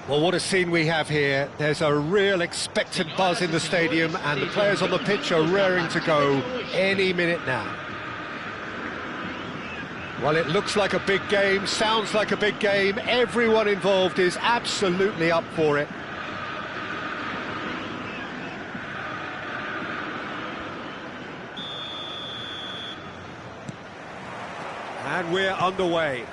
Well, what a scene we have here. There's a real expectant buzz in the stadium, and the players on the pitch are raring to go any minute now. Well, it looks like a big game, sounds like a big game. Everyone involved is absolutely up for it. And we're underway.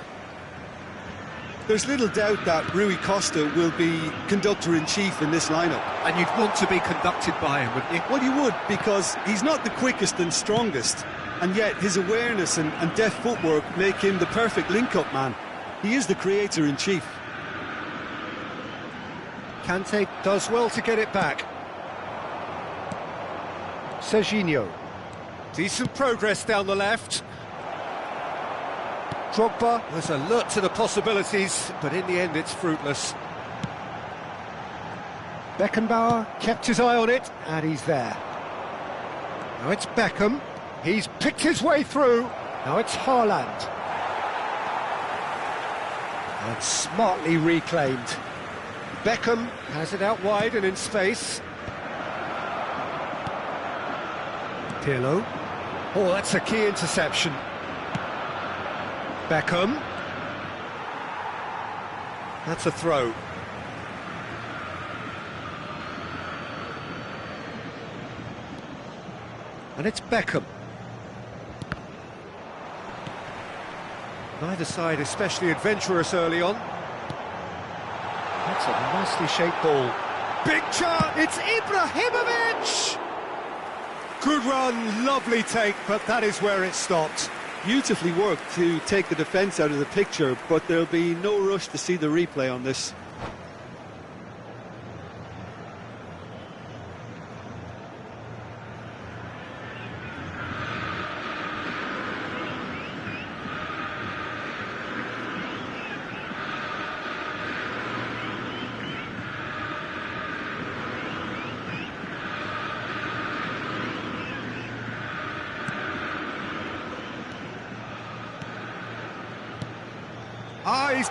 There's little doubt that Rui Costa will be conductor-in-chief in this lineup. And you'd want to be conducted by him, wouldn't you? Well, you would, because he's not the quickest and strongest, and yet his awareness and deft footwork make him the perfect link-up man. He is the creator-in-chief. Kante does well to get it back. Serginho. Decent progress down the left. Drogba was alert to the possibilities, but in the end it's fruitless. Beckenbauer kept his eye on it, and he's there. Now it's Beckham. He's picked his way through. Now it's Haaland. And smartly reclaimed. Beckham has it out wide and in space. Pirlo. Oh, that's a key interception. Beckham. That's a throw. And it's Beckham. Neither side especially adventurous early on. That's a nicely shaped ball. Big chance! It's Ibrahimovic! Good run, lovely take, but that is where it stopped. Beautifully worked to take the defence out of the picture, but there'll be no rush to see the replay on this.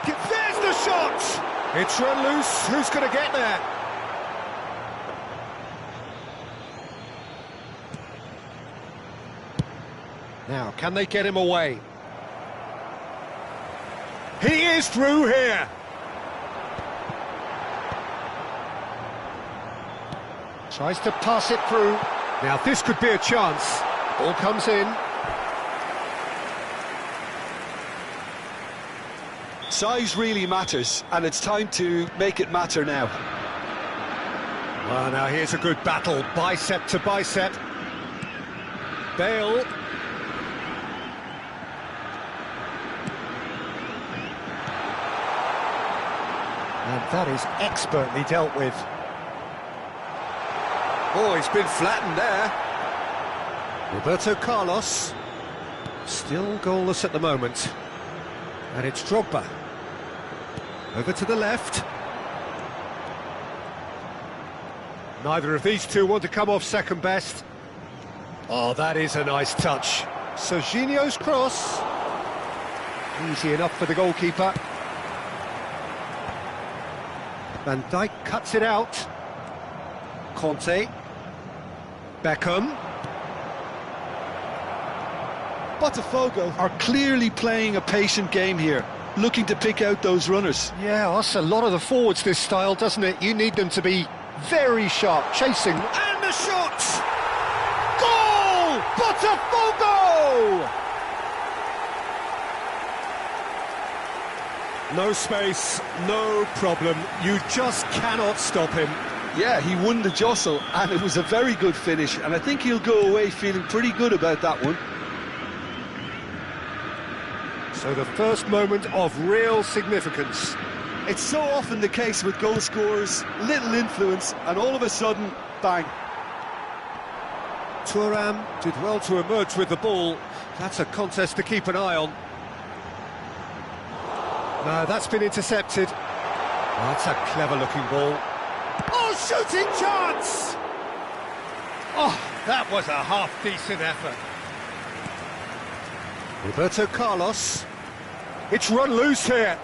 There's the shot! It's run loose, who's going to get there? Now, can they get him away? He is through here! Tries to pass it through. Now, this could be a chance. Ball comes in. Size really matters, and it's time to make it matter now. Well, now here's a good battle, bicep to bicep. Bale. And that is expertly dealt with. Oh, he's been flattened there. Roberto Carlos. Still goalless at the moment. And it's Drogba. Over to the left. Neither of these two want to come off second best. Oh, that is a nice touch. Serginho's cross. Easy enough for the goalkeeper. Van Dijk cuts it out. Conte. Beckham. Botafogo are clearly playing a patient game here, looking to pick out those runners. Yeah, that's a lot of the forwards, this style, doesn't it? You need them to be very sharp, chasing. And the shot! Goal! Botafogo! No space, no problem. You just cannot stop him. Yeah, he won the jostle, and it was a very good finish, and I think he'll go away feeling pretty good about that one. So the first moment of real significance. It's so often the case with goal scorers, little influence, and all of a sudden, bang. Thuram did well to emerge with the ball. That's a contest to keep an eye on. No, that's been intercepted. Oh, that's a clever-looking ball. Oh, shooting chance! Oh, that was a half-decent effort. Roberto Carlos. It's run loose here.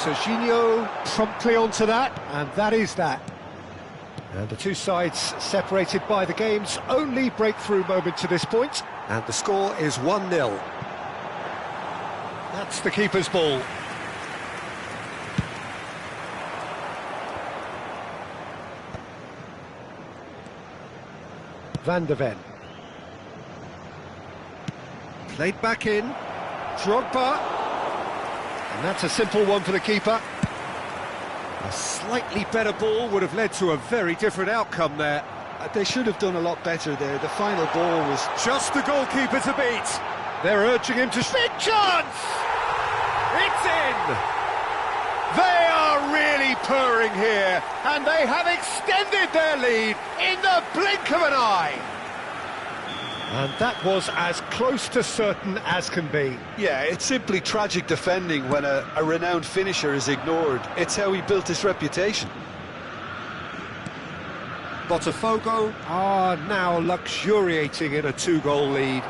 Serginho promptly onto that, and that is that. And the two sides separated by the game's only breakthrough moment to this point. And the score is 1-0. That's the keeper's ball. Van de Ven. Played back in. Drogba. And that's a simple one for the keeper. A slightly better ball would have led to a very different outcome there. They should have done a lot better there. The final ball was just the goalkeeper to beat. They're urging him to... Big chance! It's in! They are really purring here, and they have extended their lead in the blink of an eye. And that was as close to certain as can be. Yeah, it's simply tragic defending when a renowned finisher is ignored. It's how he built his reputation. Botafogo are now luxuriating in a two-goal lead.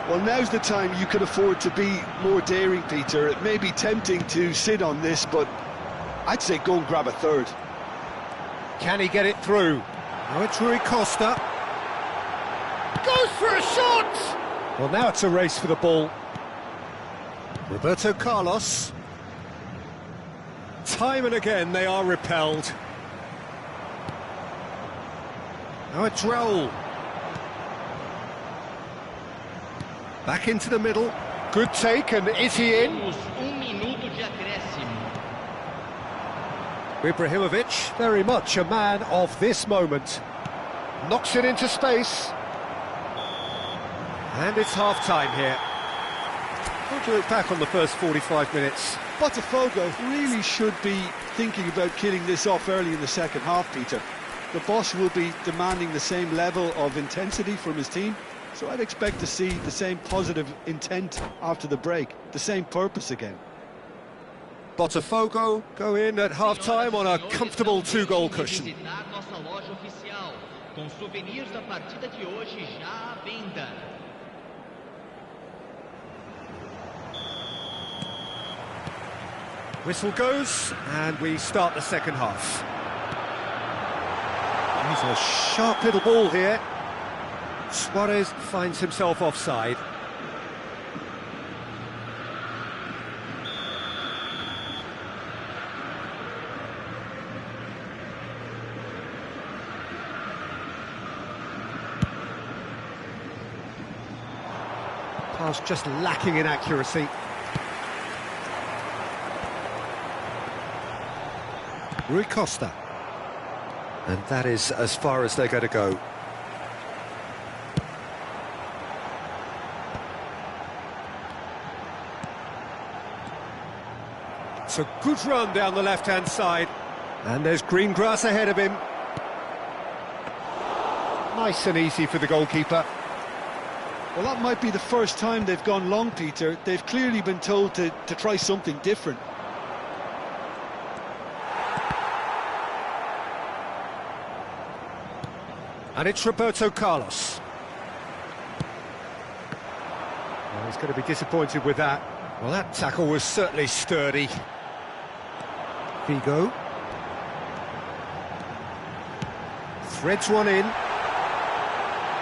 Well, now's the time you can afford to be more daring, Peter. It may be tempting to sit on this, but I'd say go and grab a third. Can he get it through? Now it's Rui Costa. Goes for a shot! Well, now it's a race for the ball. Roberto Carlos. Time and again they are repelled. Now it's Raul. Back into the middle. Good take, and is he in? Ibrahimovic, very much a man of this moment. Knocks it into space. And it's half-time here. How do you look back on the first 45 minutes? Botafogo really should be thinking about killing this off early in the second half, Peter. The boss will be demanding the same level of intensity from his team, so I'd expect to see the same positive intent after the break, the same purpose again. Botafogo go in at half-time on a comfortable two-goal cushion. Whistle goes, and we start the second half. He's a sharp little ball here. Suarez finds himself offside. Pass just lacking in accuracy. Rui Costa. And that is as far as they're going to go. It's a good run down the left-hand side. And there's green grass ahead of him. Nice and easy for the goalkeeper. Well, that might be the first time they've gone long, Peter. They've clearly been told to try something different. And it's Roberto Carlos. Well, he's going to be disappointed with that. Well, that tackle was certainly sturdy. Figo. Threads one in.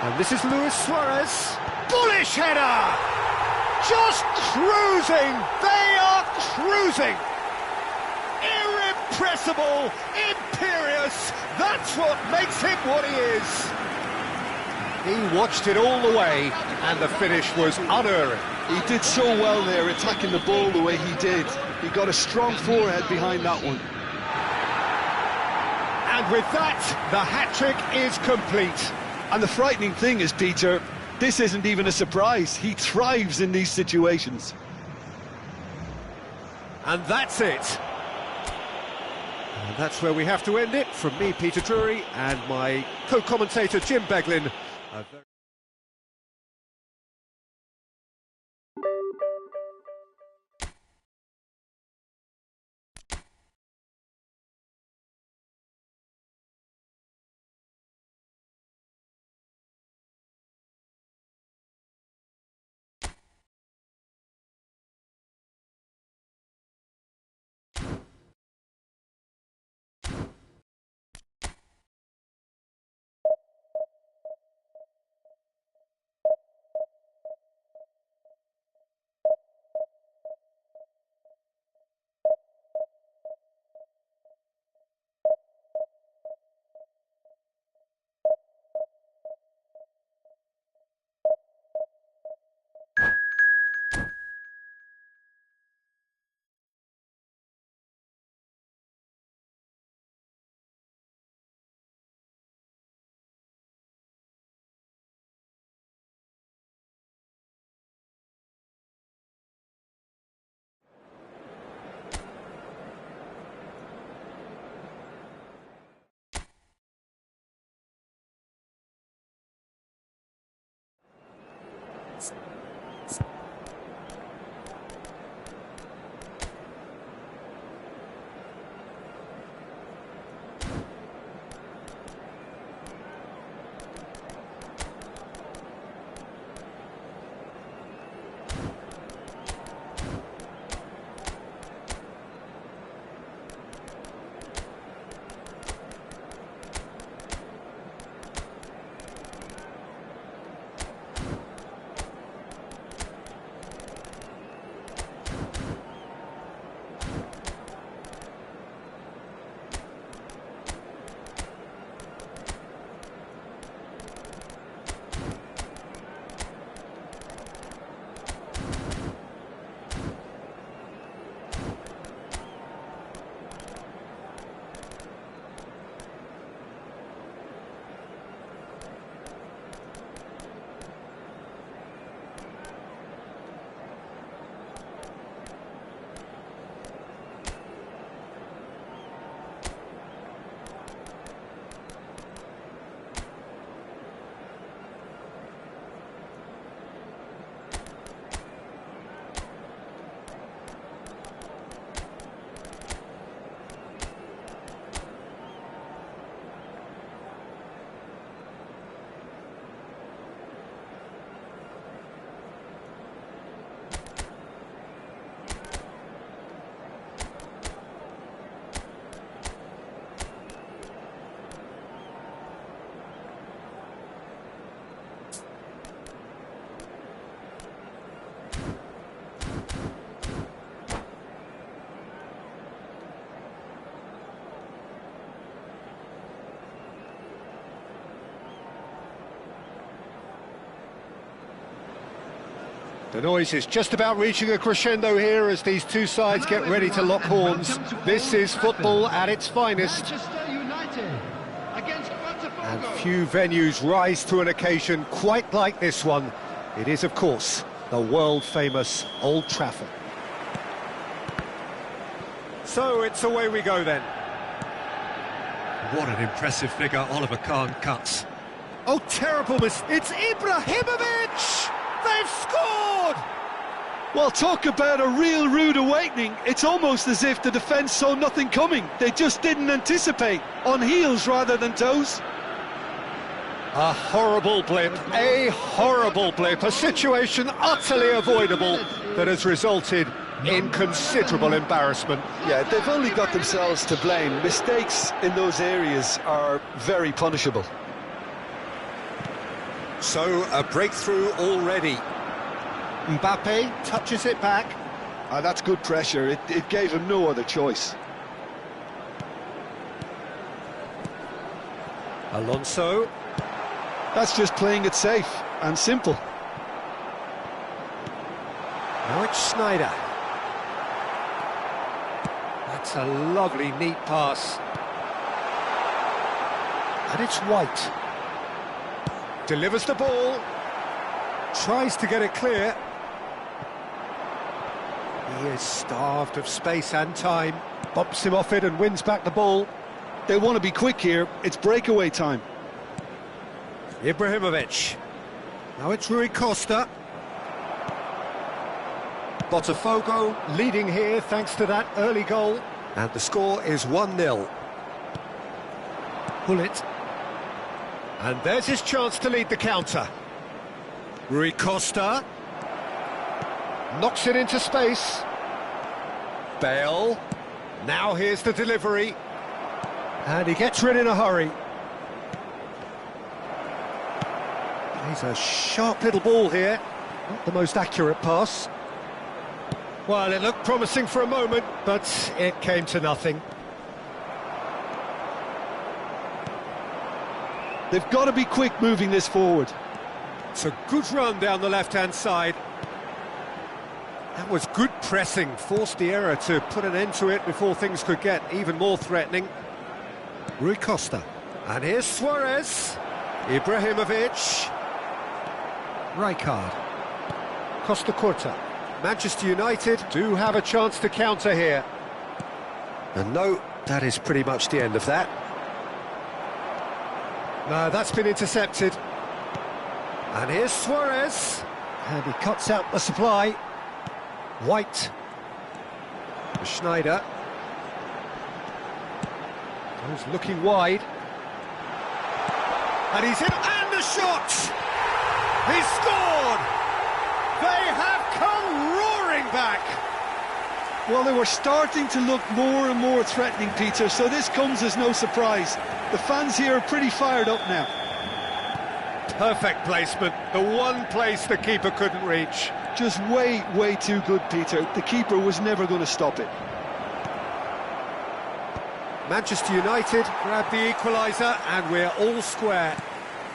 And this is Luis Suarez. Bullish header! Just cruising! They are cruising! Irrepressible, imperious, that's what makes him what he is. He watched it all the way, and the finish was unerring. He did so well there, attacking the ball the way he did. He got a strong forehead behind that one. And with that, the hat-trick is complete. And the frightening thing is, Peter, this isn't even a surprise. He thrives in these situations. And that's it. And that's where we have to end it. From me, Peter Drury, and my co-commentator, Jim Beglin. The noise is just about reaching a crescendo here as these two sides get ready to lock horns. This is football at its finest. And few venues rise to an occasion quite like this one. It is, of course, the world-famous Old Trafford. So it's away we go then. What an impressive figure Oliver Kahn cuts. Oh, terrible miss. It's Ibrahimovic! They've scored! Well, talk about a real rude awakening. It's almost as if the defence saw nothing coming. They just didn't anticipate. On heels rather than toes. A horrible blip, a situation utterly avoidable that has resulted in considerable embarrassment. Yeah, they've only got themselves to blame. Mistakes in those areas are very punishable. So, a breakthrough already. Mbappe touches it back. That's good pressure. It gave him no other choice. Alonso. That's just playing it safe and simple. Now it's Sneijder. That's a lovely, neat pass. And it's White. Delivers the ball. Tries to get it clear. He is starved of space and time. Bumps him off it and wins back the ball. They want to be quick here. It's breakaway time. Ibrahimovic. Now it's Rui Costa. Botafogo leading here thanks to that early goal. And the score is 1-0. Hullet. And there's his chance to lead the counter. Rui Costa. Knocks it into space. Bale. Now here's the delivery. And he gets rid in a hurry. He's a sharp little ball here. Not the most accurate pass. Well, it looked promising for a moment, but it came to nothing. They've got to be quick moving this forward. It's a good run down the left-hand side. That was good pressing, forced the error to put an end to it before things could get even more threatening. Rui Costa. And here's Suarez. Ibrahimovic. Rijkaard. Costa Curta. Manchester United do have a chance to counter here. And no, that is pretty much the end of that. No, that's been intercepted. And here's Suarez. And he cuts out the supply. White. Sneijder. Goes looking wide. And he's in, and the shot! He's scored! They have come roaring back! Well, they were starting to look more and more threatening, Peter, so this comes as no surprise. The fans here are pretty fired up now. Perfect placement, the one place the keeper couldn't reach. Just way too good, Peter. The keeper was never going to stop it. Manchester United grab the equaliser and we're all square.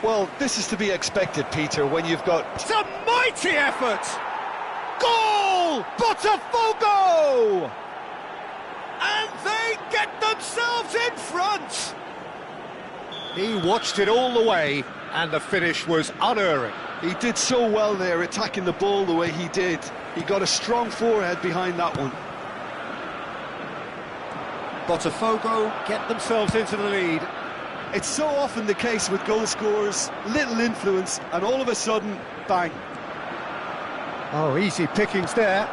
Well, this is to be expected, Peter, when you've got... It's a mighty effort! Goal! Botafogo! And they get themselves in front! He watched it all the way, and the finish was unerring. He did so well there, attacking the ball the way he did. He got a strong forehead behind that one. Botafogo get themselves into the lead. It's so often the case with goal scorers, little influence, and all of a sudden, bang. Oh, easy pickings there.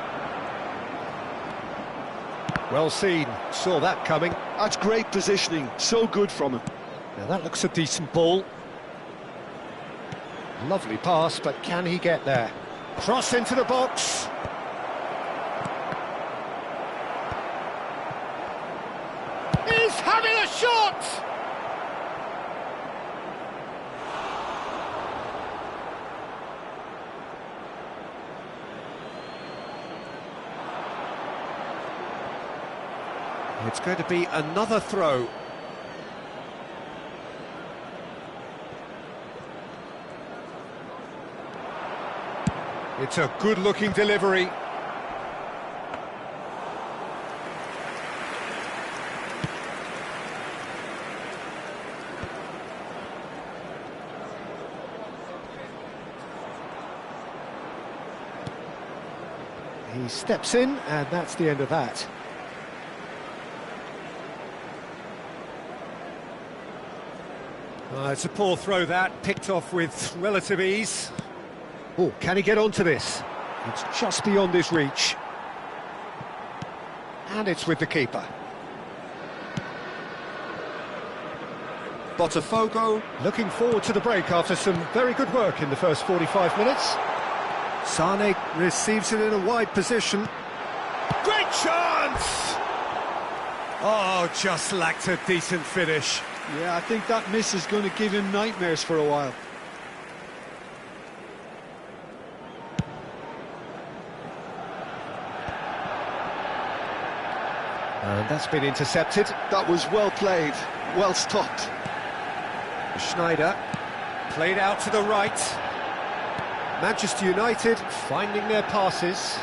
Well seen, saw that coming. That's great positioning, so good from him. Now that looks a decent ball. Lovely pass, but can he get there? Cross into the box. He's having a shot! It's going to be another throw. It's a good-looking delivery. He steps in, and that's the end of that. It's a poor throw that, picked off with relative ease. Oh, can he get onto this? It's just beyond his reach. And it's with the keeper. Botafogo looking forward to the break after some very good work in the first 45 minutes. Sane receives it in a wide position. Great chance! Oh, just lacked a decent finish. Yeah, I think that miss is going to give him nightmares for a while. And that's been intercepted. That was well played, well stopped. Schneider played out to the right. Manchester United finding their passes.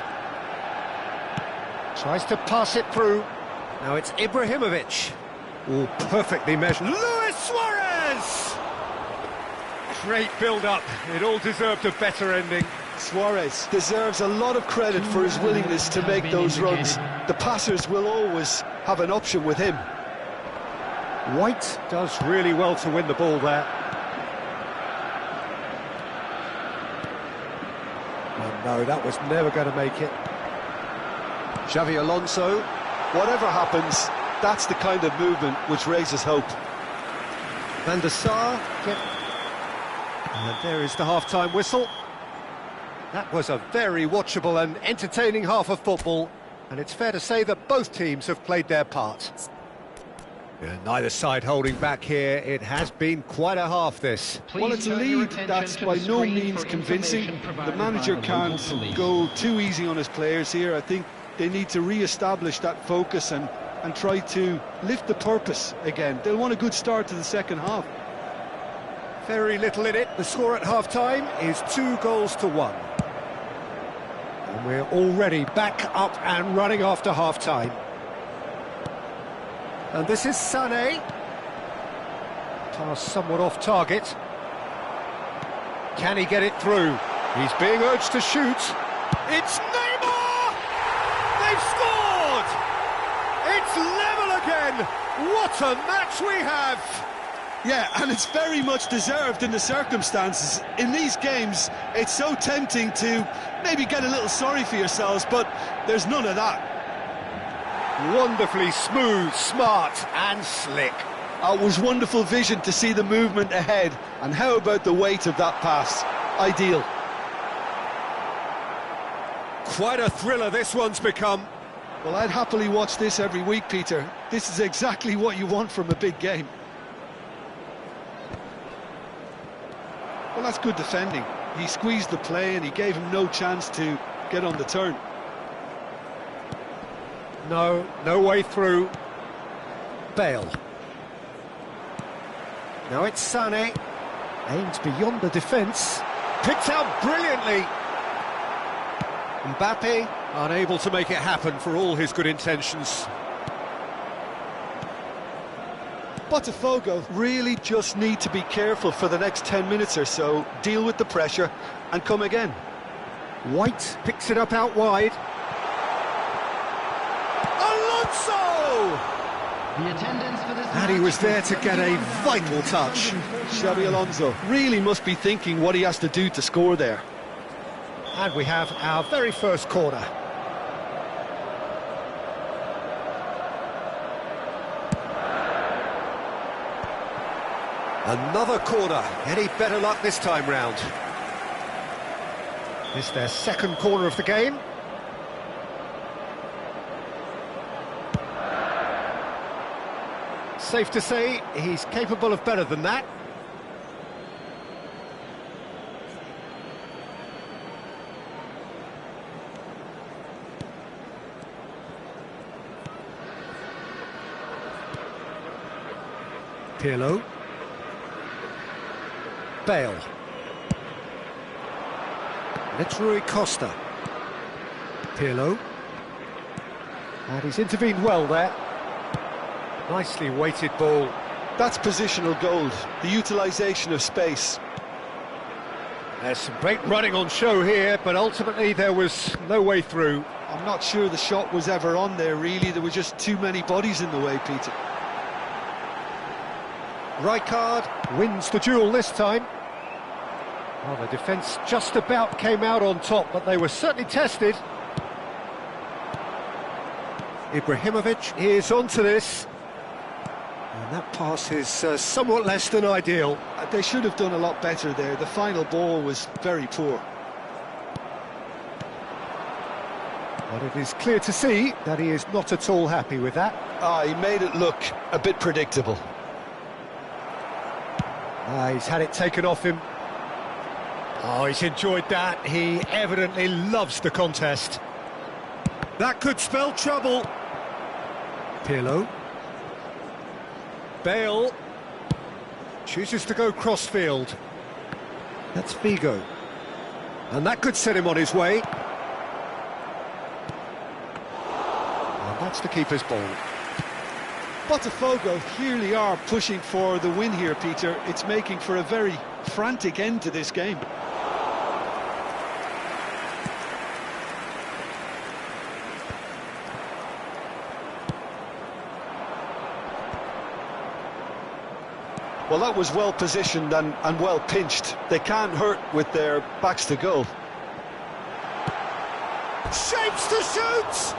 Tries to pass it through. Now it's Ibrahimovic. Oh, perfectly measured. Luis Suarez! Great build-up. It all deserved a better ending. Suarez deserves a lot of credit for his willingness to make those runs. The passers will always have an option with him. White does really well to win the ball there. Oh no, that was never going to make it. Xavi Alonso, whatever happens, that's the kind of movement which raises hope. Van der Sar, and there is the half-time whistle. That was a very watchable and entertaining half of football, and it's fair to say that both teams have played their part. Yeah, neither side holding back here. It has been quite a half, this. Well, it's a lead that's by no means convincing. The manager can't go too easy on his players here. I think they need to re-establish that focus and try to lift the purpose again. They'll want a good start to the second half. Very little in it. The score at half-time is 2-1. And we're already back up and running after half-time. And this is Sané. Pass somewhat off target. Can he get it through? He's being urged to shoot. It's Neymar! They've scored! It's level again! What a match we have! Yeah, and it's very much deserved in the circumstances. In these games, it's so tempting to maybe get a little sorry for yourselves, but there's none of that. Wonderfully smooth, smart and slick. It was wonderful vision to see the movement ahead, and how about the weight of that pass? Ideal. Quite a thriller this one's become. Well, I'd happily watch this every week, Peter. This is exactly what you want from a big game. Well, that's good defending. He squeezed the play and he gave him no chance to get on the turn. No way through. Bale. Now it's Sané. Aimed beyond the defence. Picked out brilliantly. Mbappe unable to make it happen for all his good intentions. Botafogo really just need to be careful for the next 10 minutes or so, deal with the pressure and come again. White picks it up out wide. Alonso! And he was there to get a vital touch. Xabi Alonso really must be thinking what he has to do to score there. And we have our very first corner. Another corner. Any better luck this time round? This their second corner of the game. Safe to say he's capable of better than that. Pirlo. Bale. And it's Rui Costa. Pirlo. And he's intervened well there. Nicely weighted ball. That's positional gold, the utilisation of space. There's some great running on show here, but ultimately there was no way through. I'm not sure the shot was ever on there, really. There were just too many bodies in the way, Peter. Rijkaard wins the duel this time. Well, the defence just about came out on top, but they were certainly tested. Ibrahimovic is onto this. And that pass is somewhat less than ideal. They should have done a lot better there. The final ball was very poor. But it is clear to see that he is not at all happy with that. He made it look a bit predictable. He's had it taken off him. Oh, he's enjoyed that. He evidently loves the contest. That could spell trouble. Pirlo. Bale chooses to go cross-field. That's Figo. And that could set him on his way. And that's the keeper's ball. Botafogo clearly are pushing for the win here, Peter. It's making for a very frantic end to this game. Well, that was well positioned and well pinched. They can't hurt with their backs to goal. Shapes to shoot!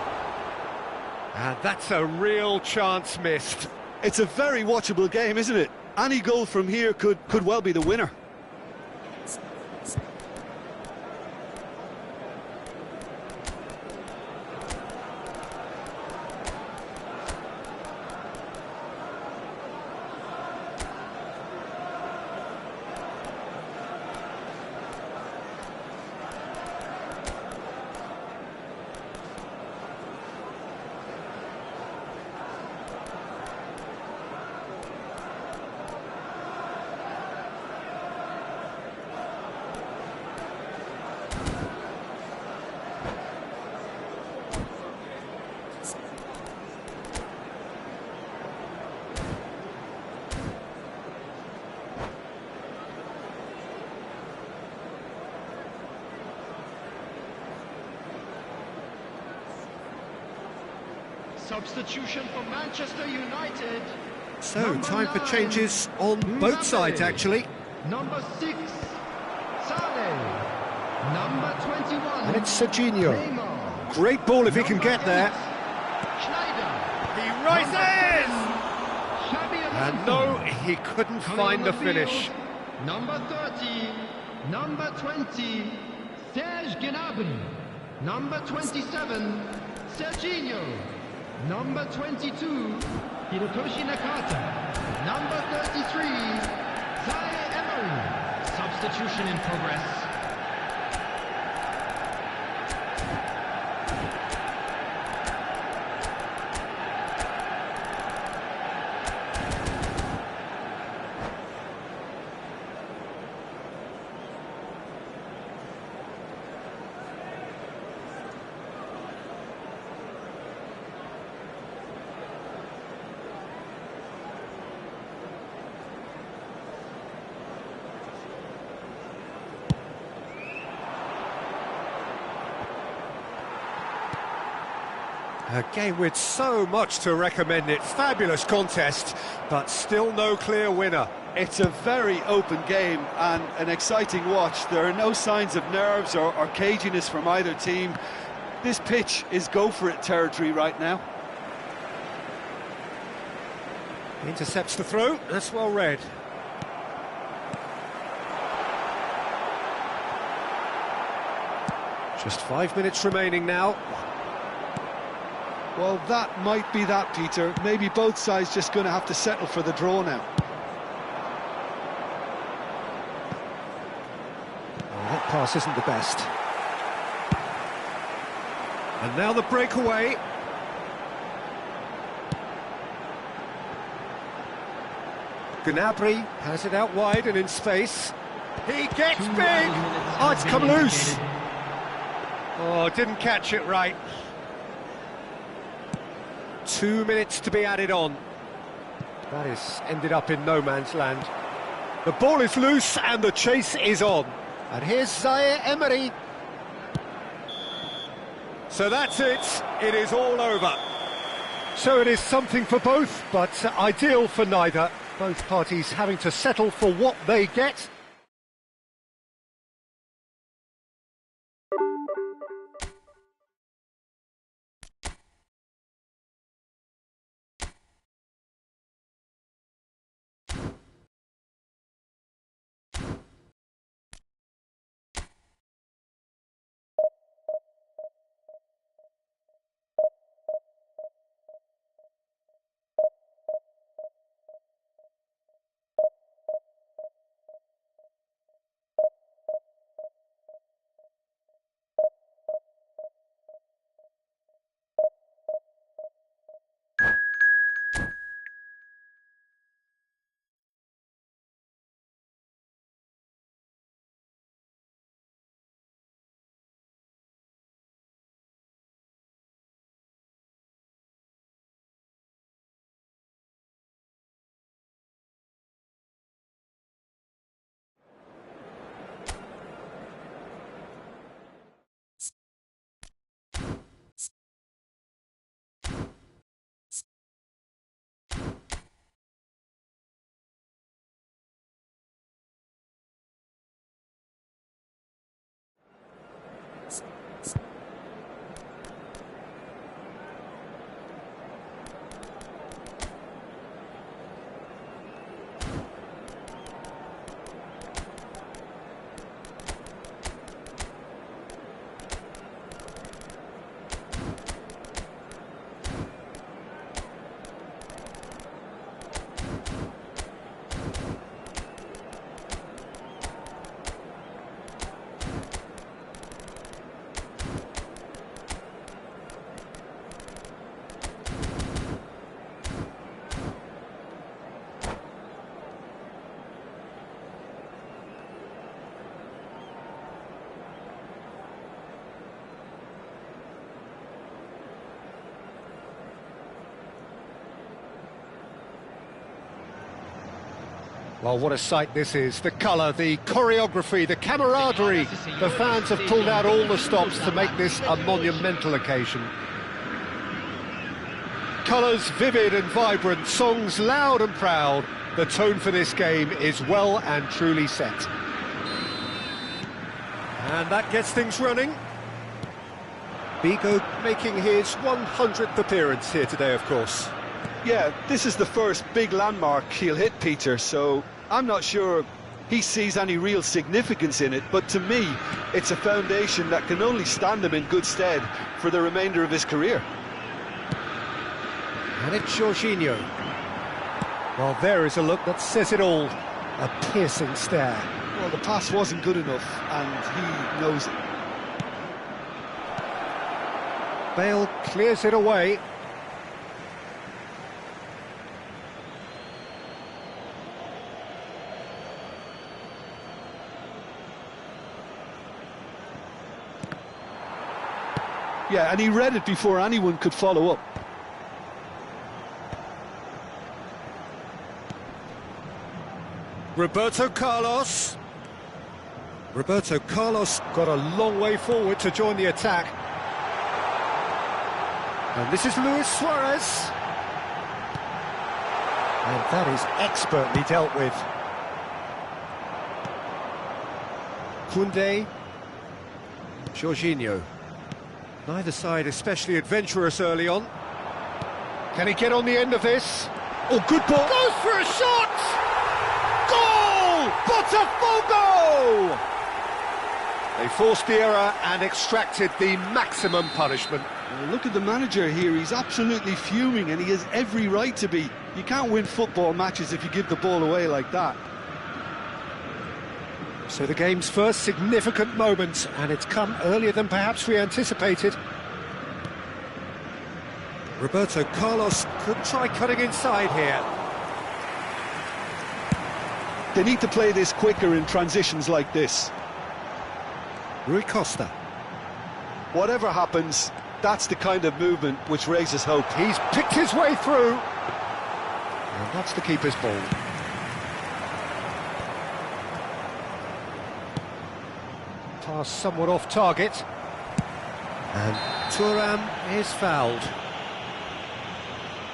And that's a real chance missed. It's a very watchable game, isn't it? Any goal from here could well be the winner. Substitution for Manchester United. So, time for changes on both sides, actually. Number 6, Sane. Number 21. And it's Serginho. Great ball if he can get there. Schneider. He rises! Xabi And Alonso. no, he couldn't Coming find on the field, finish. Number 30, number 20, Serge Gnabry. Number 27, Serginho. Number 22, Hirotoshi Nakata. Number 33, Zaire Emery. Substitution in progress. A game with so much to recommend it. Fabulous contest, but still no clear winner. It's a very open game and an exciting watch. There are no signs of nerves or caginess from either team. This pitch is go-for-it territory right now. Intercepts the throw, that's well read. Just 5 minutes remaining now. Well, that might be that, Peter. Maybe both sides just going to have to settle for the draw now. Oh, that pass isn't the best. And now the breakaway. Gnabry has it out wide and in space. He gets big! Oh, it's come loose! Oh, didn't catch it right. 2 minutes to be added on. That is ended up in no man's land. The ball is loose and the chase is on. And here's Zaire Emery. So that's it. It is all over. So it is something for both, but ideal for neither. Both parties having to settle for what they get. Well, what a sight this is. The colour, the choreography, the camaraderie. The fans have pulled out all the stops to make this a monumental occasion. Colours vivid and vibrant, songs loud and proud. The tone for this game is well and truly set. And that gets things running. Bigo making his 100th appearance here today, of course. Yeah, this is the first big landmark he'll hit, Peter, so I'm not sure he sees any real significance in it, but to me, it's a foundation that can only stand him in good stead for the remainder of his career. And it's Jorginho. Well, there is a look that says it all. A piercing stare. Well, the pass wasn't good enough, and he knows it. Bale clears it away. Yeah, and he read it before anyone could follow up. Roberto Carlos. Roberto Carlos got a long way forward to join the attack. And this is Luis Suarez. And that is expertly dealt with. Koundé. Jorginho. Neither side especially adventurous early on. Can he get on the end of this? Oh, good ball. Goes for a shot! Goal! Botafogo! They forced the error and extracted the maximum punishment. Well, look at the manager here. He's absolutely fuming, and he has every right to be. You can't win football matches if you give the ball away like that. So the game's first significant moment, and it's come earlier than perhaps we anticipated. Roberto Carlos could try cutting inside here. They need to play this quicker in transitions like this. Rui Costa. Whatever happens, that's the kind of movement which raises hope. He's picked his way through. And that's the keeper's ball. Pass somewhat off target. And Thuram is fouled.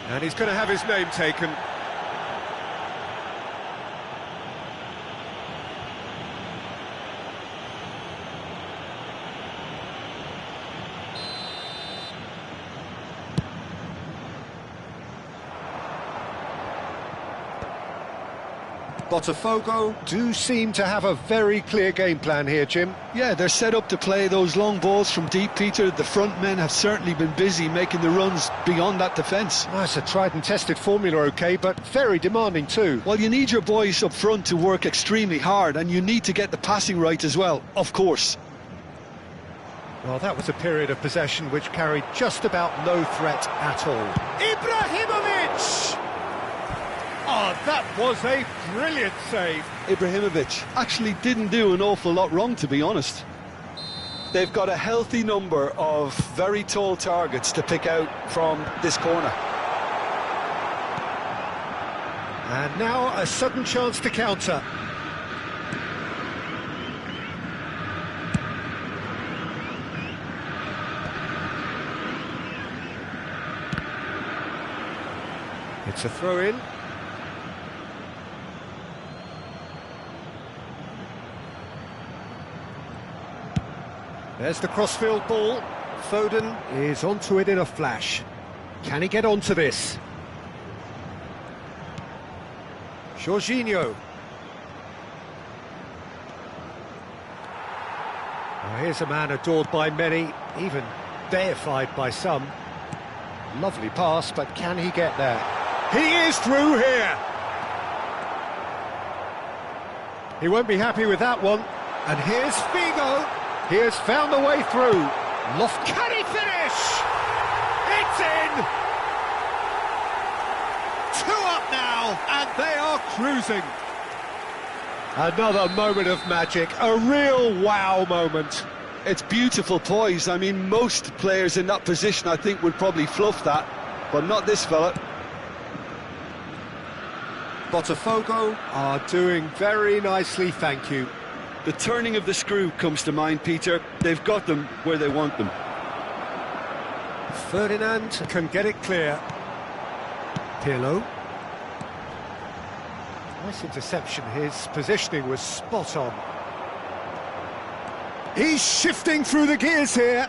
And he's going to have his name taken. Botafogo do seem to have a very clear game plan here, Jim. Yeah, they're set up to play those long balls from deep, Peter. The front men have certainly been busy making the runs beyond that defence. Well, it's a tried and tested formula, OK, but very demanding too. Well, you need your boys up front to work extremely hard, and you need to get the passing right as well, of course. Well, that was a period of possession which carried just about no threat at all. Ibrahimovic! Oh, that was a brilliant save. Ibrahimovic actually didn't do an awful lot wrong, to be honest. They've got a healthy number of very tall targets to pick out from this corner. And now a sudden chance to counter. It's a throw-in. There's the crossfield ball. Foden is onto it in a flash. Can he get onto this? Jorginho. Now here's a man adored by many, even deified by some. Lovely pass, but can he get there? He is through here! He won't be happy with that one. And here's Figo. He has found a way through. Can he finish? It's in! 2 up now, and they are cruising. Another moment of magic, a real wow moment. It's beautiful poise. I mean, most players in that position, I think, would probably fluff that, but not this fella. Botafogo are doing very nicely, thank you. The turning of the screw comes to mind, Peter. They've got them where they want them. Ferdinand can get it clear. Pirlo. Nice interception, his positioning was spot on. He's shifting through the gears here.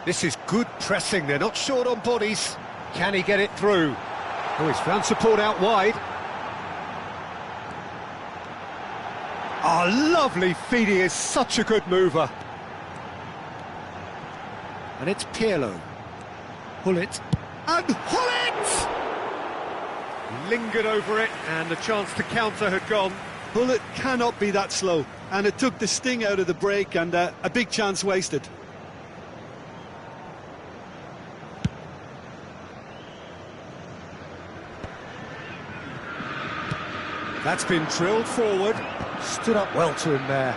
This is good pressing, they're not short on bodies. Can he get it through? Oh, he's found support out wide. Oh, lovely feed, he is such a good mover. And it's Pirlo. Hullet. And Hullet! Lingered over it, and the chance to counter had gone. Hullet cannot be that slow, and it took the sting out of the break, and a big chance wasted. That's been drilled forward. Stood up well to him there.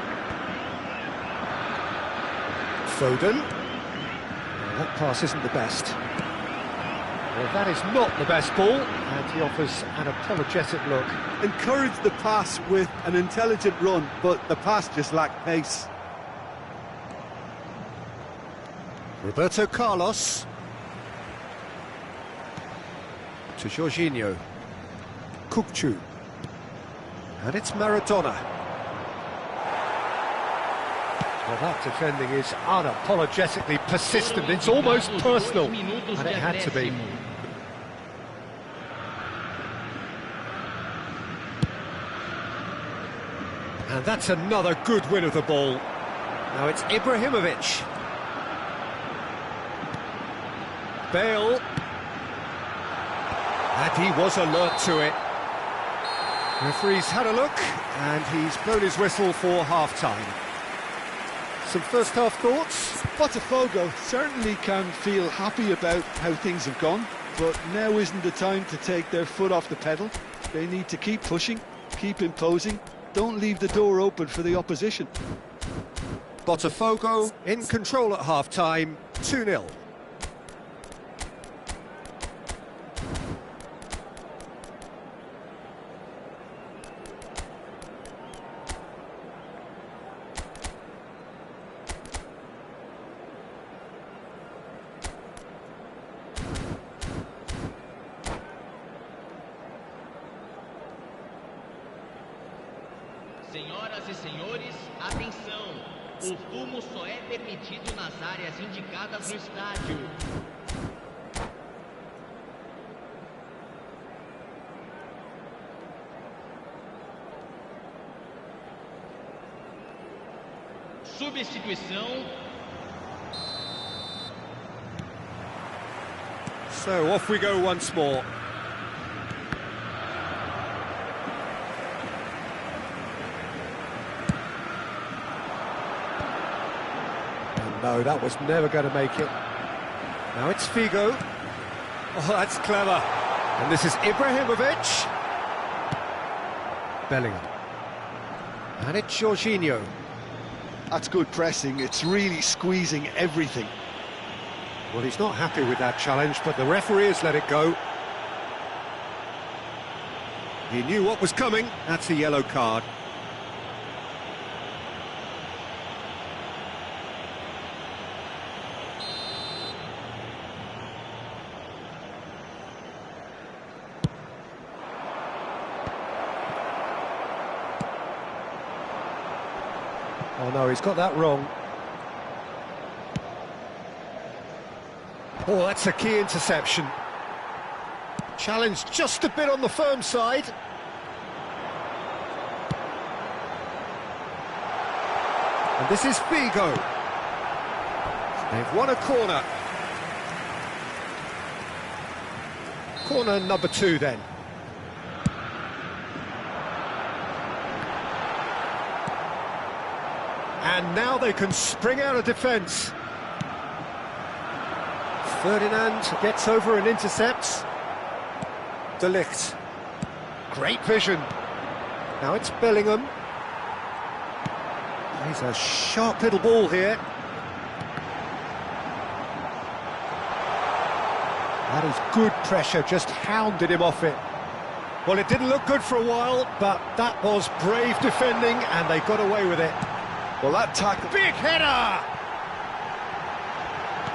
Foden. Well, that pass isn't the best. Well, that is not the best ball, and he offers an apologetic look. Encouraged the pass with an intelligent run, but the pass just lacked pace. Roberto Carlos. To Jorginho. Kukçu. And it's Maradona. Well, that defending is unapologetically persistent. It's almost personal, and it had to be. And that's another good win of the ball. Now it's Ibrahimovic. Bale. And he was alert to it. Referee's had a look, and he's blown his whistle for half-time. Some first-half thoughts? Botafogo certainly can feel happy about how things have gone, but now isn't the time to take their foot off the pedal. They need to keep pushing, keep imposing, don't leave the door open for the opposition. Botafogo in control at half-time, 2-0. Senhoras e senhores, atenção! O fumo só é permitido nas áreas indicadas no estádio. Substituição. So off we go once more. No, that was never going to make it. Now it's Figo. Oh, that's clever. And this is Ibrahimovic. Bellingham. And it's Jorginho. That's good pressing. It's really squeezing everything. Well, he's not happy with that challenge, but the referee has let it go. He knew what was coming. That's a yellow card. Oh no, he's got that wrong. Oh, that's a key interception. Challenge just a bit on the firm side. And this is Figo. They've won a corner. Corner number 2 then. And now they can spring out of defence. Ferdinand gets over and intercepts. De Ligt. Great vision. Now it's Bellingham. He's a sharp little ball here. That is good pressure, just hounded him off it. Well, it didn't look good for a while, but that was brave defending, and they got away with it. Well, that tackle... Big header!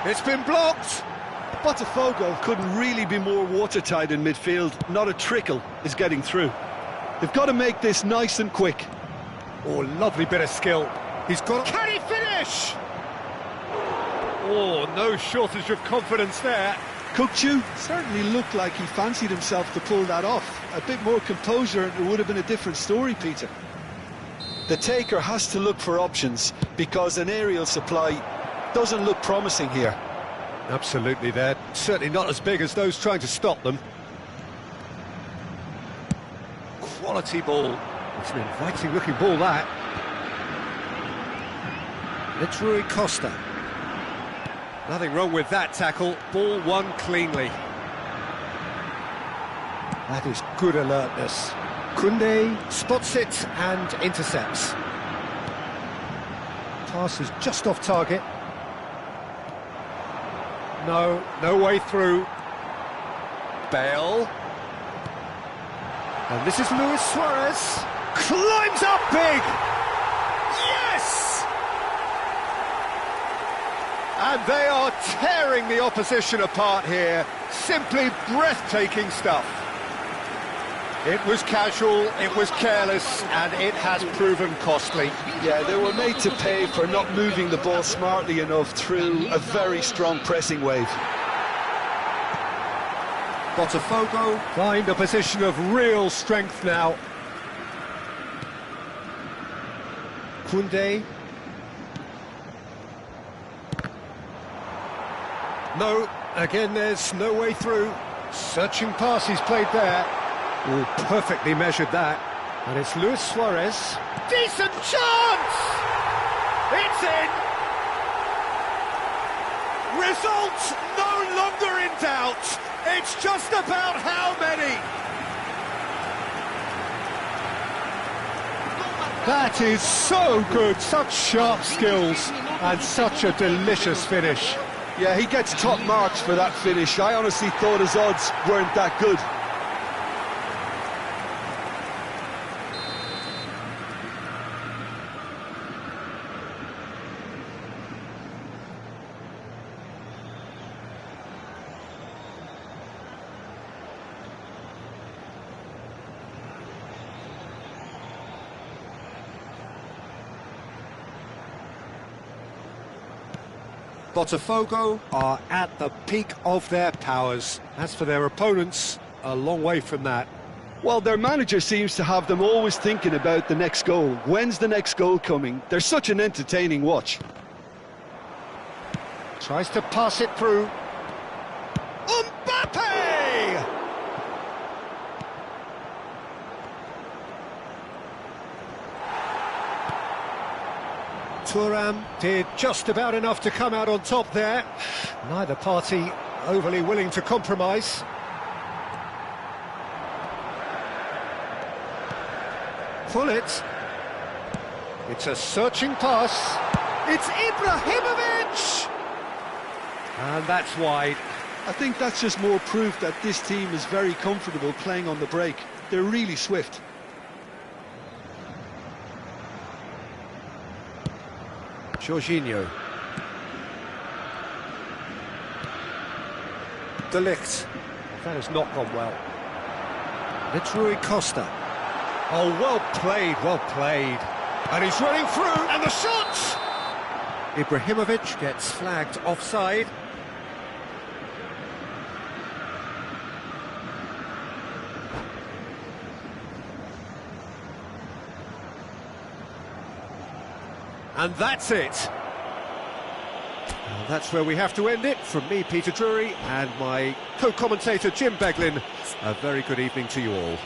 It's been blocked. Botafogo couldn't really be more watertight in midfield. Not a trickle is getting through. They've got to make this nice and quick. Oh, lovely bit of skill. He's got... Can he finish? Oh, no shortage of confidence there. Kukçu certainly looked like he fancied himself to pull that off. A bit more composure and it would have been a different story, Peter. The taker has to look for options because an aerial supply doesn't look promising here. Absolutely, they're certainly not as big as those trying to stop them. Quality ball. It's an inviting looking ball, that. It's Rui Costa. Nothing wrong with that tackle. Ball won cleanly. That is good alertness. Koundé spots it and intercepts. Pass is just off target. No way through. Bale. And this is Luis Suarez. Climbs up big! Yes! And they are tearing the opposition apart here. Simply breathtaking stuff. It was casual, it was careless, and it has proven costly. Yeah, they were made to pay for not moving the ball smartly enough through a very strong pressing wave. Botafogo find a position of real strength now. Koundé. No, again there's no way through. Searching pass he's played there. Oh, perfectly measured that. And it's Luis Suarez. Decent chance! It's in! Result no longer in doubt. It's just about how many. That is so good, such sharp skills and such a delicious finish. Yeah, he gets top marks for that finish. I honestly thought his odds weren't that good. Botafogo are at the peak of their powers. As for their opponents, a long way from that. Well, their manager seems to have them always thinking about the next goal. When's the next goal coming? They're such an entertaining watch. Tries to pass it through. Mbappe! Thuram did just about enough to come out on top there. Neither party overly willing to compromise. It. It's a searching pass. It's Ibrahimovic! And that's wide. I think that's just more proof that this team is very comfortable playing on the break. They're really swift. Jorginho. De Ligt. That has not gone well. It's Rui Costa. Oh, well played, well played. And he's running through, and the shot! Ibrahimovic gets flagged offside. And that's it. And that's where we have to end it. From me, Peter Drury, and my co-commentator, Jim Beglin. A very good evening to you all.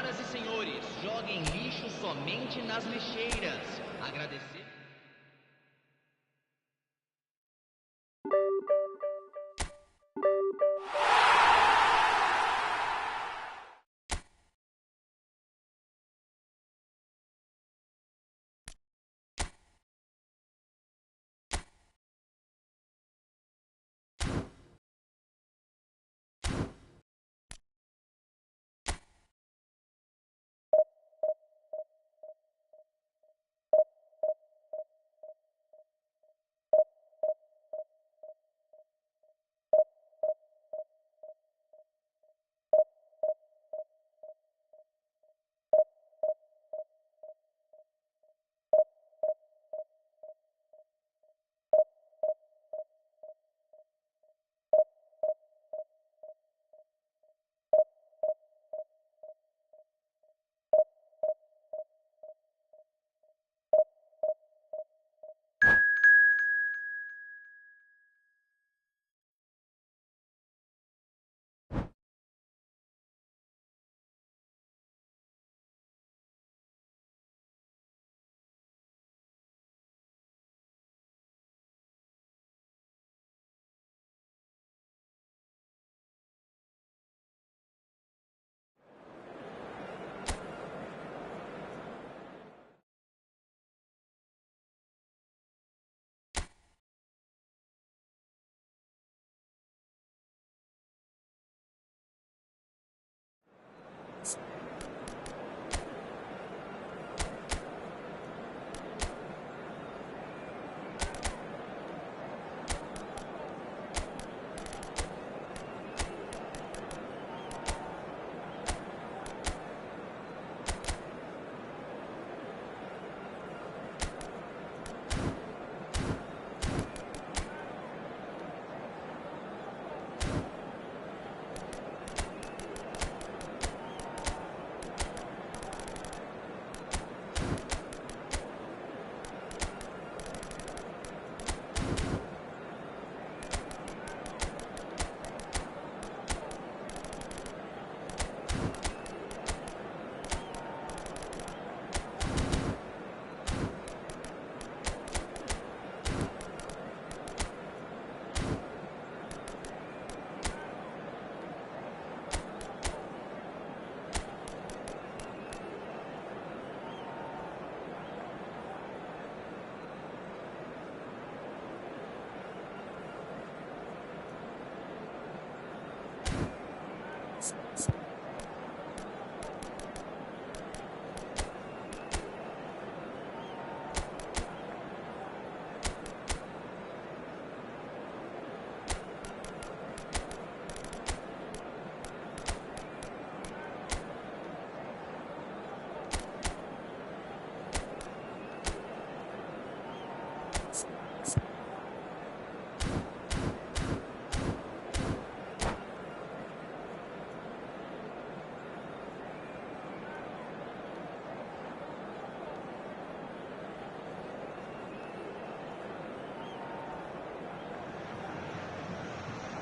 Senhoras e senhores, joguem lixo somente nas lixeiras. Agradecer.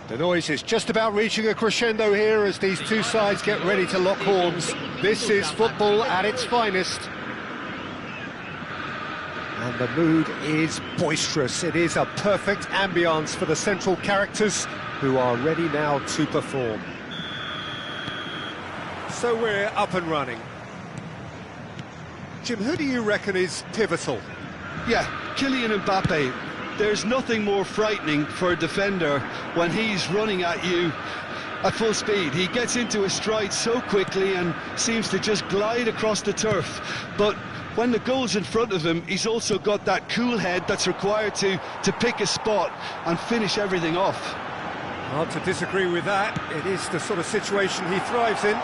The noise is just about reaching a crescendo here as these two sides get ready to lock horns. This is football at its finest. And the mood is boisterous. It is a perfect ambience for the central characters who are ready now to perform. So we're up and running. Jim, who do you reckon is pivotal? Yeah, Kylian Mbappe. There's nothing more frightening for a defender when he's running at you at full speed. He gets into his stride so quickly and seems to just glide across the turf. But when the goal's in front of him, he's also got that cool head that's required to pick a spot and finish everything off. Hard to disagree with that. It is the sort of situation he thrives in.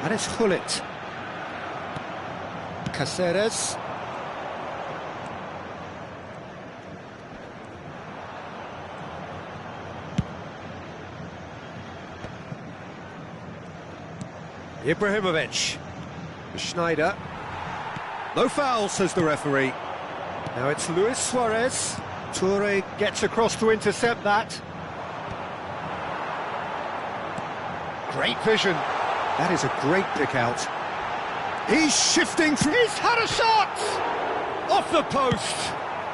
And it's Hullet. Caceres. Ibrahimovic. Schneider. No foul, says the referee. Now it's Luis Suarez. Toure gets across to intercept that. Great vision. That is a great pick out. He's shifting through. He's had a shot! Off the post.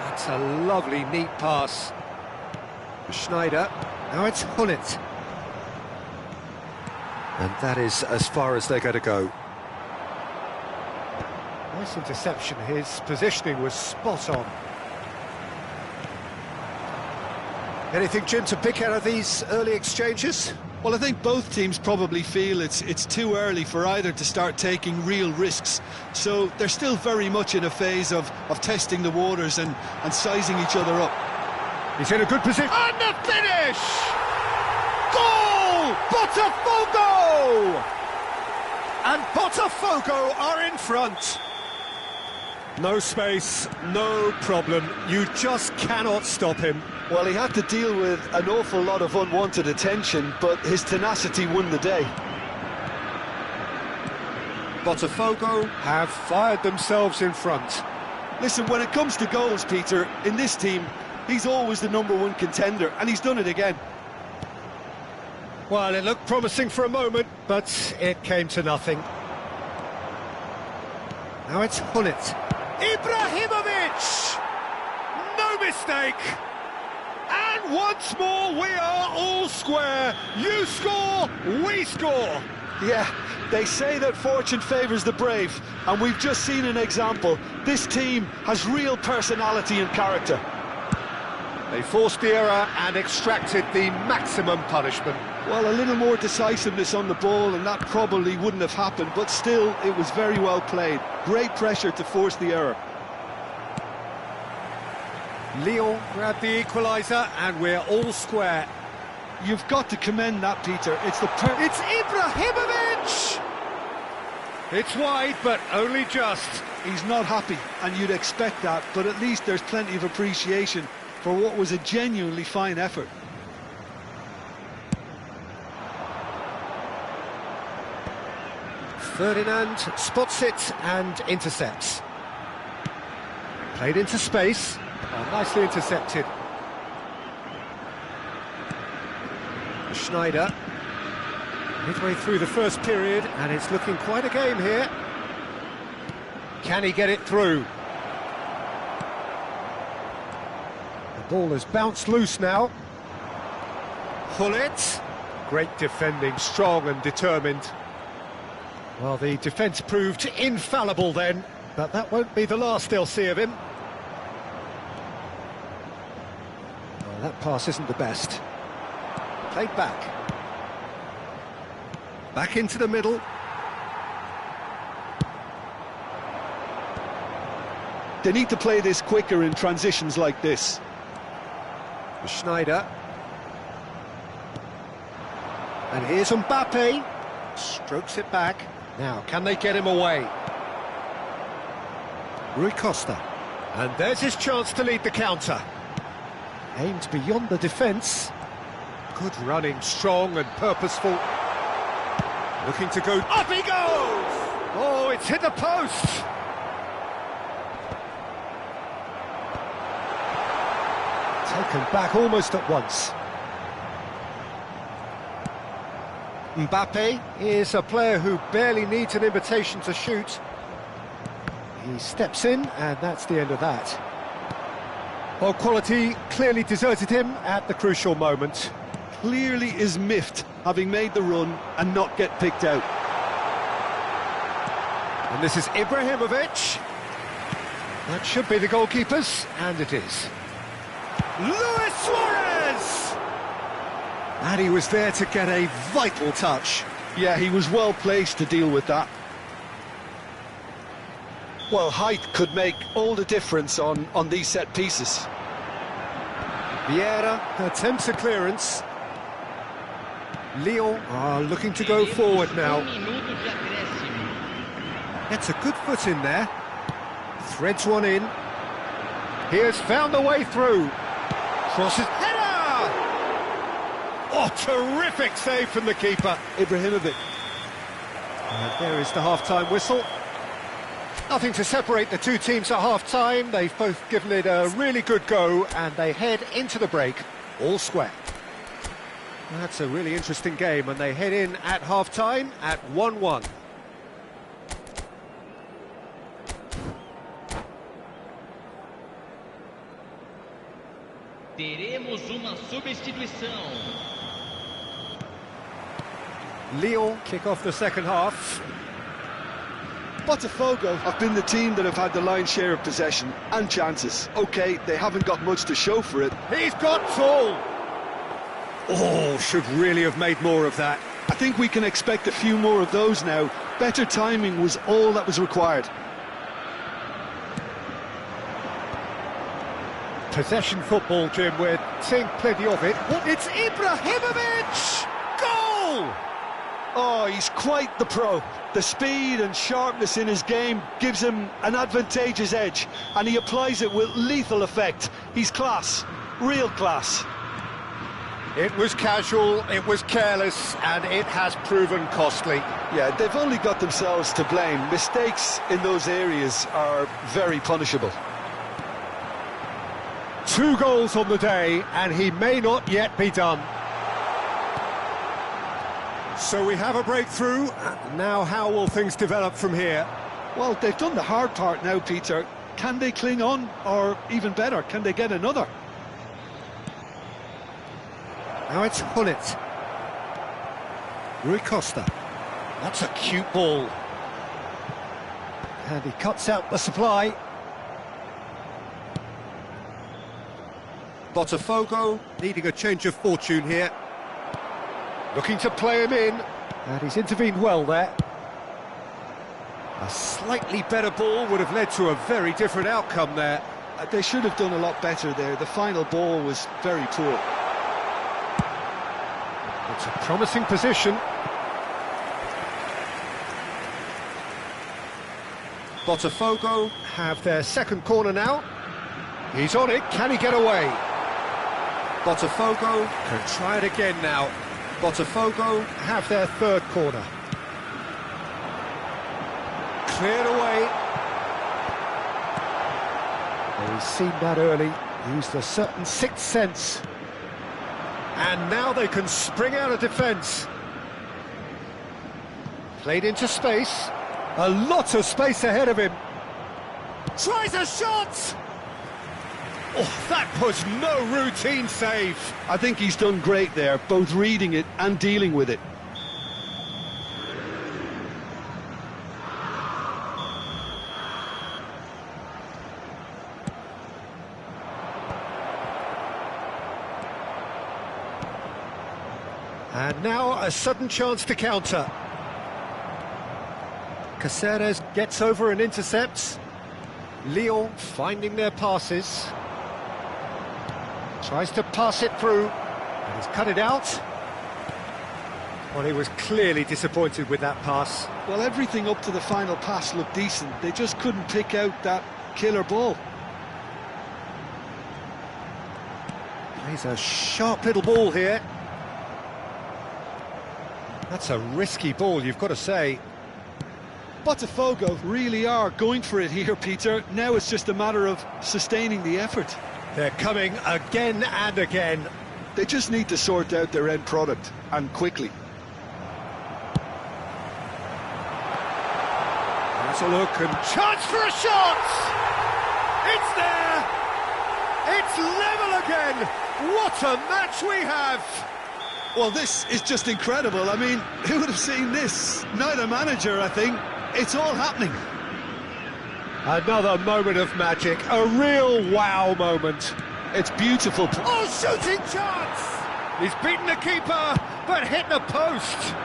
That's a lovely, neat pass. Schneider. Now it's Hullet. And that is as far as they're going to go. Nice interception. His positioning was spot on. Anything, Jim, to pick out of these early exchanges? Well, I think both teams probably feel it's too early for either to start taking real risks. So they're still very much in a phase of testing the waters and sizing each other up. He's in a good position. And the finish! Goal! Botafogo! And Botafogo are in front. No space, no problem. You just cannot stop him. Well, he had to deal with an awful lot of unwanted attention, but his tenacity won the day. Botafogo have fired themselves in front. Listen, when it comes to goals, Peter, in this team, he's always the #1 contender, and he's done it again. Well, it looked promising for a moment, but it came to nothing. Now it's Hullet. Ibrahimovic! No mistake! And once more, we are all square. You score, we score. Yeah, they say that fortune favours the brave, and we've just seen an example. This team has real personality and character. They forced the error and extracted the maximum punishment. Well, a little more decisiveness on the ball, and that probably wouldn't have happened, but still, it was very well played. Great pressure to force the error. Lyon grabbed the equaliser, and we're all square. You've got to commend that, Peter. It's Ibrahimovic! It's wide, but only just. He's not happy, and you'd expect that, but at least there's plenty of appreciation for what was a genuinely fine effort. Ferdinand spots it and intercepts. Played into space. Oh, nicely intercepted. Schneider. Midway through the first period, and it's looking quite a game here. Can he get it through? The ball has bounced loose now. Hullet. Great defending, strong and determined. Well, the defence proved infallible then, but that won't be the last they'll see of him. Well, that pass isn't the best. Played back. Back into the middle. They need to play this quicker in transitions like this. Schneider. And here's Mbappe. Strokes it back. Now, can they get him away? Rui Costa. And there's his chance to lead the counter. Aimed beyond the defence. Good running, strong and purposeful. Looking to go... Up he goes! Oh, it's hit the post! Taken back almost at once. Mbappe is a player who barely needs an invitation to shoot. He steps in, and that's the end of that. Well, quality clearly deserted him at the crucial moment. Clearly is miffed, having made the run and not get picked out. And this is Ibrahimovic. That should be the goalkeepers, and it is. Luis Suarez! And he was there to get a vital touch. Yeah, he was well placed to deal with that. Well, height could make all the difference on these set pieces. Vieira attempts a clearance. Lyon are looking to go forward now. Gets a good foot in there. Threads one in. He has found a way through. Crosses. Header! Oh, terrific save from the keeper. Ibrahimovic. And there is the half-time whistle. Nothing to separate the two teams at half-time. They've both given it a really good go, and they head into the break all square. That's a really interesting game, and they head in at half-time at 1-1. Teremos uma substituição. Lyon kick off the second half. Botafogo have been the team that have had the lion's share of possession and chances. OK, they haven't got much to show for it. He's got full! Oh, should really have made more of that. I think we can expect a few more of those now. Better timing was all that was required. Possession football, Jim, we're seeing plenty of it. It's Ibrahimovic! Goal! Oh, he's quite the pro. The speed and sharpness in his game gives him an advantageous edge, and he applies it with lethal effect. He's class, real class. It was casual, it was careless, and it has proven costly. Yeah, they've only got themselves to blame. Mistakes in those areas are very punishable. 2 goals on the day, and he may not yet be done. So we have a breakthrough. Now how will things develop from here? Well, they've done the hard part now, Peter. Can they cling on, or even better, can they get another? Now it's Hullet. Rui Costa. That's a cute ball. And he cuts out the supply. Botafogo needing a change of fortune here. Looking to play him in. And he's intervened well there. A slightly better ball would have led to a very different outcome there. They should have done a lot better there. The final ball was very poor. It's a promising position. Botafogo have their second corner now. He's on it, can he get away? Botafogo can try it again now. Botafogo have their third corner. Cleared away. Well, he's seen that early, used a certain sixth sense. And now they can spring out of defence. Played into space. A lot of space ahead of him. Tries a shot! Oh, that was no routine save. I think he's done great there, both reading it and dealing with it. And now a sudden chance to counter. Caceres gets over and intercepts. Lyon finding their passes. Tries to pass it through, and he's cut it out. Well, he was clearly disappointed with that pass. Well, everything up to the final pass looked decent. They just couldn't pick out that killer ball. Plays a sharp little ball here. That's a risky ball, you've got to say. Botafogo really are going for it here, Peter. Now it's just a matter of sustaining the effort. They're coming again and again. They just need to sort out their end product, and quickly. There's a look and chance for a shot! It's there! It's level again! What a match we have! Well, this is just incredible. I mean, who would have seen this? Neither manager, I think. It's all happening. Another moment of magic, a real wow moment. It's beautiful. Oh, shooting chance! He's beaten the keeper, but hit the post.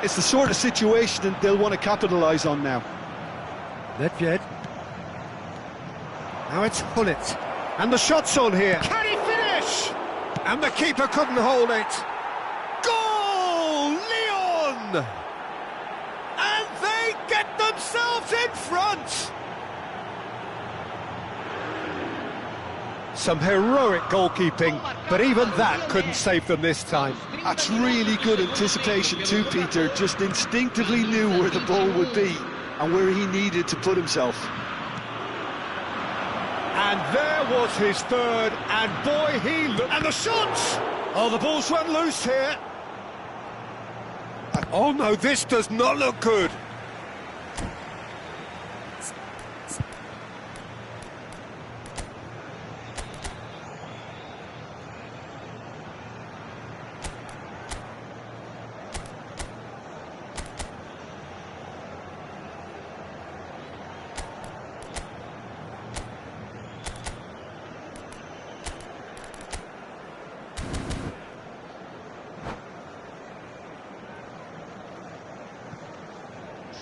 It's the sort of situation that they'll want to capitalise on now. Nedved. Now it's Hullet. And the shot's on here. Can he finish? And the keeper couldn't hold it. Goal! Lyon! And they get themselves in front! Some heroic goalkeeping, but even that couldn't save them this time. That's really good anticipation too, Peter. Just instinctively knew where the ball would be. and where he needed to put himself. And there was his third, and boy, he looked... And the shots! Oh, the ball's run loose here. Oh no, this does not look good.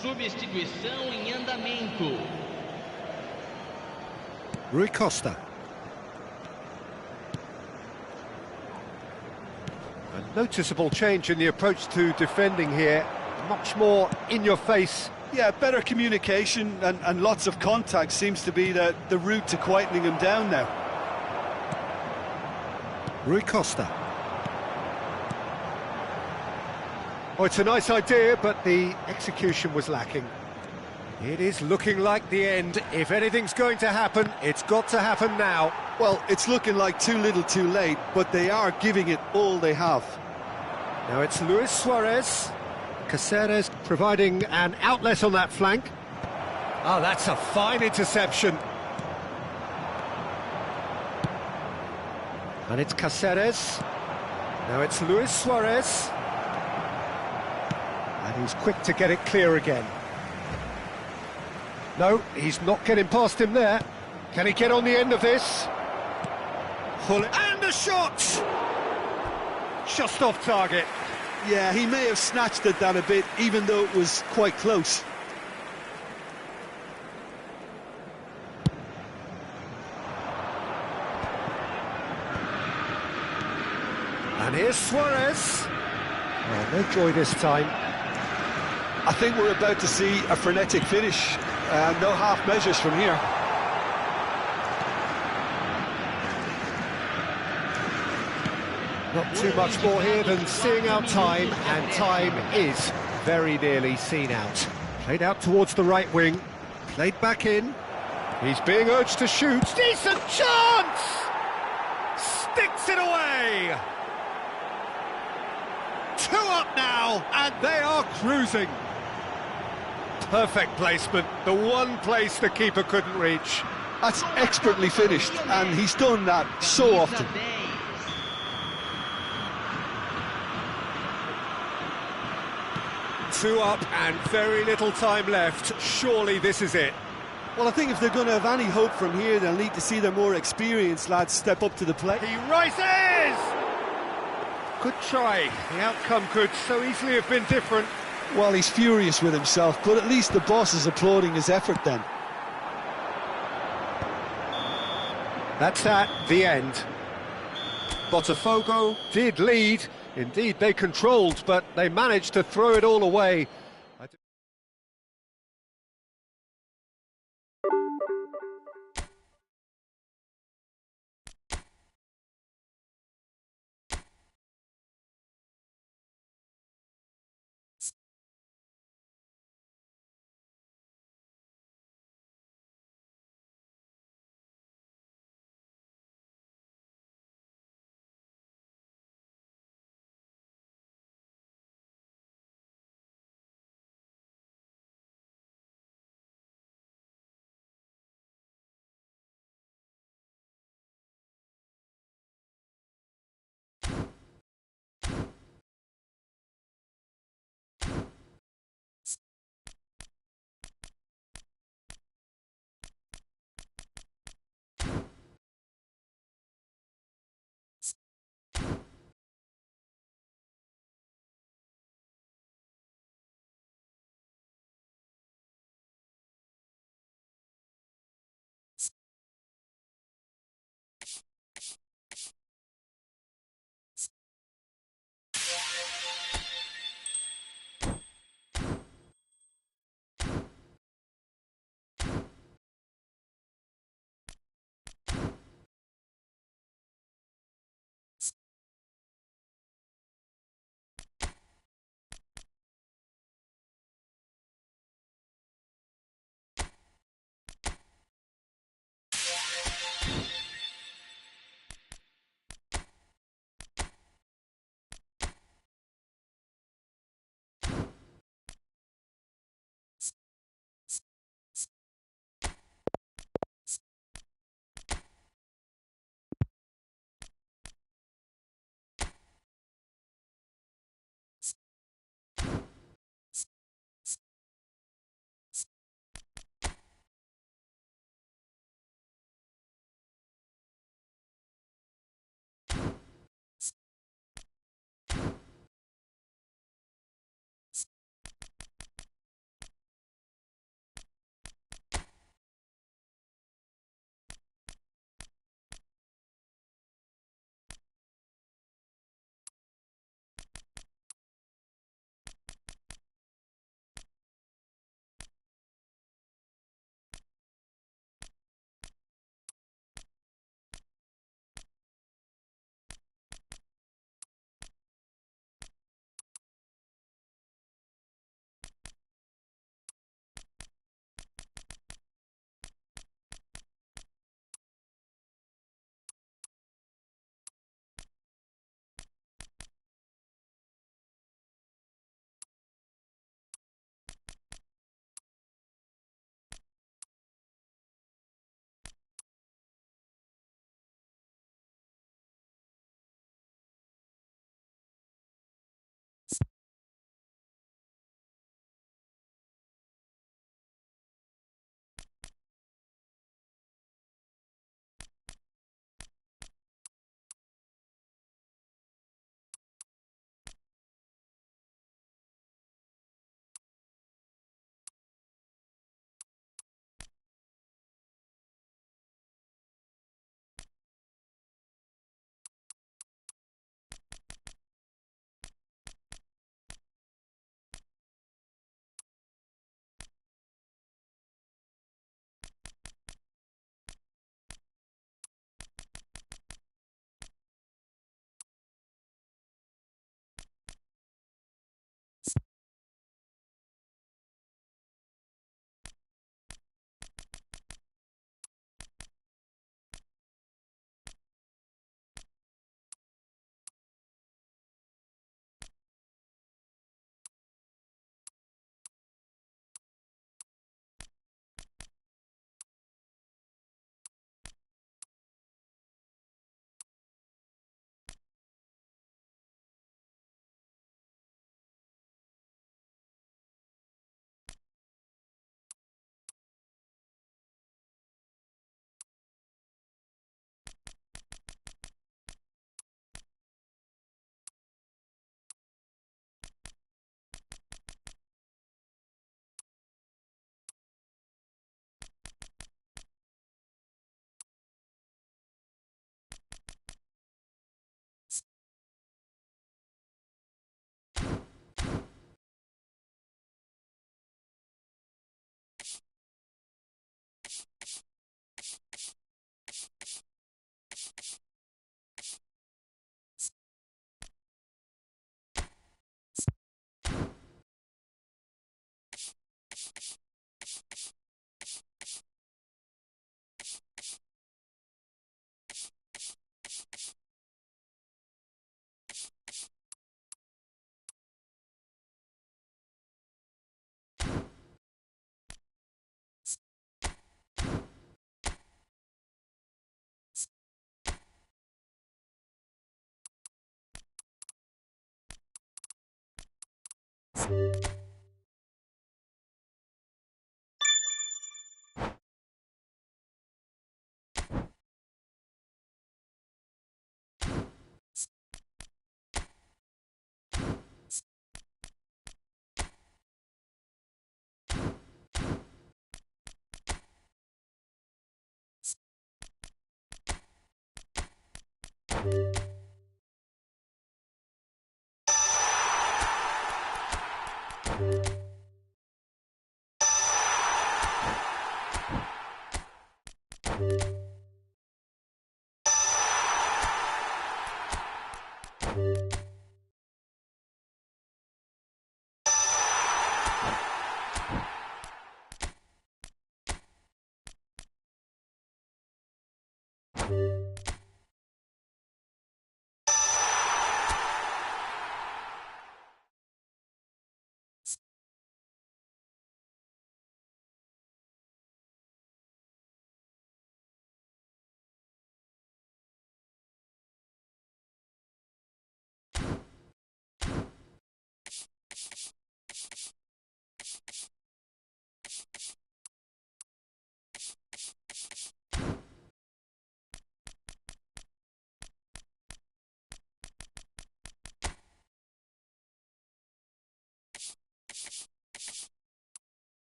Substituição em andamento. Rui Costa. A noticeable change in the approach to defending here. Much more in your face. Yeah, better communication and lots of contact seems to be the route to quietening him down now. Rui Costa. Oh, it's a nice idea, but the execution was lacking. It is looking like the end. If anything's going to happen, it's got to happen now. Well, it's looking like too little too late, but they are giving it all they have. Now it's Luis Suarez. Caceres providing an outlet on that flank. Oh, that's a fine interception. And it's Caceres. Now it's Luis Suarez. And he's quick to get it clear again. No, he's not getting past him there. Can he get on the end of this? And a shot! Just off target. Yeah, he may have snatched at that a bit, even though it was quite close. And here's Suarez. Oh, no joy this time. I think we're about to see a frenetic finish. No half measures from here. Not too much more here than seeing out time, and time is very nearly seen out. Played out towards the right wing, played back in. He's being urged to shoot. Decent chance! Sticks it away! 2 up now, and they are cruising. Perfect placement, the one place the keeper couldn't reach. That's expertly finished, and he's done that so often. 2 up and very little time left. Surely this is it. Well, I think if they're going to have any hope from here, they'll need to see their more experienced lads step up to the plate. He rises! Good try. The outcome could so easily have been different. Well, he's furious with himself, but at least the boss is applauding his effort then. That's at the end. Botafogo did lead. Indeed, they controlled, but they managed to throw it all away.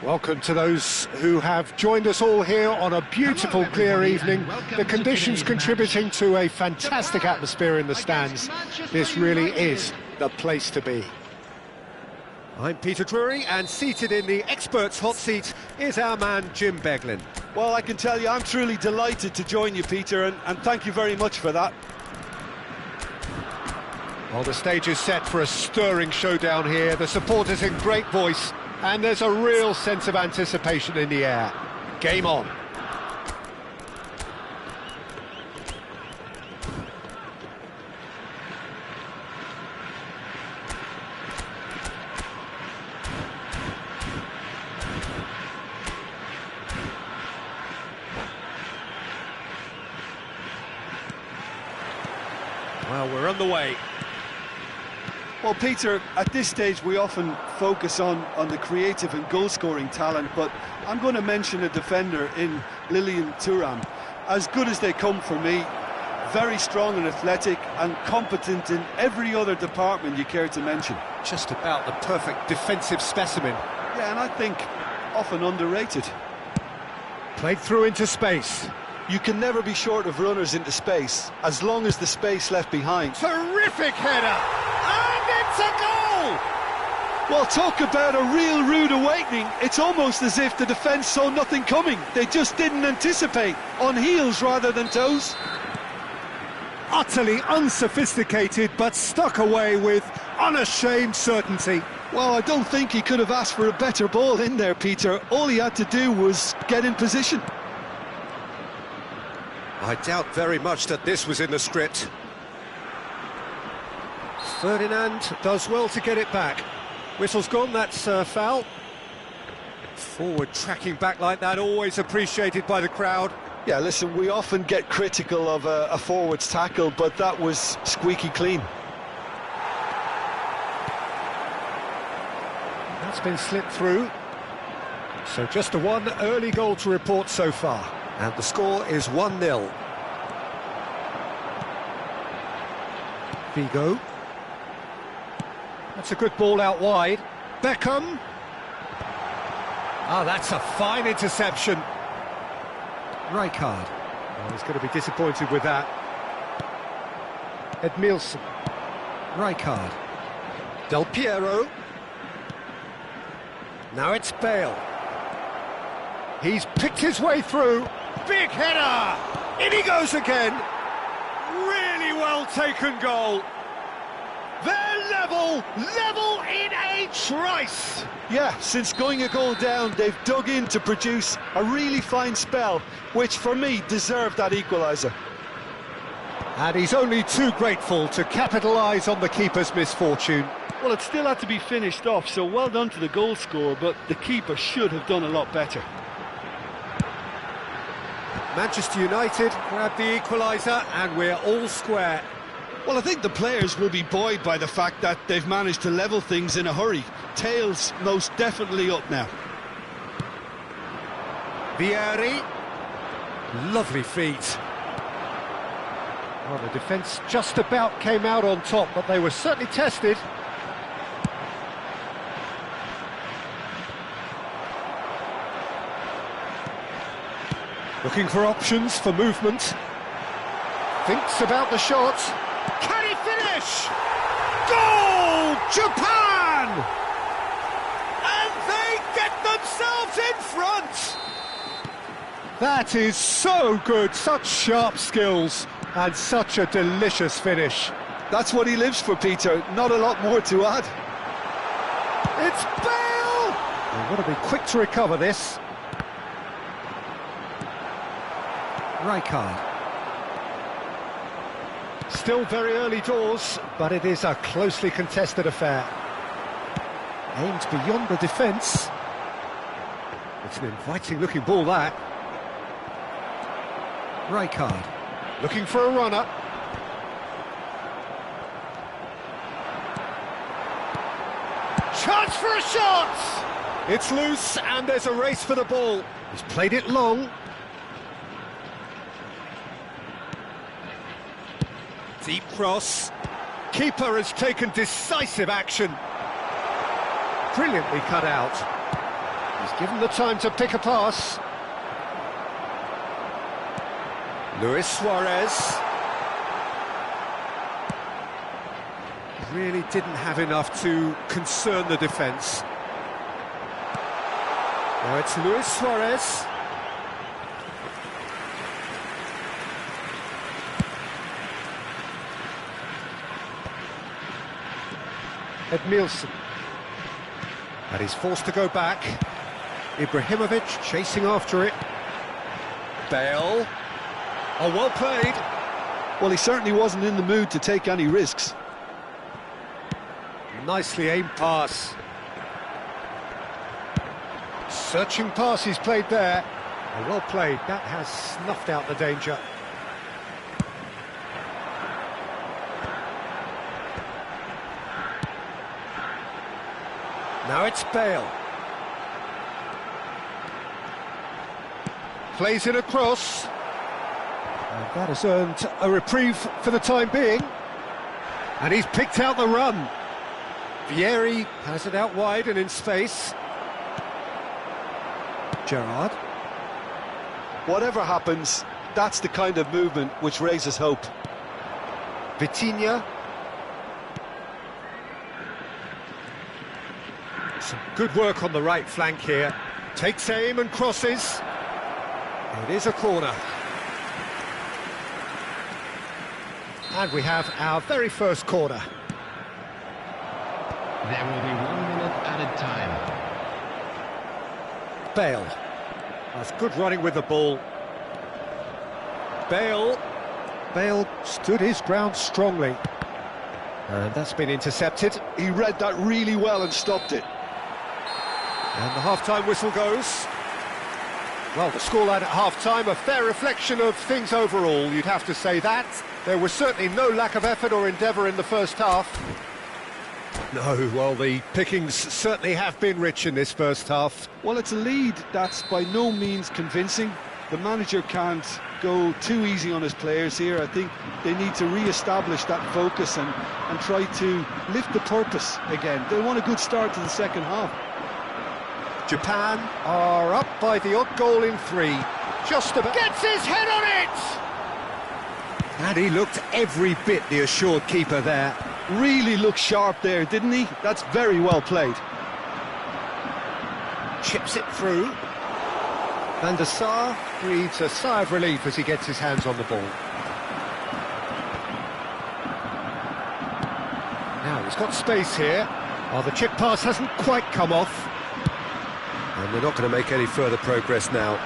Welcome to those who have joined us all here on a beautiful, clear evening. The conditions contributing to a fantastic atmosphere in the stands. This really is the place to be. I'm Peter Drury, and seated in the experts' hot seat is our man Jim Beglin. Well, I can tell you I'm truly delighted to join you, Peter, and thank you very much for that. Well, the stage is set for a stirring showdown here. The supporters in great voice, and there's a real sense of anticipation in the air. Game on. Well, we're on the way. Well, Peter, at this stage we often focus on the creative and goal-scoring talent, but I'm going to mention a defender in Lilian Thuram. As good as they come for me, very strong and athletic and competent in every other department you care to mention. Just about the perfect defensive specimen. Yeah, and I think often underrated. Played through into space. You can never be short of runners into space, as long as the space left behind. Terrific header! And it's a goal! Well, talk about a real rude awakening. It's almost as if the defence saw nothing coming. They just didn't anticipate, on heels rather than toes. Utterly unsophisticated, but stuck away with unashamed certainty. Well, I don't think he could have asked for a better ball in there, Peter. All he had to do was get in position. I doubt very much that this was in the script. Ferdinand does well to get it back. Whistle's gone, that's foul. Forward tracking back like that, always appreciated by the crowd. Yeah, listen, we often get critical of a forward's tackle, but that was squeaky clean. That's been slipped through. So just the one early goal to report so far. And the score is 1-0. Vigo. That's a good ball out wide. Beckham. Ah, that's a fine interception. Rijkaard. Oh, he's going to be disappointed with that. Edmilson. Rijkaard. Del Piero. Now it's Bale. He's picked his way through. Big header! In he goes again! Really well taken goal. They're level in a trice! Yeah, since going a goal down, they've dug in to produce a really fine spell, which for me deserved that equaliser. And he's only too grateful to capitalise on the keeper's misfortune. Well, it still had to be finished off, so well done to the goal scorer, but the keeper should have done a lot better. Manchester United grab the equaliser and we're all square. Well, I think the players will be buoyed by the fact that they've managed to level things in a hurry. Tails most definitely up now. Vieri. Lovely feet. Well, the defence just about came out on top, but they were certainly tested. Looking for options for movement. Thinks about the shot. Can he finish? Goal! Japan! And they get themselves in front! That is so good, such sharp skills, and such a delicious finish. That's what he lives for, Peter. Not a lot more to add. It's Bale! They've got to be quick to recover this. Rijkaard. Still very early doors, but it is a closely contested affair. Aimed beyond the defence. It's an inviting-looking ball, that. Rijkaard. Looking for a runner. Chance for a shot! It's loose, and there's a race for the ball. He's played it long. Deep cross. Keeper has taken decisive action. Brilliantly cut out. He's given the time to pick a pass. Luis Suarez. Really didn't have enough to concern the defence. Now it's Luis Suarez. Edmilson. And he's forced to go back. Ibrahimovic chasing after it. Bale. Oh, well played. Well, he certainly wasn't in the mood to take any risks. Nicely aimed pass. Searching pass he's played there. Oh, well played. That has snuffed out the danger. Now it's Bale. Plays it across. And that has earned a reprieve for the time being. And he's picked out the run. Vieri has it out wide and in space. Gerrard. Whatever happens, that's the kind of movement which raises hope. Vitinha. Some good work on the right flank here. Takes aim and crosses. It is a corner. And we have our very first corner. There will be 1 minute added time. Bale. That's good running with the ball. Bale. Bale stood his ground strongly. And that's been intercepted. He read that really well and stopped it. And the half-time whistle goes. Well, the scoreline at half-time, a fair reflection of things overall, you'd have to say that. There was certainly no lack of effort or endeavour in the first half. No, well, the pickings certainly have been rich in this first half. Well, it's a lead that's by no means convincing. The manager can't go too easy on his players here. I think they need to re-establish that focus and try to lift the purpose again. They want a good start to the second half. Japan are up by the odd goal in 3. Just about gets his head on it! And he looked every bit the assured keeper there. Really looked sharp there, didn't he? That's very well played. Chips it through. Van der Sar breathes a sigh of relief as he gets his hands on the ball. Now he's got space here. Oh, the chip pass hasn't quite come off. And they're not going to make any further progress now.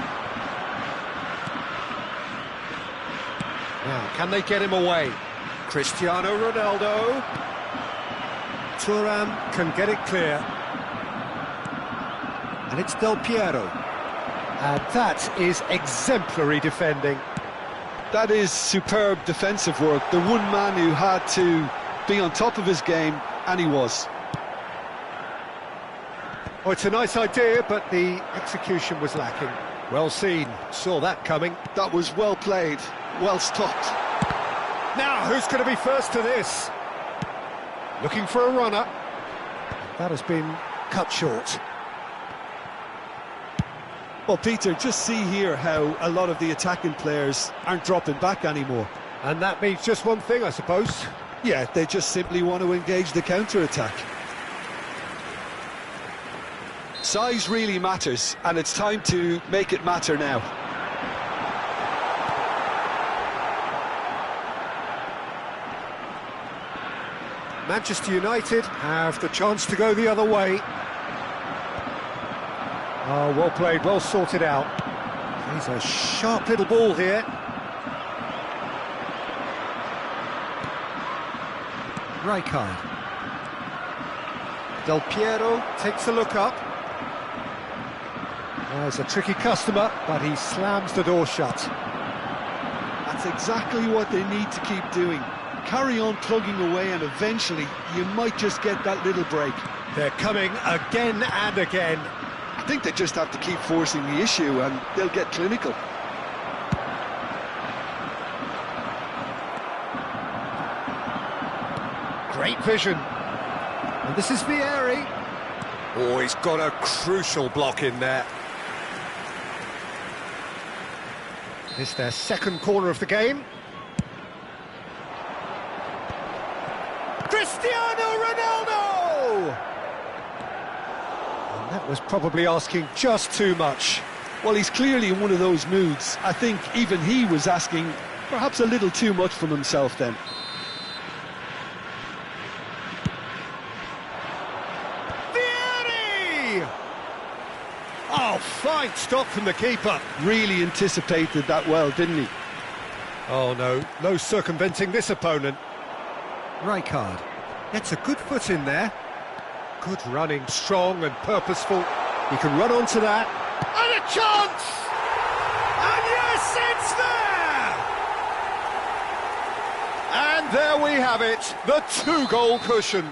Now, can they get him away? Cristiano Ronaldo. Thuram can get it clear. And it's Del Piero. And that is exemplary defending. That is superb defensive work. The one man who had to be on top of his game, and he was. Oh, it's a nice idea, but the execution was lacking. Well seen, saw that coming. That was well played, well stopped. Now, who's going to be first to this? Looking for a runner. That has been cut short. Well, Peter, just see here how a lot of the attacking players aren't dropping back anymore. And that means just one thing, I suppose. Yeah, they just simply want to engage the counter-attack. Size really matters, and it's time to make it matter now. Manchester United have the chance to go the other way. Oh, well played, well sorted out. He's a sharp little ball here. Rijkaard. Del Piero takes a look up. There's a tricky customer, but he slams the door shut. That's exactly what they need to keep doing. Carry on plugging away, and eventually you might just get that little break. They're coming again and again. I think they just have to keep forcing the issue and they'll get clinical. Great vision. And this is Vieri. Oh, he's got a crucial block in there. It's their second corner of the game. Cristiano Ronaldo! And that was probably asking just too much. Well, he's clearly in one of those moods. I think even he was asking perhaps a little too much from himself then. Oh, fine stop from the keeper. Really anticipated that well, didn't he? Oh, no circumventing this opponent. Rijkaard gets a good foot in there. Good running, strong and purposeful. He can run onto that. And a chance! And yes, it's there! And there we have it, the two-goal cushion.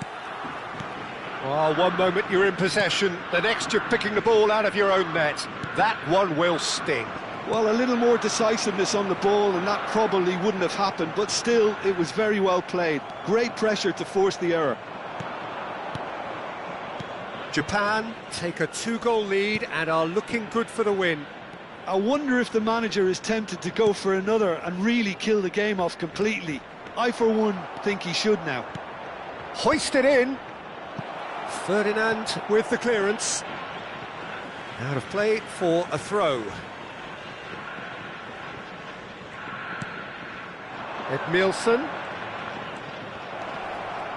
Oh, one moment you're in possession, the next you're picking the ball out of your own net. That one will sting. Well, a little more decisiveness on the ball and that probably wouldn't have happened, but still, it was very well played. Great pressure to force the error. Japan take a two-goal lead and are looking good for the win. I wonder if the manager is tempted to go for another and really kill the game off completely. I, for one, think he should now. Hoisted in. Ferdinand with the clearance. Out of play for a throw. Edmilson.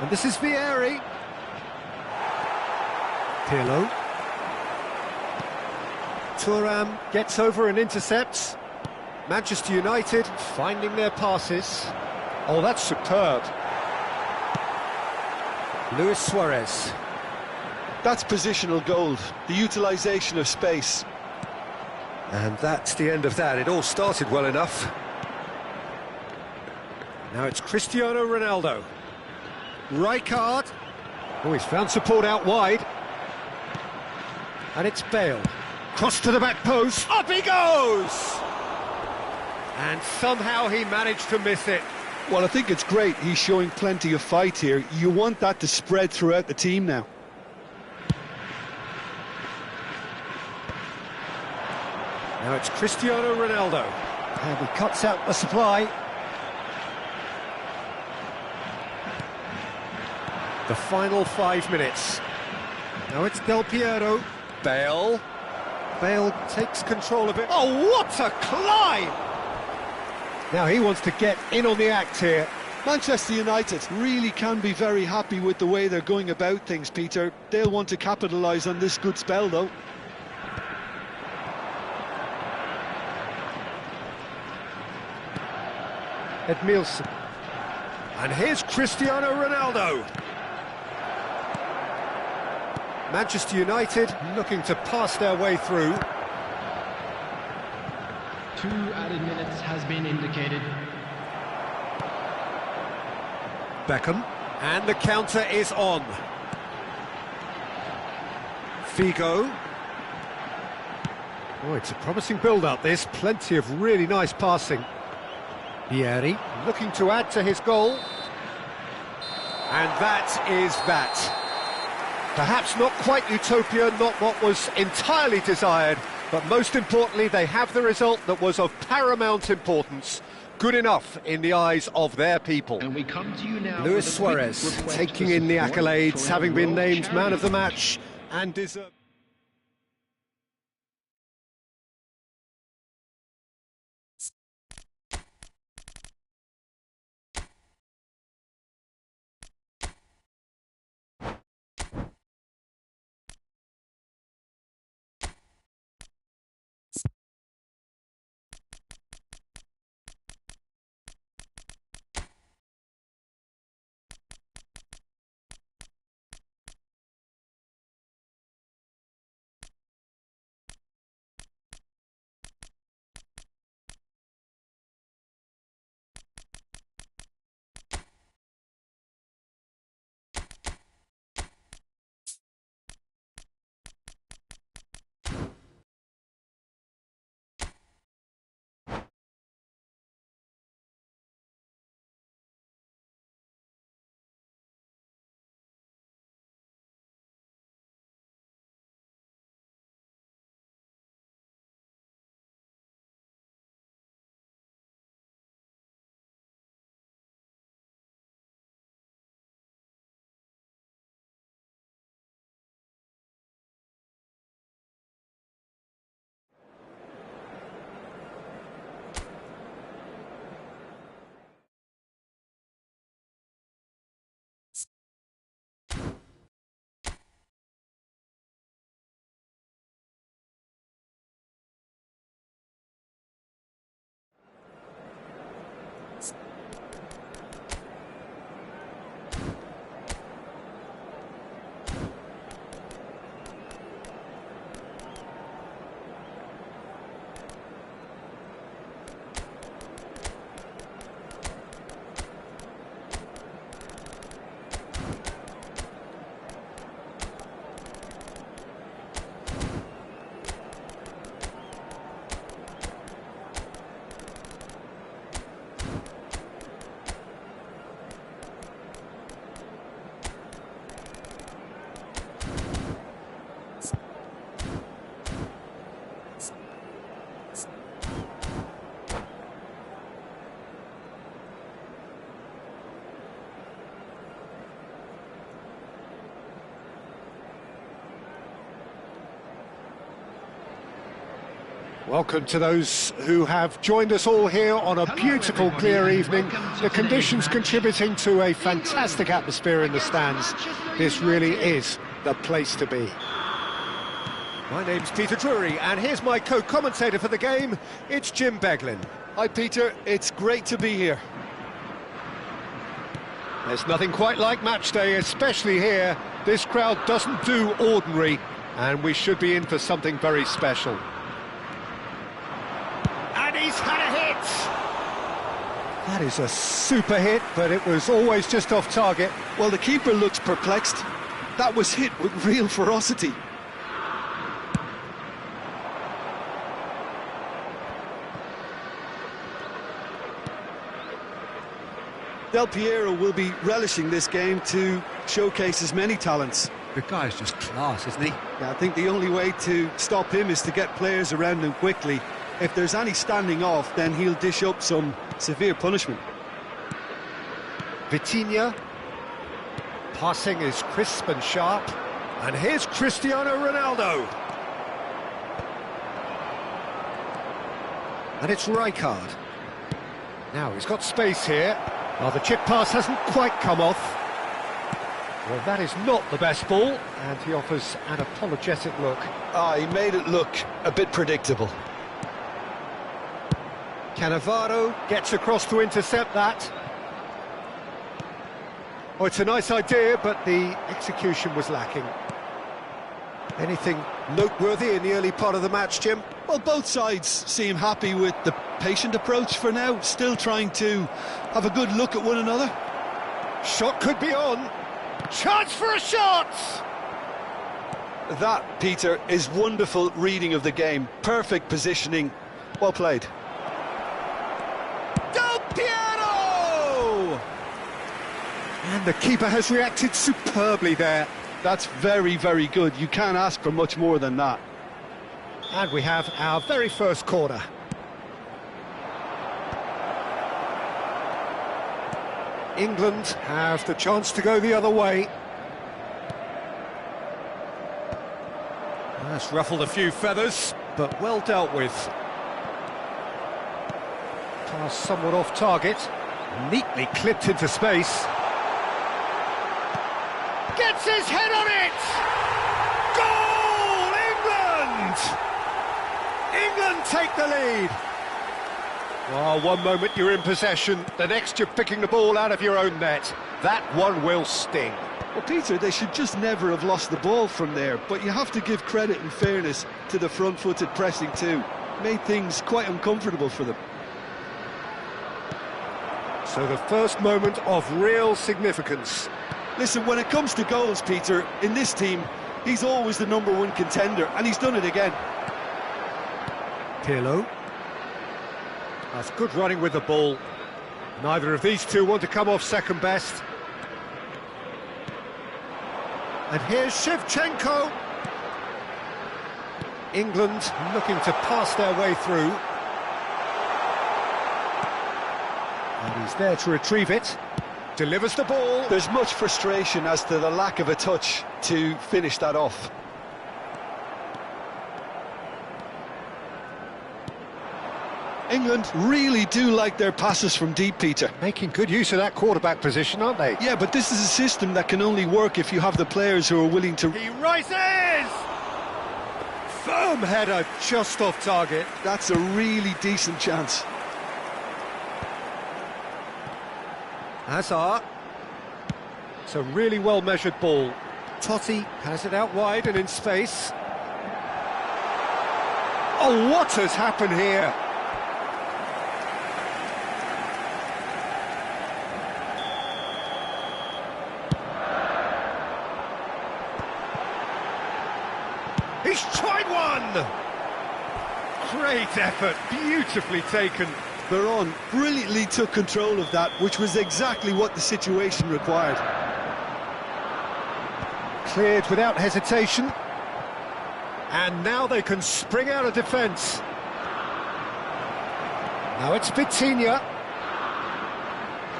And this is Vieri. Pirlo. Thuram gets over and intercepts. Manchester United finding their passes. Oh, that's superb. Luis Suarez. That's positional gold, the utilisation of space. And that's the end of that. It all started well enough. Now it's Cristiano Ronaldo. Rijkaard. Oh, he's found support out wide. And it's Bale. Cross to the back post. Up he goes! And somehow he managed to miss it. Well, I think it's great. He's showing plenty of fight here. You want that to spread throughout the team now. Now it's Cristiano Ronaldo. And he cuts out the supply. The final 5 minutes. Now it's Del Piero. Bale. Bale takes control of it. Oh, what a climb! Now he wants to get in on the act here. Manchester United really can be very happy with the way they're going about things, Peter. They'll want to capitalise on this good spell, though. Edmilson. And here's Cristiano Ronaldo. Manchester United looking to pass their way through. 2 added minutes has been indicated. Beckham. And the counter is on. Figo. Oh, it's a promising build-up, this. Plenty of really nice passing. Vieri looking to add to his goal. And that is that. Perhaps not quite utopia, not what was entirely desired, but most importantly, they have the result that was of paramount importance. Good enough in the eyes of their people. And we come to you now. Luis Suarez taking in the accolades, having been named man of the match and deserved. Welcome to those who have joined us all here on a beautiful, clear evening. The conditions contributing to a fantastic atmosphere in the stands. This really is the place to be. My name's Peter Drury, and here's my co-commentator for the game. It's Jim Beglin. Hi Peter, it's great to be here. There's nothing quite like match day, especially here. This crowd doesn't do ordinary, and we should be in for something very special. And he's had a hit! That is a super hit, but it was always just off target. Well, the keeper looks perplexed. That was hit with real ferocity. Del Piero will be relishing this game to showcase his many talents. The guy's just class, isn't he? Yeah, I think the only way to stop him is to get players around him quickly. If there's any standing off, then he'll dish up some severe punishment. Vitinha. Passing is crisp and sharp. And here's Cristiano Ronaldo. And it's Rijkaard. Now he's got space here. Well, the chip pass hasn't quite come off. Well, that is not the best ball, and he offers an apologetic look. He made it look a bit predictable. Cannavaro gets across to intercept that. Oh, it's a nice idea, but the execution was lacking. Anything noteworthy in the early part of the match, Jim? Well, both sides seem happy with the patient approach for now, still trying to have a good look at one another. Shot could be on. Chance for a shot! That, Peter, is wonderful reading of the game. Perfect positioning. Well played. Del Piero! And the keeper has reacted superbly there. That's very, very good. You can't ask for much more than that. And we have our very first corner. England have the chance to go the other way. That's ruffled a few feathers, but well dealt with. Pass somewhat off target, neatly clipped into space. Gets his head on it! Goal, England! England take the lead. Well, one moment you're in possession, the next you're picking the ball out of your own net. That one will sting. Well, Peter, they should just never have lost the ball from there, but you have to give credit and fairness to the front-footed pressing too. Made things quite uncomfortable for them. So the first moment of real significance. Listen, when it comes to goals, Peter, in this team, he's always the #1 contender, and he's done it again. Pirlo. That's good running with the ball. Neither of these two want to come off second best. And here's Shevchenko. England looking to pass their way through. And he's there to retrieve it. Delivers the ball. There's much frustration as to the lack of a touch to finish that off. England really do like their passes from deep, Peter. Making good use of that quarterback position, aren't they? Yeah, but this is a system that can only work if you have the players who are willing to... He rises! Firm header just off target. That's a really decent chance. Hazard. It's a really well-measured ball. Totti has it out wide and in space. Oh, what has happened here? He's tried one! Great effort, beautifully taken. Veron brilliantly took control of that, which was exactly what the situation required. Cleared without hesitation. And now they can spring out of defence. Now it's Vitinha.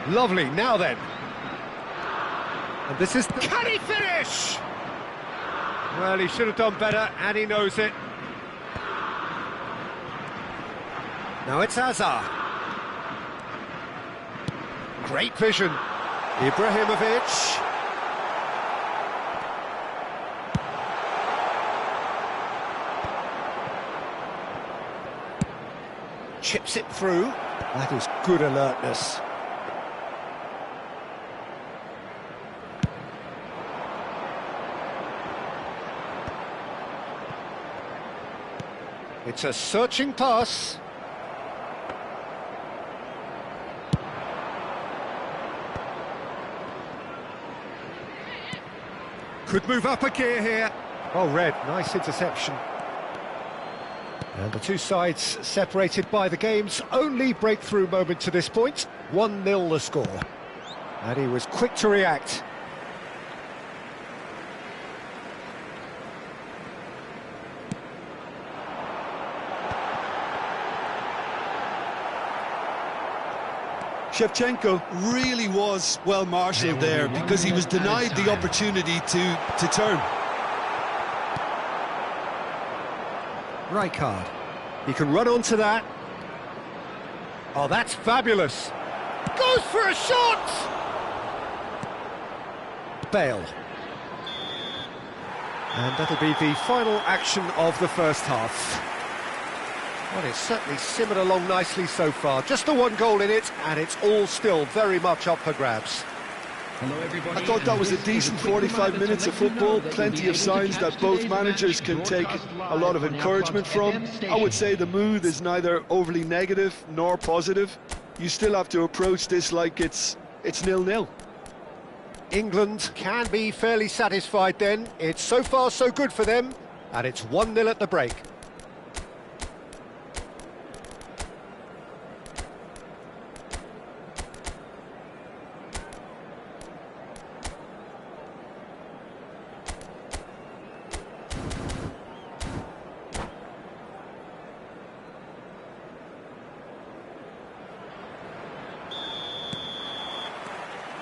Lovely, now then. And this is... Can he finish? Well, he should have done better, and he knows it. Now it's Hazard. Great vision. Ibrahimovic. Chips it through. That is good alertness. It's a searching pass. Could move up a gear here. Oh, Red, nice interception. And the two sides separated by the game's only breakthrough moment to this point. 1-0 the score. And he was quick to react. Shevchenko really was well marshalled there because he was denied the opportunity to turn. Rijkaard. He can run onto that. Oh, that's fabulous. Goes for a shot! Bale. And that'll be the final action of the first half. Well, it's certainly simmered along nicely so far. Just the one goal in it, and it's all still very much up for grabs. Hello, everybody. I thought that was a decent 45 minutes of football. Plenty of signs that both managers can take a lot of encouragement from. I would say the mood is neither overly negative nor positive. You still have to approach this like it's 0-0. England can be fairly satisfied then. It's so far so good for them, and it's 1-0 at the break.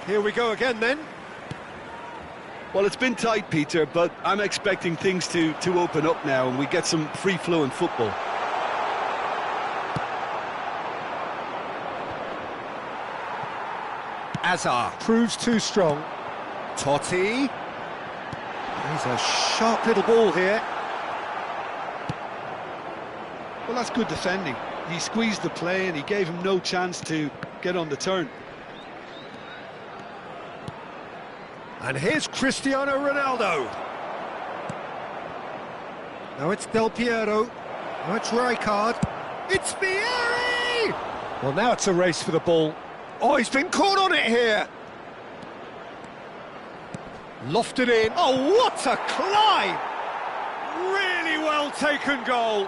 Here we go again then. Well, it's been tight, Peter, but I'm expecting things to open up now and we get some free-flowing football. Hazard proves too strong. Totti. He's a sharp little ball here. Well, that's good defending. He squeezed the play and he gave him no chance to get on the turn. And here's Cristiano Ronaldo. Now it's Del Piero. Now it's Rijkaard. It's Vieri! Well, now it's a race for the ball. Oh, he's been caught on it here. Lofted in. Oh, what a climb! Really well taken goal.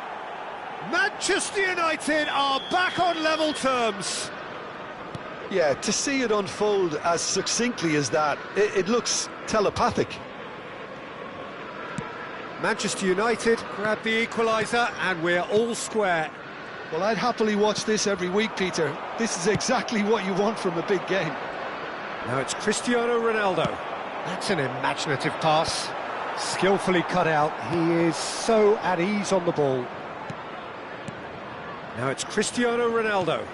Manchester United are back on level terms. Yeah, to see it unfold as succinctly as that, it looks telepathic. Manchester United grab the equaliser and we're all square. Well, I'd happily watch this every week, Peter. This is exactly what you want from a big game. Now it's Cristiano Ronaldo. That's an imaginative pass. Skillfully cut out. He is so at ease on the ball. Now it's Cristiano Ronaldo.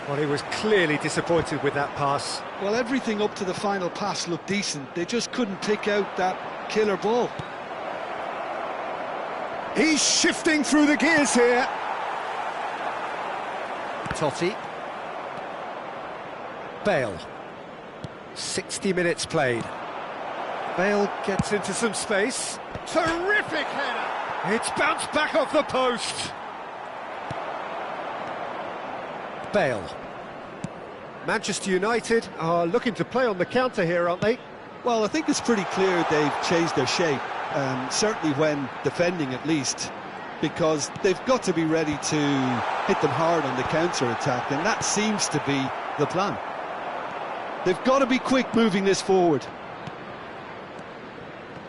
Well, he was clearly disappointed with that pass. Well, everything up to the final pass looked decent. They just couldn't pick out that killer ball. He's shifting through the gears here. Totti. Bale. 60 minutes played. Bale gets into some space. Terrific header! It's bounced back off the post. Bale. Manchester United are looking to play on the counter here, aren't they? Well, I think it's pretty clear they've changed their shape, certainly when defending at least, because they've got to be ready to hit them hard on the counter-attack, and that seems to be the plan. They've got to be quick moving this forward.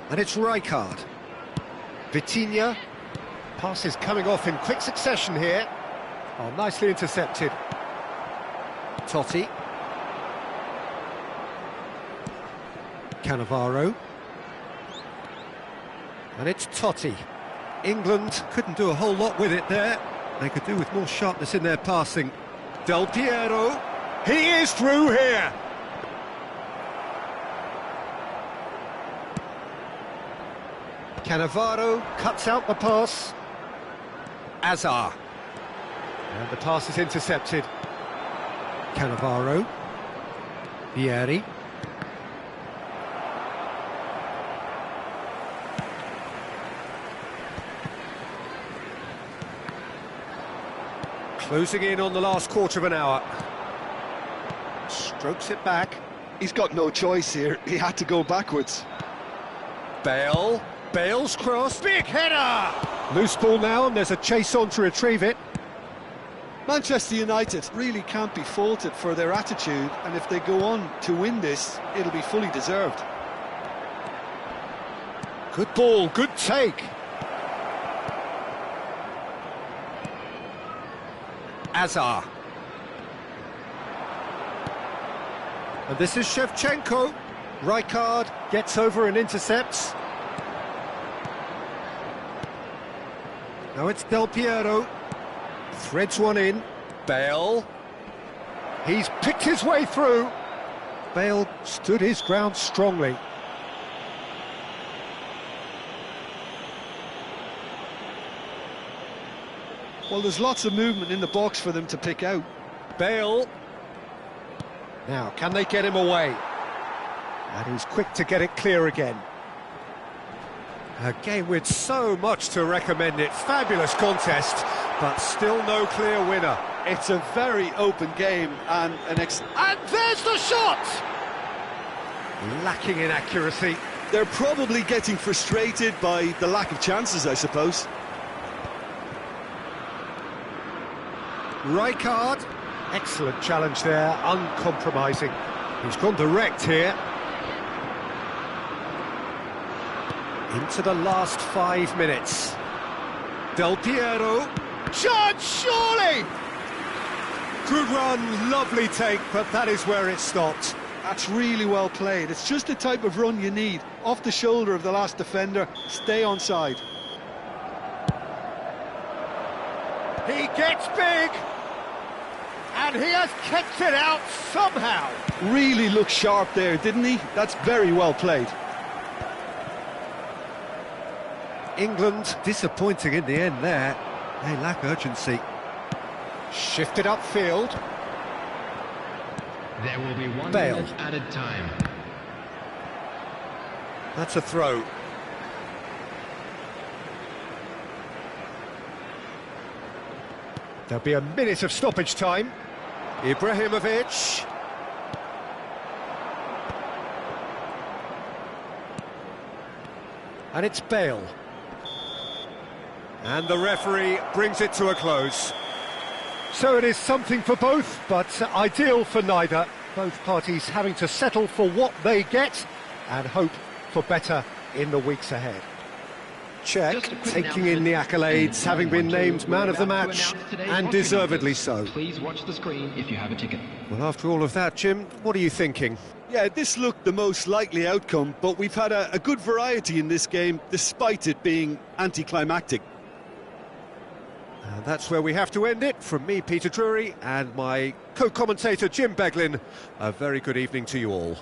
And it's Rijkaard. Vitinha. Passes coming off in quick succession here. Oh, nicely intercepted. Totti. Cannavaro. And it's Totti. England couldn't do a whole lot with it there. They could do with more sharpness in their passing. Del Piero, he is through here. Cannavaro cuts out the pass. Azar. And the pass is intercepted. Cannavaro. Vieri. Closing in on the last quarter of an hour. Strokes it back. He's got no choice here. He had to go backwards. Bale. Bale's cross. Big header! Loose ball now, and there's a chase on to retrieve it. Manchester United really can't be faulted for their attitude, and if they go on to win this, it'll be fully deserved. Good ball, good take. Azar. And this is Shevchenko. Rijkaard gets over and intercepts. Now it's Del Piero. Threads one in. Bale. He's picked his way through. Bale stood his ground strongly. Well, there's lots of movement in the box for them to pick out. Bale. Now, can they get him away? And he's quick to get it clear again. A game with so much to recommend it. Fabulous contest, but still no clear winner. It's a very open game, and And there's the shot! Lacking in accuracy. they're probably getting frustrated by the lack of chances, I suppose. Rijkaard. Excellent challenge there, uncompromising. He's gone direct here. Into the last 5 minutes. Del Piero. Chance, surely! Good run, lovely take, but that is where it stopped. That's really well played. It's just the type of run you need. Off the shoulder of the last defender, stay onside. He gets big, and he has kept it out somehow. Really looked sharp there, didn't he? That's very well played. England disappointing in the end there. They lack urgency. Shifted upfield. There will be 1 Bale. minute added time. That's a throw. There'll be a minute of stoppage time. Ibrahimovic. And it's Bale. And the referee brings it to a close. So it is something for both, but ideal for neither. Both parties having to settle for what they get and hope for better in the weeks ahead. Czech taking in the accolades, having been named man of the match, and deservedly so. Please watch the screen if you have a ticket. Well, after all of that, Jim, what are you thinking? Yeah, this looked the most likely outcome, but we've had a good variety in this game, despite it being anticlimactic. And that's where we have to end it. From me, Peter Drury, and my co-commentator, Jim Beglin, a very good evening to you all.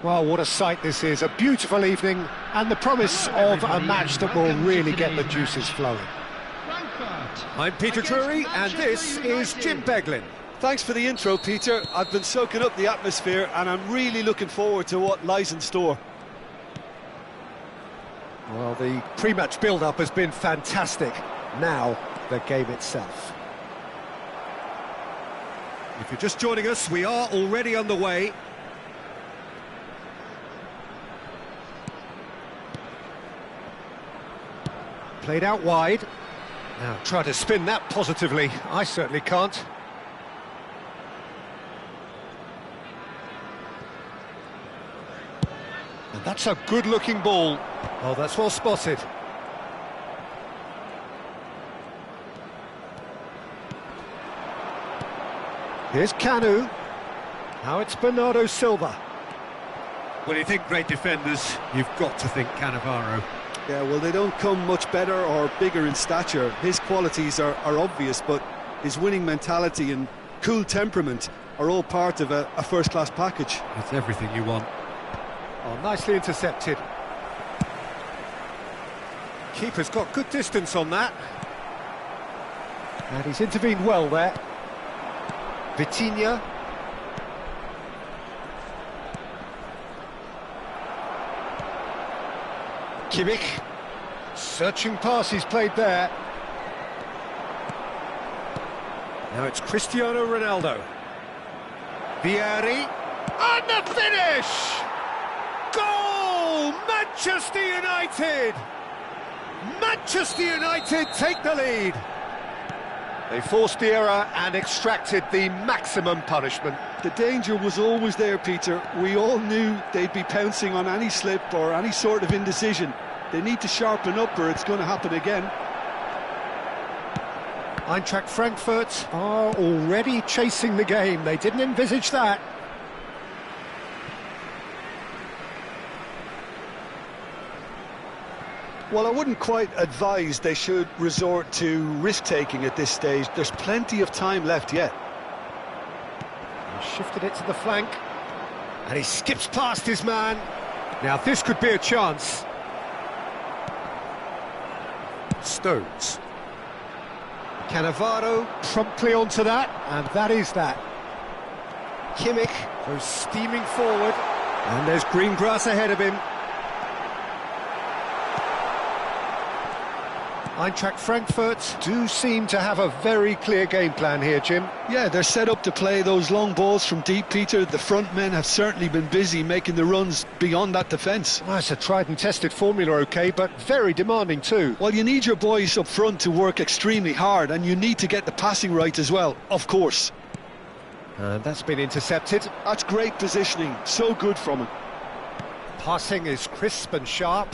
Well, what a sight this is, a beautiful evening, and the promise of a match that will really get the juices flowing. I'm Peter Drury, and this is Jim Beglin. Thanks for the intro, Peter. I've been soaking up the atmosphere, and I'm really looking forward to what lies in store. Well, the pre-match build-up has been fantastic. Now, the game itself. If you're just joining us, we are already underway. Played out wide. Now, try to spin that positively. I certainly can't. And that's a good-looking ball. Oh, that's well spotted. Here's Kanu. Now it's Bernardo Silva. When you think great defenders, you've got to think Cannavaro. Yeah, well, they don't come much better or bigger in stature. His qualities are obvious, but his winning mentality and cool temperament are all part of a first-class package. It's everything you want. Oh, nicely intercepted. Keeper's got good distance on that. And he's intervened well there. Vitinha. Kimmich. Searching pass he's played there. Now it's Cristiano Ronaldo. Vieri. And the finish! Goal! Manchester United! Manchester United take the lead. They forced the error and extracted the maximum punishment. The danger was always there, Peter. We all knew they'd be pouncing on any slip or any sort of indecision. They need to sharpen up or it's going to happen again. Eintracht Frankfurt are already chasing the game. They didn't envisage that. Well, I wouldn't quite advise they should resort to risk-taking at this stage. There's plenty of time left yet. He shifted it to the flank, and he skips past his man. Now this could be a chance. Stones. Cannavaro promptly onto that, and that is that. Kimmich goes steaming forward, and there's green grass ahead of him. Eintracht Frankfurt do seem to have a very clear game plan here, Jim. Yeah, they're set up to play those long balls from deep, Peter. The front men have certainly been busy making the runs beyond that defence. Well, it's a tried and tested formula, OK, but very demanding too. Well, you need your boys up front to work extremely hard, and you need to get the passing right as well, of course. And that's been intercepted. That's great positioning, so good from him. Passing is crisp and sharp.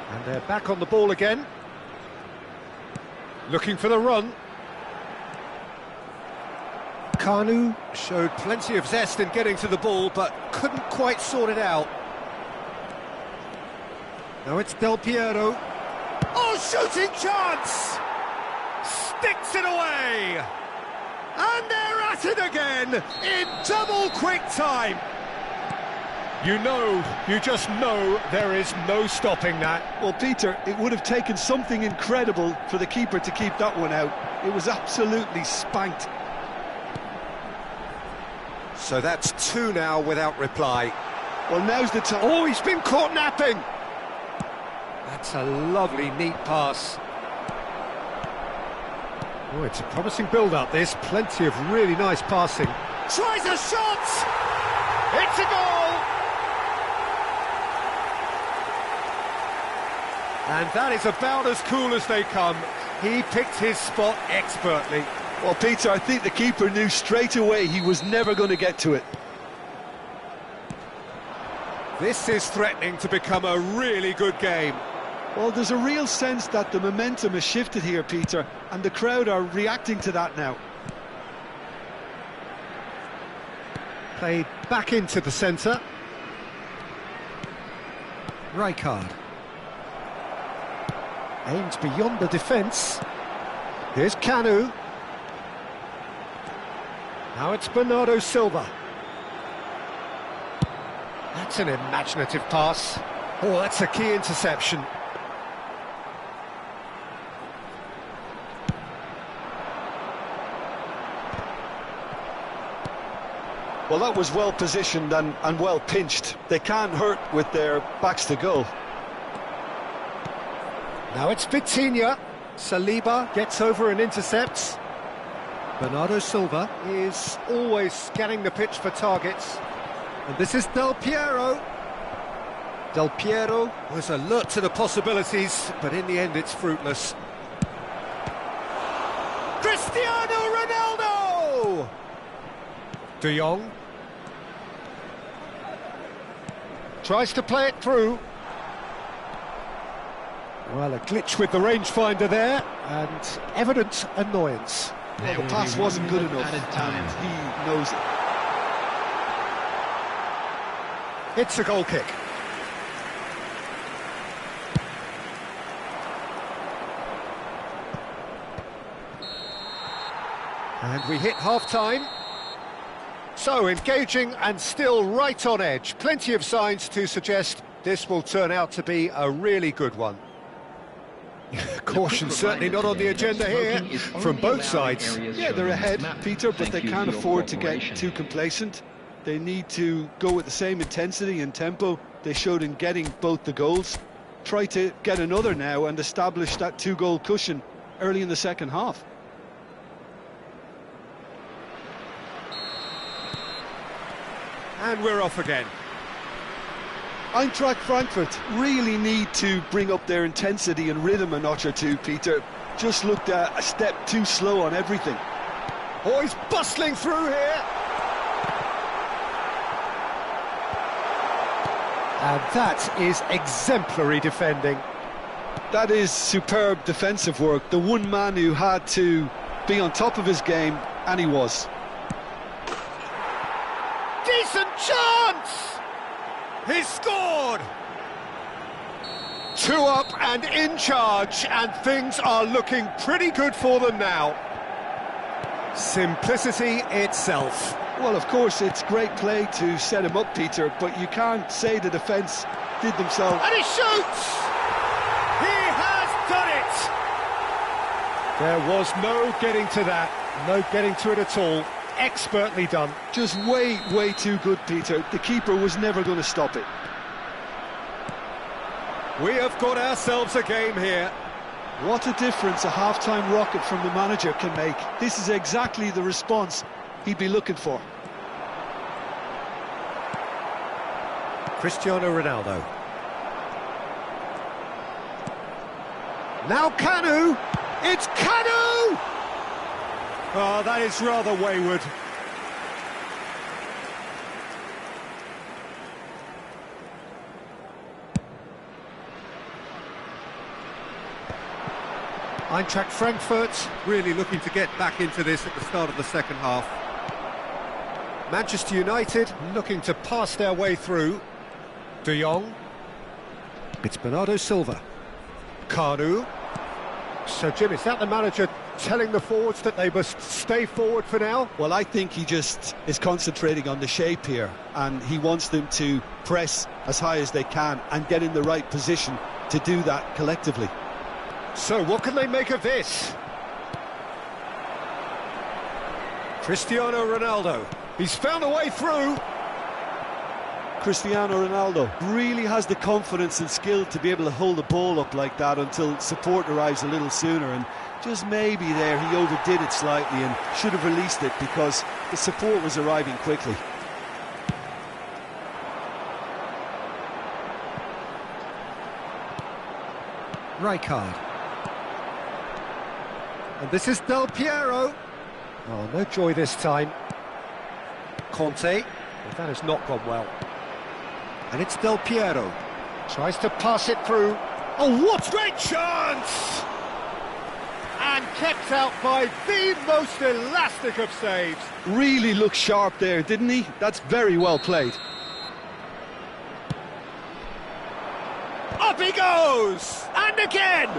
And they're back on the ball again. Looking for the run. Kanu showed plenty of zest in getting to the ball, but couldn't quite sort it out. Now it's Del Piero. Oh, shooting chance! Sticks it away! And they're at it again in double quick time. You just know there is no stopping that. Well, Peter, it would have taken something incredible for the keeper to keep that one out. It was absolutely spanked. So that's two now without reply. Well, now's the time. Oh, he's been caught napping. That's a lovely, neat pass. Oh, it's a promising build-up, this. Plenty of really nice passing. Tries a shot! It's a goal! And that is about as cool as they come. He picked his spot expertly. Well, Peter, I think the keeper knew straight away he was never going to get to it. This is threatening to become a really good game. Well, there's a real sense that the momentum has shifted here, Peter, and the crowd are reacting to that now. Played back into the centre. Rijkaard. Aimed beyond the defence. Here's Kanu. Now it's Bernardo Silva. That's an imaginative pass. Oh, that's a key interception. Well, that was well positioned and well pinched. They can't hurt with their backs to goal. Now it's Vitinha. Saliba gets over and intercepts. Bernardo Silva is always scanning the pitch for targets. And this is Del Piero. Del Piero was alert to the possibilities, but in the end it's fruitless. Cristiano Ronaldo! De Jong tries to play it through. Well, a glitch with the rangefinder there, and evident annoyance. Well, the pass wasn't good enough, and he knows it. It's a goal kick. And we hit half-time. So, engaging and still right on edge. Plenty of signs to suggest this will turn out to be a really good one. Caution certainly not on the agenda here, from both sides. Yeah, they're ahead, Peter, but they can't afford to get too complacent. They need to go with the same intensity and tempo they showed in getting both the goals. Try to get another now and establish that two-goal cushion early in the second half. And we're off again. Eintracht Frankfurt really need to bring up their intensity and rhythm a notch or two, Peter. Just looked a step too slow on everything. Oh, he's bustling through here. And that is exemplary defending. That is superb defensive work. The one man who had to be on top of his game, and he was. Decent chance! He's scored! 2 up and in charge, and things are looking pretty good for them now. Simplicity itself. Well, of course, it's great play to set him up, Peter, but you can't say the defence did themselves. And he shoots! He has done it! There was no getting to that, no getting to it at all. Expertly done. Just way, way too good, Peter. The keeper was never going to stop it. We have got ourselves a game here. What a difference a half-time rocket from the manager can make. This is exactly the response he'd be looking for. Cristiano Ronaldo. Now Kanu! It's Kanu! Oh, that is rather wayward. Eintracht Frankfurt really looking to get back into this at the start of the second half. Manchester United looking to pass their way through. De Jong. It's Bernardo Silva. Kanu. So, Jim, is that the manager telling the forwards that they must stay forward for now? Well, I think he just is concentrating on the shape here, and he wants them to press as high as they can and get in the right position to do that collectively. So, what can they make of this? Cristiano Ronaldo. He's found a way through. Cristiano Ronaldo really has the confidence and skill to be able to hold the ball up like that until support arrives a little sooner, and just maybe there he overdid it slightly and should have released it because the support was arriving quickly. Rijkaard. And this is Del Piero. Oh, no joy this time. Conte. But that has not gone well. And it's Del Piero. Tries to pass it through. Oh, what a great chance! And kept out by the most elastic of saves. Really looked sharp there, didn't he? That's very well played. Up he goes! And again!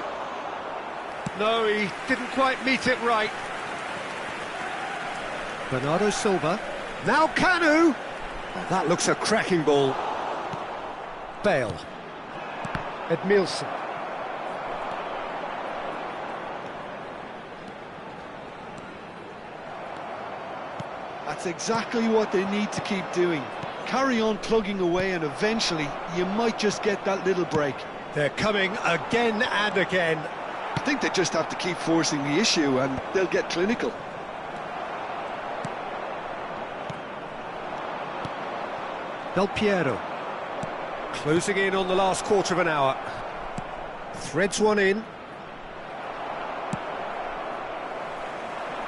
No, he didn't quite meet it right. Bernardo Silva. Now Kanu! Oh, that looks a cracking ball. Bale. Edmilson. That's exactly what they need to keep doing. Carry on plugging away and eventually you might just get that little break. They're coming again and again. I think they just have to keep forcing the issue and they'll get clinical. Del Piero. Closing in on the last quarter of an hour. Threads one in.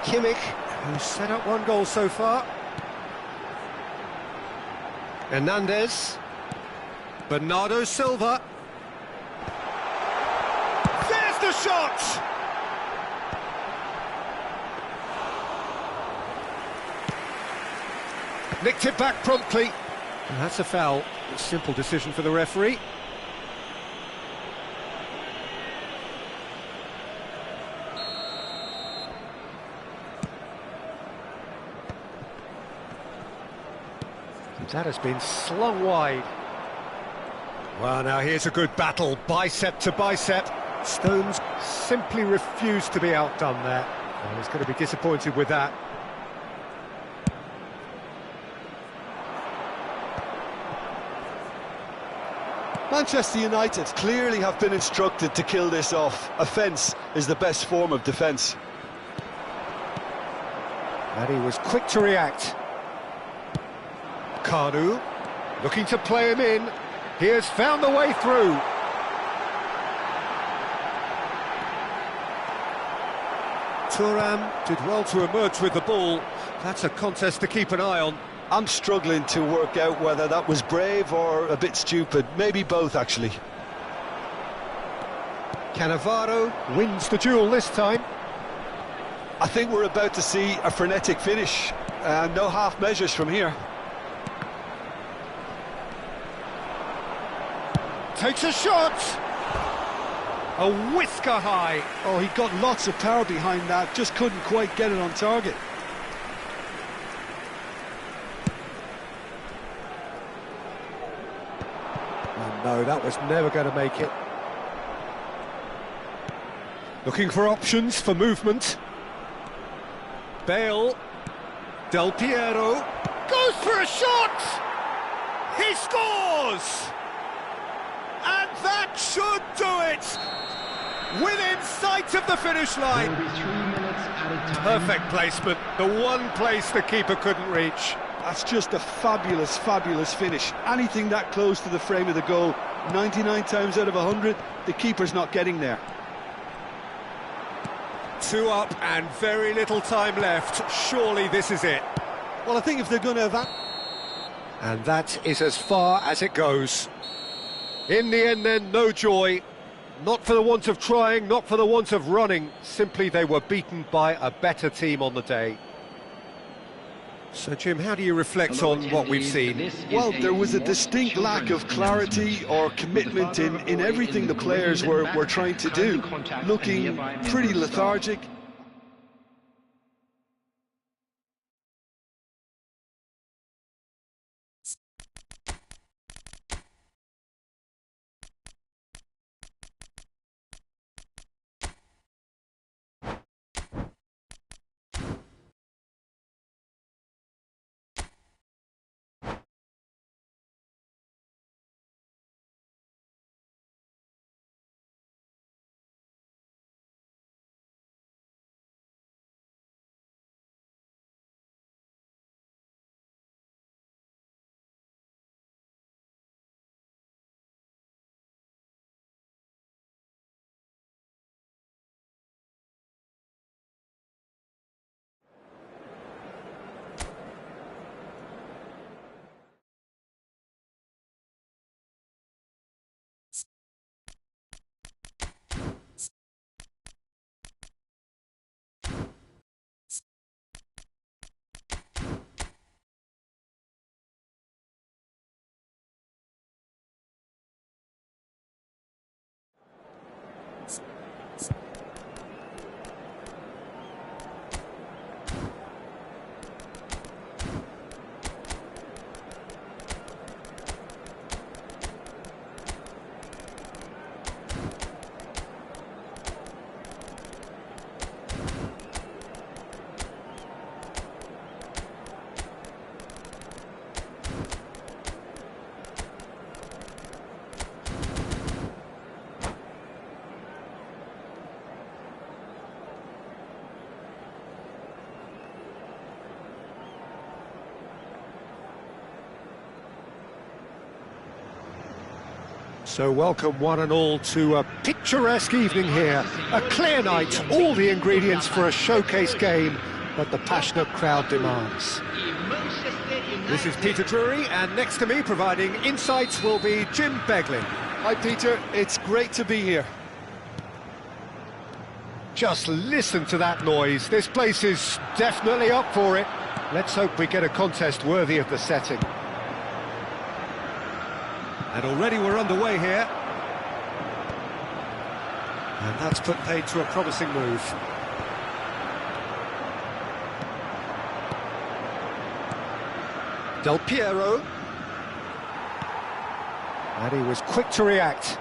Kimmich, who's set up one goal so far. Hernandez. Bernardo Silva. There's the shot! Nicked it back promptly. And that's a foul. A simple decision for the referee. That has been slung wide. Well, now here's a good battle, bicep to bicep. Stones simply refused to be outdone there. And he's going to be disappointed with that. Manchester United clearly have been instructed to kill this off. Offence is the best form of defence. And he was quick to react. Kanu, looking to play him in. He has found the way through. Thuram did well to emerge with the ball. That's a contest to keep an eye on. I'm struggling to work out whether that was brave or a bit stupid. Maybe both, actually. Cannavaro wins the duel this time. I think we're about to see a frenetic finish. No half measures from here. Takes a shot! A whisker high. Oh, he got lots of power behind that, just couldn't quite get it on target. Oh no, that was never going to make it. Looking for options for movement. Bale. Del Piero. Goes for a shot! He scores! And that should do it! Within sight of the finish line. There will be 3 minutes added time. Perfect placement. The one place the keeper couldn't reach. That's just a fabulous, fabulous finish. Anything that close to the frame of the goal, 99 times out of 100, the keeper's not getting there. 2 up and very little time left. Surely this is it. Well, I think if they're going to have... And that is as far as it goes. In the end then, no joy. Not for the want of trying, not for the want of running. Simply they were beaten by a better team on the day. So, Jim, how do you reflect on what we've seen? Well, there was a distinct lack of clarity or commitment in everything the players were trying to do. Looking pretty lethargic. So welcome one and all to a picturesque evening here. A clear night, all the ingredients for a showcase game that the passionate crowd demands. This is Peter Drury, and next to me providing insights will be Jim Beglin. Hi Peter, it's great to be here. Just listen to that noise. This place is definitely up for it. Let's hope we get a contest worthy of the setting. And already we're underway here. And that's put paid to a promising move. Del Piero. And he was quick to react.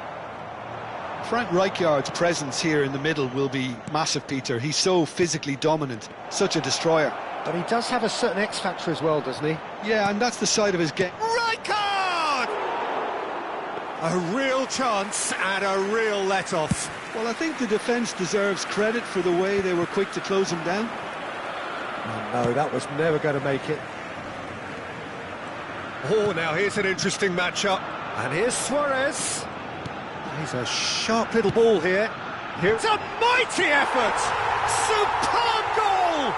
Frank Rijkaard's presence here in the middle will be massive, Peter. He's so physically dominant, such a destroyer. But he does have a certain X-factor as well, doesn't he? Yeah, and that's the side of his game. Rijkaard! A real chance and a real let-off. Well, I think the defence deserves credit for the way they were quick to close him down. Oh, no, that was never going to make it. Oh, now here's an interesting matchup. And here's Suarez. He's a sharp little ball here. Here's a mighty effort! Superb goal!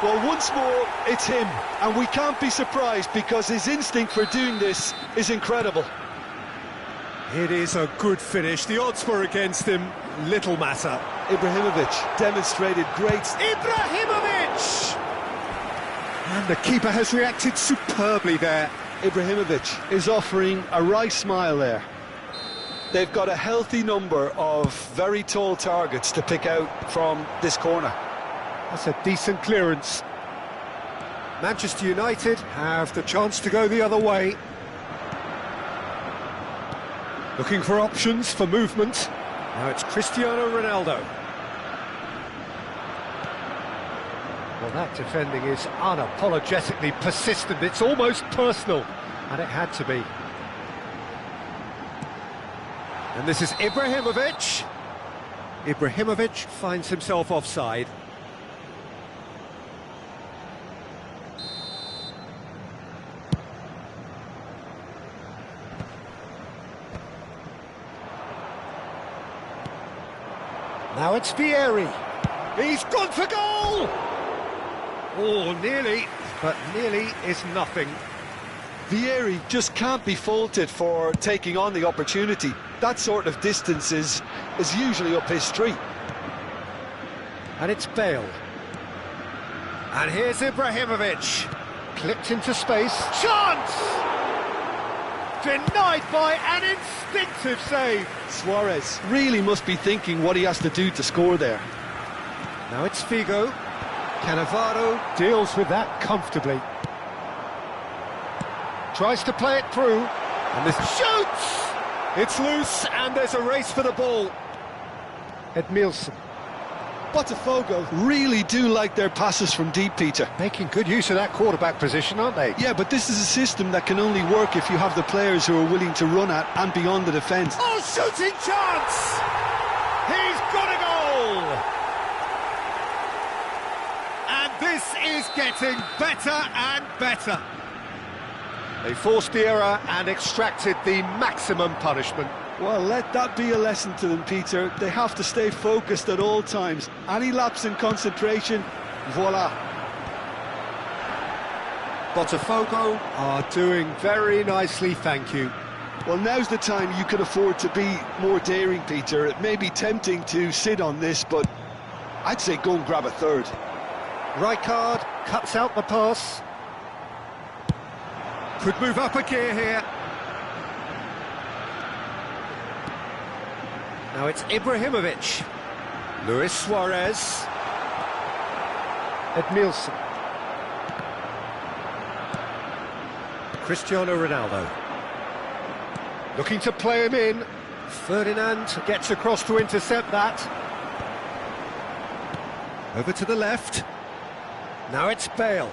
Well, once more, it's him. And we can't be surprised because his instinct for doing this is incredible. It is a good finish. The odds were against him. Little matter. Ibrahimovic demonstrated great... Ibrahimovic! And the keeper has reacted superbly there. Ibrahimovic is offering a wry smile there. They've got a healthy number of very tall targets to pick out from this corner. That's a decent clearance. Manchester United have the chance to go the other way. Looking for options for movement. Now it's Cristiano Ronaldo. Well, that defending is unapologetically persistent. It's almost personal, and it had to be. And this is Ibrahimovic. Ibrahimovic finds himself offside. Now it's Vieri. He's gone for goal! Oh, nearly, but nearly is nothing. Vieri just can't be faulted for taking on the opportunity. That sort of distance is usually up his street. And it's Bale. And here's Ibrahimovic. Clipped into space. Chance! Denied by an instinctive save. Suarez really must be thinking what he has to do to score there. Now it's Figo. Cannavaro deals with that comfortably. Tries to play it through. And this shoots! It's loose, and there's a race for the ball. Edmilson. Botafogo really do like their passes from deep, Peter. Making good use of that quarterback position, aren't they? Yeah, but this is a system that can only work if you have the players who are willing to run at and beyond the defence. Oh, shooting chance! He's got a goal! And this is getting better and better. They forced the error and extracted the maximum punishment. Well, let that be a lesson to them, Peter. They have to stay focused at all times. Any lapse in concentration, voila. Botafogo are doing very nicely, thank you. Well, now's the time you can afford to be more daring, Peter. It may be tempting to sit on this, but I'd say go and grab a third. Rijkaard cuts out the pass. Could move up a gear here. Now it's Ibrahimovic. Luis Suarez. Edmilson. Cristiano Ronaldo. Looking to play him in. Ferdinand gets across to intercept that. Over to the left. Now it's Bale.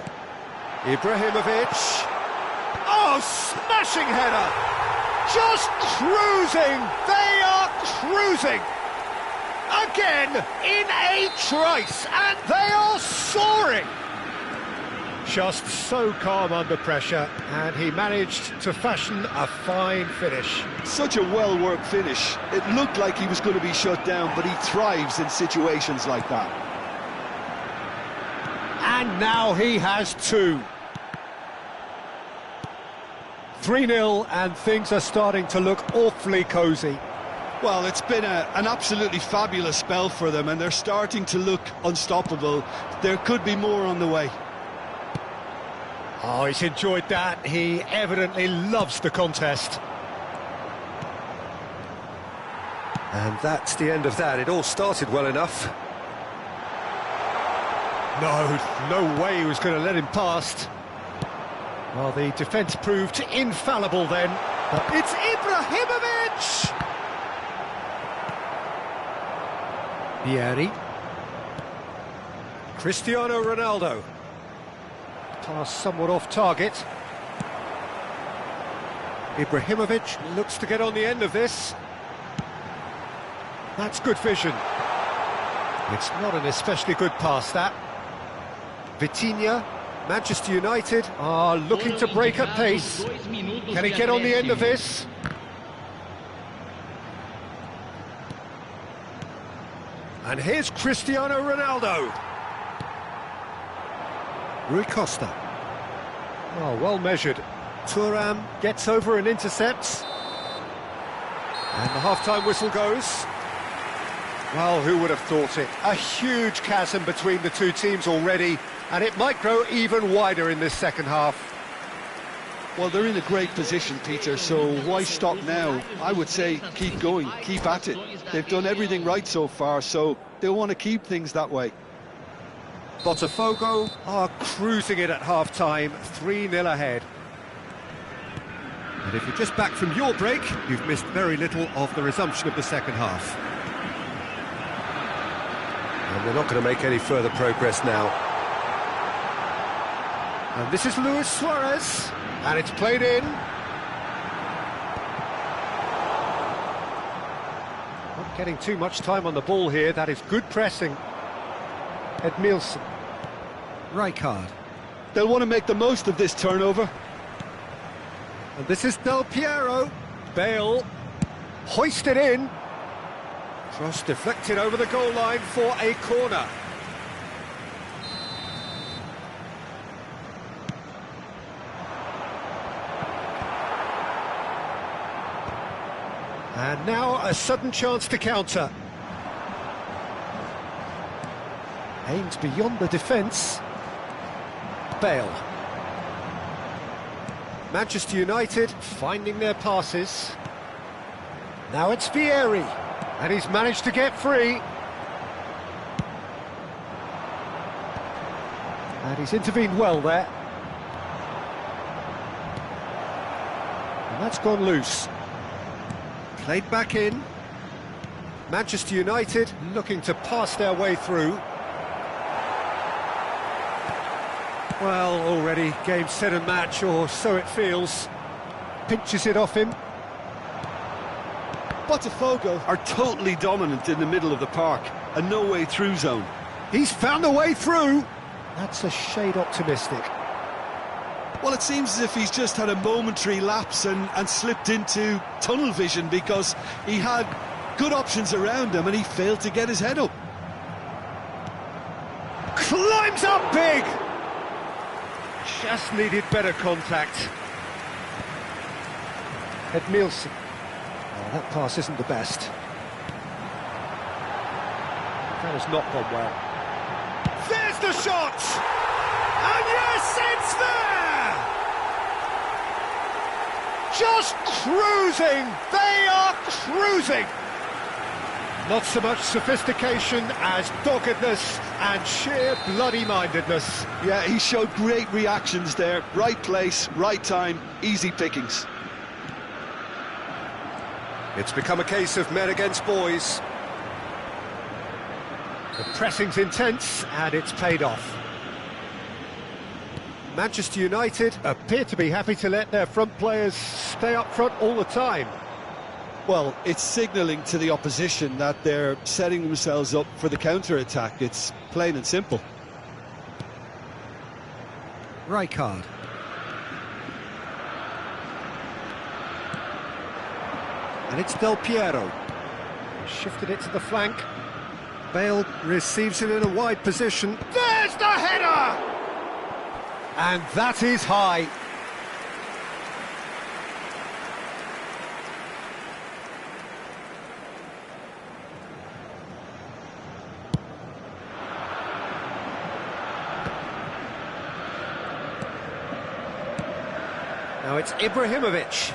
Ibrahimovic. Oh, smashing header! Just cruising! They are cruising! Again, in a trice, and they are soaring! Just so calm under pressure, and he managed to fashion a fine finish. Such a well-worked finish. It looked like he was going to be shut down, but he thrives in situations like that. And now he has two. 3-0, and things are starting to look awfully cosy. Well, it's been an absolutely fabulous spell for them, and they're starting to look unstoppable. There could be more on the way. Oh, he's enjoyed that. He evidently loves the contest. And that's the end of that. It all started well enough. No way he was going to let him past. Well, the defence proved infallible then. But it's Ibrahimovic! Vieri. Cristiano Ronaldo. Pass somewhat off target. Ibrahimovic looks to get on the end of this. That's good vision. It's not an especially good pass, that. Vitinha, Manchester United are looking to break at pace. Can he get on the end of this? And here's Cristiano Ronaldo. Rui Costa. Oh, well measured. Thuram gets over and intercepts. And the half-time whistle goes. Well, who would have thought it? A huge chasm between the two teams already, and it might grow even wider in this second half. Well, they're in a great position, Peter, so why stop now? I would say keep going, keep at it. They've done everything right so far, so they'll want to keep things that way. Botafogo are cruising it at half-time, 3-0 ahead. And if you're just back from your break, you've missed very little of the resumption of the second half. And they're not going to make any further progress now. And this is Luis Suarez, and it's played in. Not getting too much time on the ball here, that is good pressing. Edmilson. Rijkaard. They'll want to make the most of this turnover. And this is Del Piero. Bale. Hoisted in. Cross deflected over the goal line for a corner. And now a sudden chance to counter. Aimed beyond the defence. Bale. Manchester United finding their passes. Now it's Vieri, and he's managed to get free. And he's intervened well there. And that's gone loose. Played back in. Manchester United looking to pass their way through. Well, already game, set and match, or so it feels. Pinches it off him. Botafogo are totally dominant in the middle of the park, a no-way through zone. He's found a way through. That's a shade optimistic. Well, it seems as if he's just had a momentary lapse and slipped into tunnel vision, because he had good options around him and he failed to get his head up. Climbs up big! Just needed better contact. Edmilson. Oh, that pass isn't the best. That has not gone well. There's the shot! And yes, it's there! Just cruising! They are cruising! Not so much sophistication as doggedness and sheer bloody-mindedness. Yeah, he showed great reactions there. Right place, right time, easy pickings. It's become a case of men against boys. The pressing's intense, and it's paid off. Manchester United appear to be happy to let their front players stay up front all the time. Well, it's signalling to the opposition that they're setting themselves up for the counter-attack. It's plain and simple. Rijkaard. And it's Del Piero. Shifted it to the flank. Bale receives it in a wide position. There's the header! And that is high. Now it's Ibrahimovic.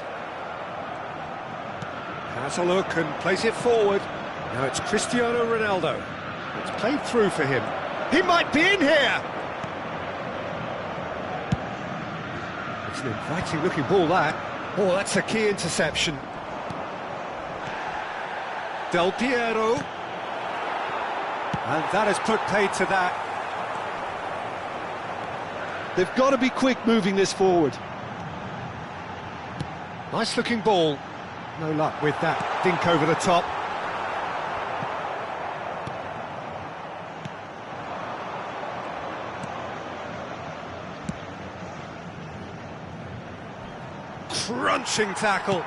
Has a look and plays it forward. Now it's Cristiano Ronaldo. It's played through for him. He might be in here! It's an inviting looking ball, that. Oh, that's a key interception. Del Piero. And that has put paid to that. They've got to be quick moving this forward. Nice looking ball. No luck with that dink over the top. Crunching tackle.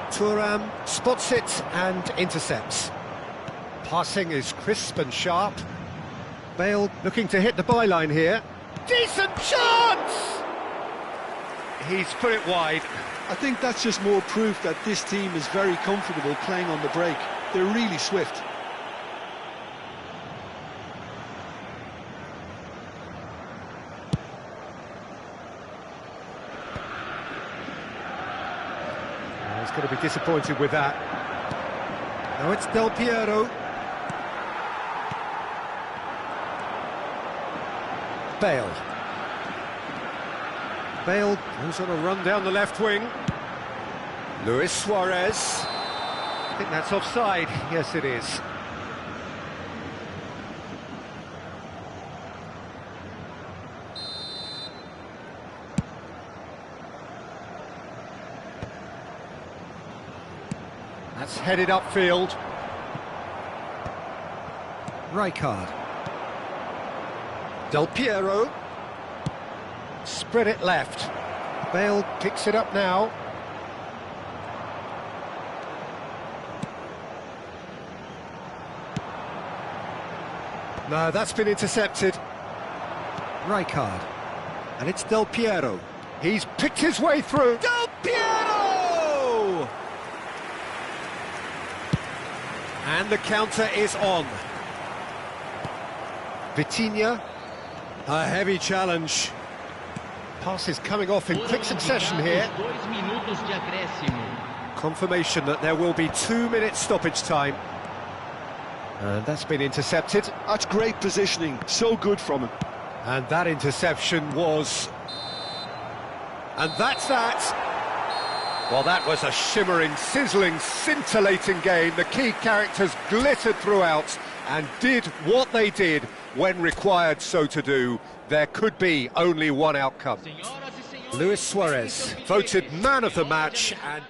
Thuram spots it and intercepts. Passing is crisp and sharp. Bale looking to hit the byline here. Decent chance! He's put it wide. I think that's just more proof that this team is very comfortable playing on the break. They're really swift. He's going to be disappointed with that. Now it's Del Piero. Bale. Bale goes on a run down the left wing. Luis Suarez. I think that's offside. Yes, it is. That's headed upfield. Rijkaard. Del Piero. Spread it left. Bale picks it up now. No, that's been intercepted. Rijkaard. And it's Del Piero. He's picked his way through. Del Piero! And the counter is on. Vitinha. A heavy challenge. Pass is coming off in quick succession here. Confirmation that there will be 2 minutes stoppage time. And that's been intercepted. That's great positioning, so good from him. And that interception was... And that's that! Well, that was a shimmering, sizzling, scintillating game. The key characters glittered throughout and did what they did when required so to do. There could be only one outcome. Luis Suarez, voted man of the match and...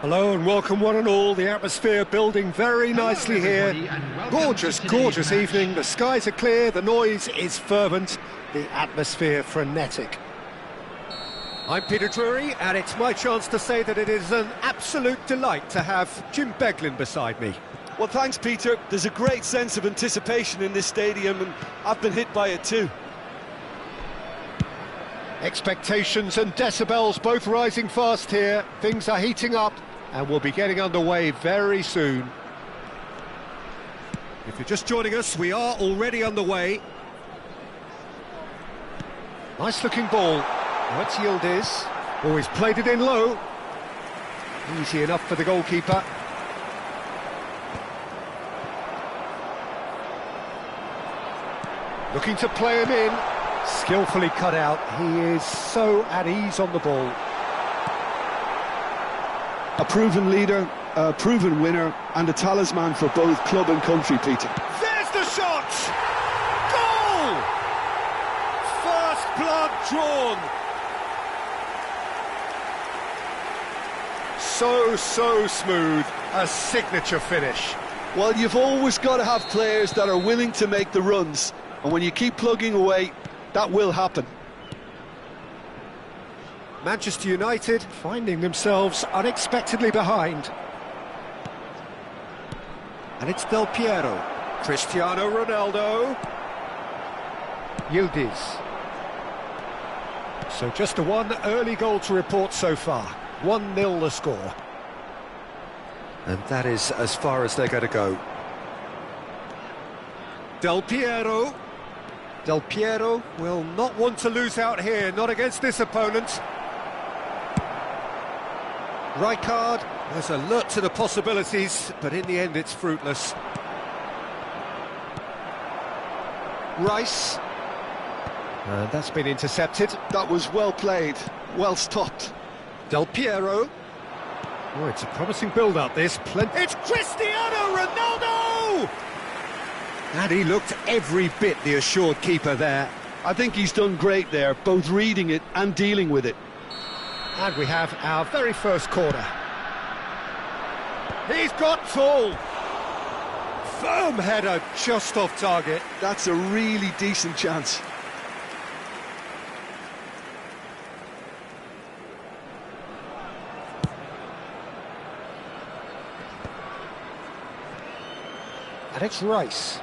Hello and welcome one and all. The atmosphere building very nicely here. Gorgeous, gorgeous evening. The skies are clear, the noise is fervent, the atmosphere frenetic. I'm Peter Drury, and it's my chance to say that it is an absolute delight to have Jim Beglin beside me. Well, thanks, Peter. There's a great sense of anticipation in this stadium, and I've been hit by it too. Expectations and decibels both rising fast here. Things are heating up, and we'll be getting underway very soon. If you're just joining us, we are already underway. Nice looking ball. That's Yildiz. Oh, he's played it in low. Easy enough for the goalkeeper. Looking to play him in. Skillfully cut out. He is so at ease on the ball. A proven leader, a proven winner, and a talisman for both club and country, Peter. There's the shot! Goal! First blood drawn. So smooth. A signature finish. Well, you've always got to have players that are willing to make the runs, and when you keep plugging away, that will happen. Manchester United finding themselves unexpectedly behind. And it's Del Piero. Cristiano Ronaldo. Yildiz. So just a one early goal to report so far. 1-0 the score. And that is as far as they're going to go. Del Piero. Del Piero will not want to lose out here, not against this opponent. Rijkaard was alert to the possibilities, but in the end it's fruitless. Rice. And that's been intercepted. That was well played, well stopped. Del Piero. Oh, it's a promising build-up, this. It's Cristiano Ronaldo! And he looked every bit the assured keeper there. I think he's done great there, both reading it and dealing with it. And we have our very first corner. He's got full. Firm header just off target. That's a really decent chance. And it's Rice.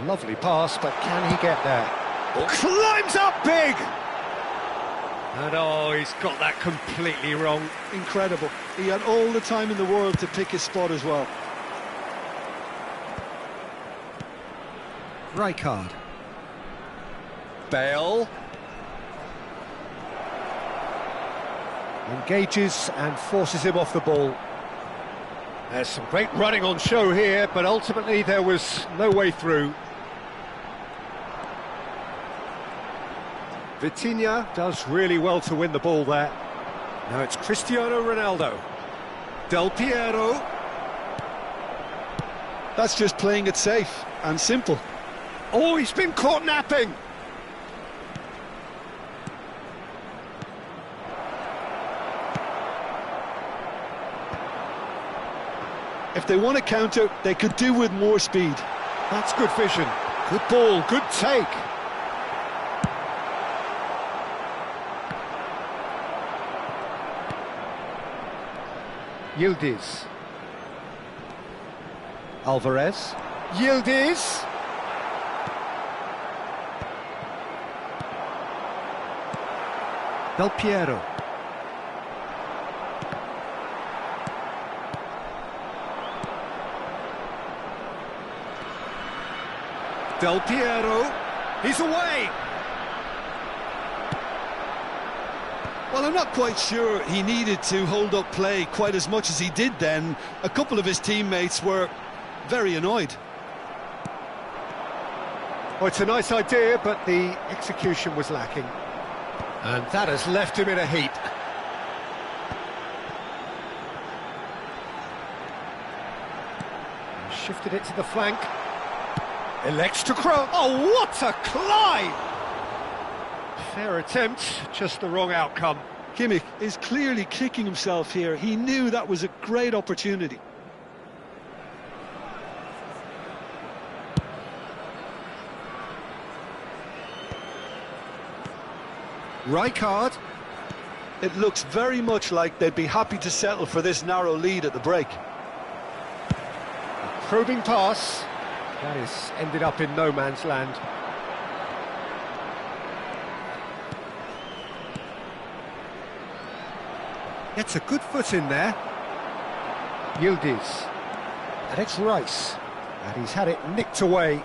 Lovely pass, but can he get there? Oh, climbs up big! And oh, he's got that completely wrong. Incredible. He had all the time in the world to pick his spot as well. Rijkaard. Bale. Engages and forces him off the ball. There's some great running on show here, but ultimately there was no way through. Vitinha does really well to win the ball there. Now it's Cristiano Ronaldo. Del Piero. That's just playing it safe and simple. Oh, he's been caught napping. If they want to counter, they could do with more speed. That's good vision. Good ball, good take. Yildiz. Alvarez. Yildiz. Del Piero. Del Piero. He's away. Well, I'm not quite sure he needed to hold up play quite as much as he did then. A couple of his teammates were very annoyed. Well, it's a nice idea, but the execution was lacking. And that has left him in a heap. Shifted it to the flank. Elects to cross. Oh, what a climb! Fair attempt, just the wrong outcome. Kimmich is clearly kicking himself here. He knew that was a great opportunity. Rijkaard. It looks very much like they'd be happy to settle for this narrow lead at the break. Probing pass. That is ended up in no man's land. Gets a good foot in there. Yildiz. And it's Rice. And he's had it nicked away.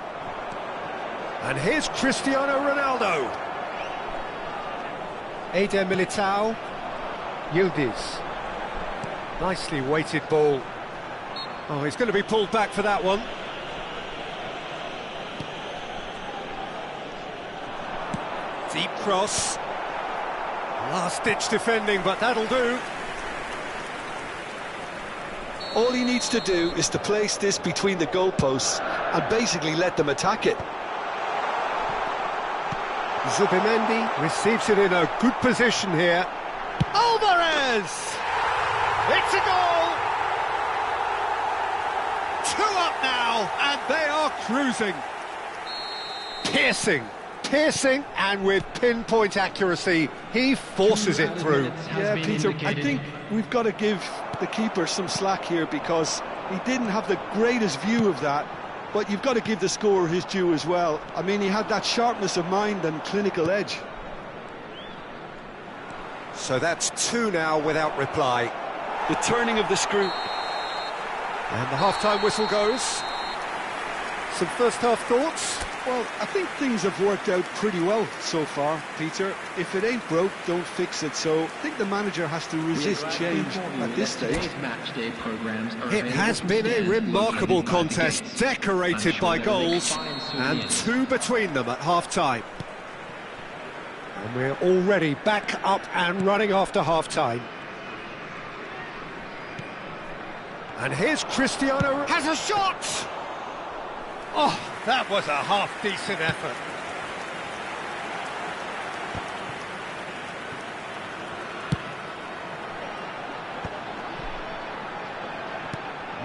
And here's Cristiano Ronaldo. Eder Militao. Yildiz. Nicely weighted ball. Oh, he's going to be pulled back for that one. Deep cross. Last-ditch defending, but that'll do. All he needs to do is to place this between the goalposts and basically let them attack it. Zubimendi receives it in a good position here. Alvarez! It's a goal! 2 up now, and they are cruising. Piercing, and with pinpoint accuracy, he forces it through. Yeah, Peter, I think we've got to give the keeper some slack here because he didn't have the greatest view of that, but you've got to give the scorer his due as well. I mean, he had that sharpness of mind and clinical edge. So that's 2 now without reply. The turning of the screw. And the half-time whistle goes. Some first-half thoughts? Well, I think things have worked out pretty well so far, Peter. If it ain't broke, don't fix it. So I think the manager has to resist change at this stage. It has been a remarkable contest, decorated by goals, and 2 between them at half-time. And we're already back up and running after half-time. And here's Cristiano. Has a shot! Oh, that was a half-decent effort.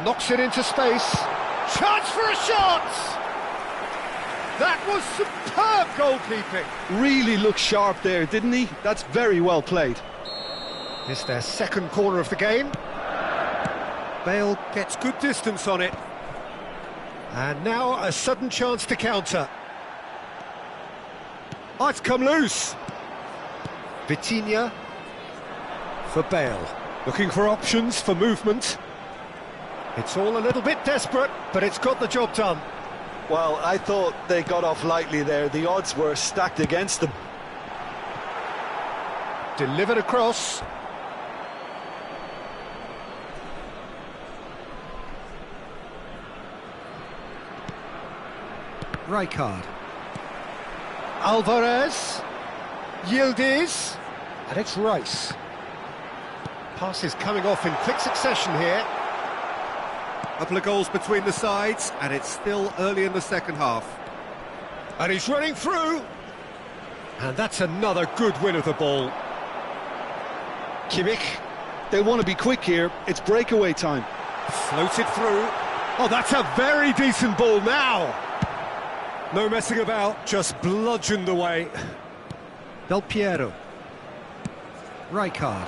Knocks it into space. Chance for a shot! That was superb goalkeeping. Really looked sharp there, didn't he? That's very well played. It's their second corner of the game. Bale gets good distance on it. And now a sudden chance to counter. Oh, it's come loose. Vitinha for Bale. Looking for options for movement. It's all a little bit desperate, but it's got the job done. Well, I thought they got off lightly there. The odds were stacked against them. Delivered across. Rijkaard. Alvarez. Yildiz. And it's Rice. Passes coming off in quick succession here. Couple of goals between the sides, and it's still early in the second half. And he's running through. And that's another good win of the ball. Kimmich, they want to be quick here. It's breakaway time. Floated through. Oh, that's a very decent ball now. No messing about, just bludgeoned away. Del Piero. Rijkaard.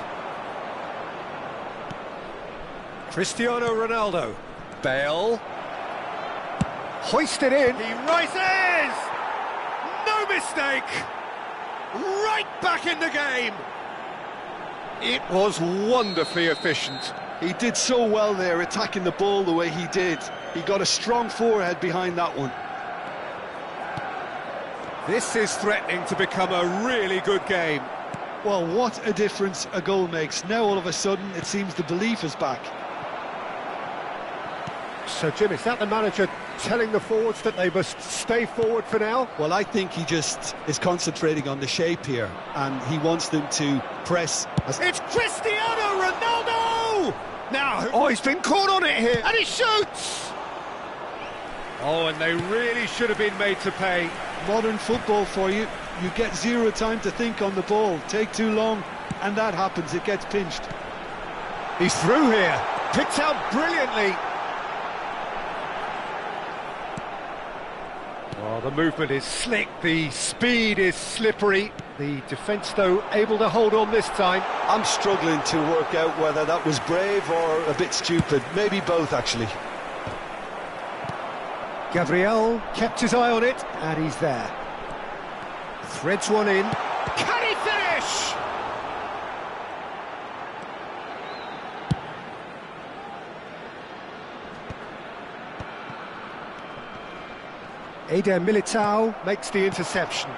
Cristiano Ronaldo. Bale. Hoisted in. He rises! No mistake! Right back in the game! It was wonderfully efficient. He did so well there, attacking the ball the way he did. He got a strong forehead behind that one. This is threatening to become a really good game. Well, what a difference a goal makes. Now all of a sudden it seems the belief is back. So, Jim, is that the manager telling the forwards that they must stay forward for now? Well, I think he just is concentrating on the shape here, and he wants them to press. It's Cristiano Ronaldo! Now, oh, he's been caught on it here, and he shoots! Oh, and they really should have been made to pay. Modern football for you. You get zero time to think on the ball. Take too long, and that happens, it gets pinched. He's through here, picked out brilliantly. Oh, the movement is slick, the speed is slippery. The defence, though, able to hold on this time. I'm struggling to work out whether that was brave or a bit stupid. Maybe both, actually. Gabriel kept his eye on it, and he's there. Threads one in. Can he finish? Eder Militao makes the interception.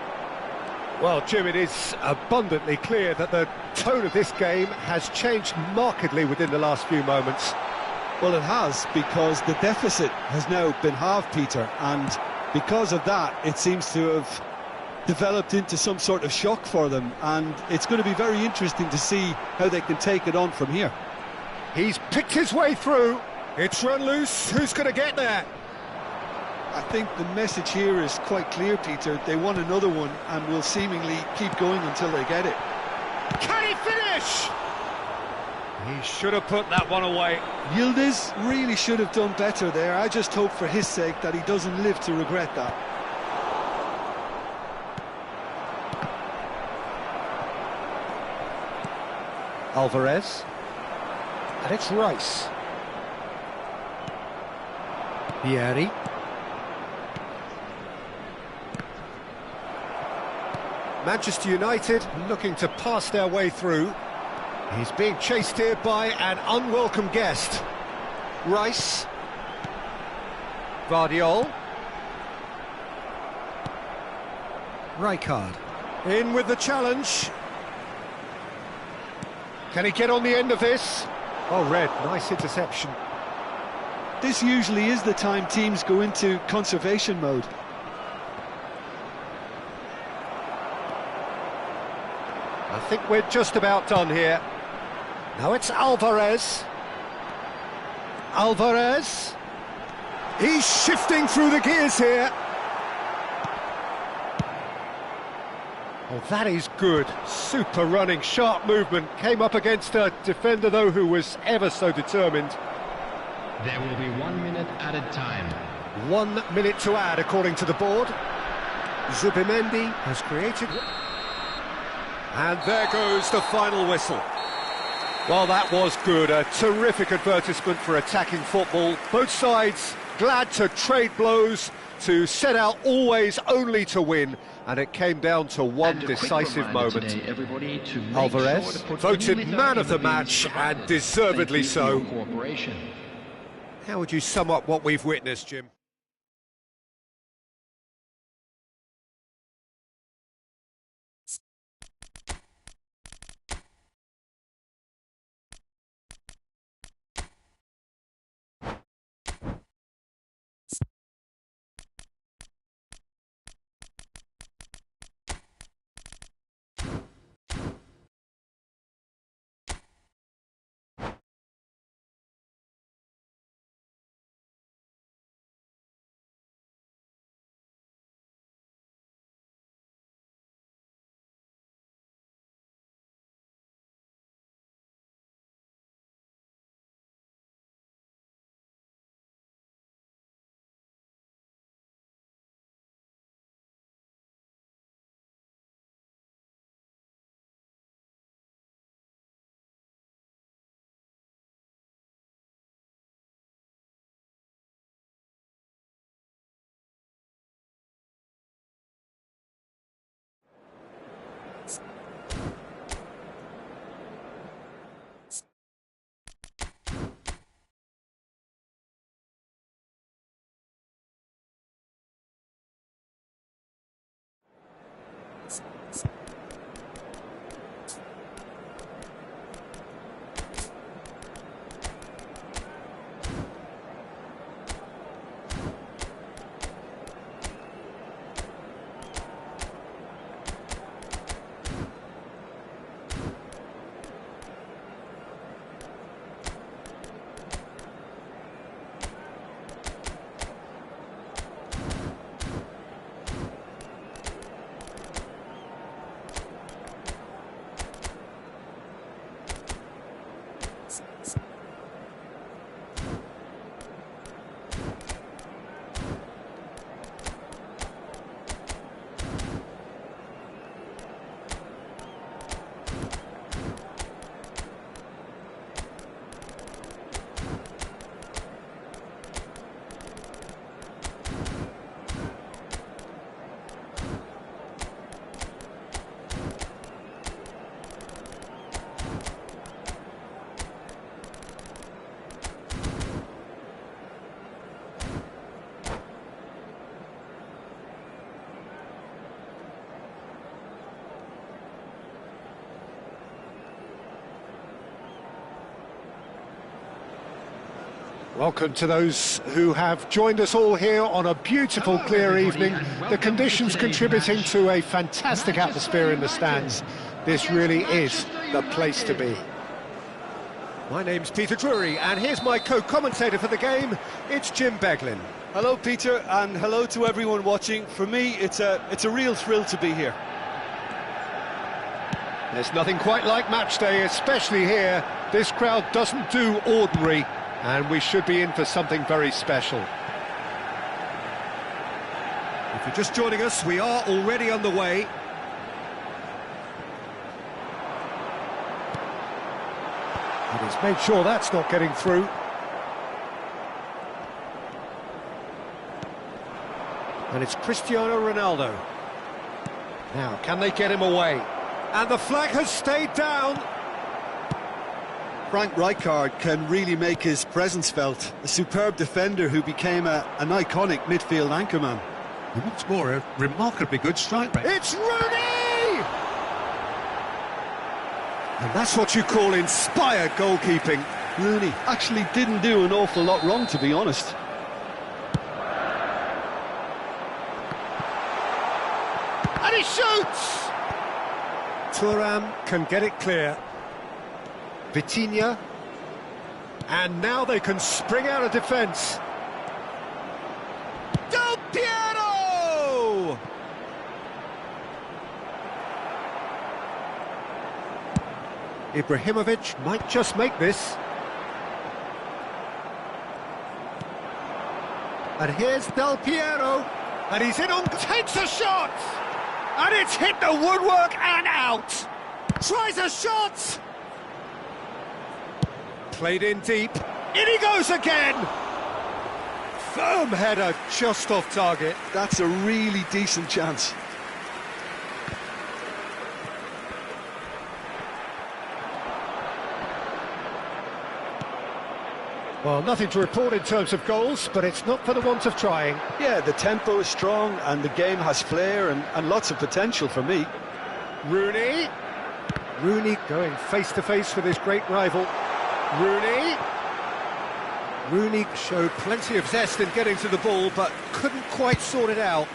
Well, Jim, it is abundantly clear that the tone of this game has changed markedly within the last few moments. Well, it has, because the deficit has now been halved, Peter, and because of that, it seems to have developed into some sort of shock for them, and it's going to be very interesting to see how they can take it on from here. He's picked his way through. It's run loose. Who's going to get there? I think the message here is quite clear, Peter. They want another one and will seemingly keep going until they get it. Can he finish? He should have put that one away. Yildiz really should have done better there. I just hope for his sake that he doesn't live to regret that. Alvarez. And it's Rice. Vieri. Manchester United looking to pass their way through. He's being chased here by an unwelcome guest. Rice. Vardiol. Rijkaard. In with the challenge. Can he get on the end of this? Oh, Red, nice interception. This usually is the time teams go into conservation mode. I think we're just about done here. Now it's Alvarez. Alvarez. He's shifting through the gears here. Oh, that is good. Super running, sharp movement. Came up against a defender, though, who was ever so determined. There will be 1 minute added time. 1 minute to add, according to the board. Zubimendi has created... And there goes the final whistle. Well, that was good. A terrific advertisement for attacking football. Both sides glad to trade blows, to set out always only to win. And it came down to one decisive moment. Today, Alvarez voted man of the match, and deservedly so. How would you sum up what we've witnessed, Jim? Welcome to those who have joined us all here on a beautiful, clear evening. The conditions contributing to a fantastic atmosphere in the stands. This really is the place to be. My name's Peter Drury, and here's my co-commentator for the game. It's Jim Beglin. Hello, Peter, and hello to everyone watching. For me, it's a real thrill to be here. There's nothing quite like match day, especially here. This crowd doesn't do ordinary, and we should be in for something very special. If you're just joining us, we are already underway. And he's made sure that's not getting through. And it's Cristiano Ronaldo. Now, can they get him away? And the flag has stayed down. Frank Rijkaard can really make his presence felt. A superb defender who became an iconic midfield anchorman. And what's more, a remarkably good strike rate. It's Rooney! And that's what you call inspired goalkeeping. Rooney actually didn't do an awful lot wrong, to be honest. And he shoots! Thuram can get it clear. Vitinha. And now they can spring out of defence. Del Piero! Ibrahimovic might just make this. And here's Del Piero. And he's in on... Takes a shot! And it's hit the woodwork and out! Tries a shot! Played in deep. In he goes again! Firm header just off target. That's a really decent chance. Well, nothing to report in terms of goals, but it's not for the want of trying. Yeah, the tempo is strong and the game has flair and lots of potential for me. Rooney. Rooney going face-to-face with his great rival. Rooney. Rooney showed plenty of zest in getting to the ball, but couldn't quite sort it out.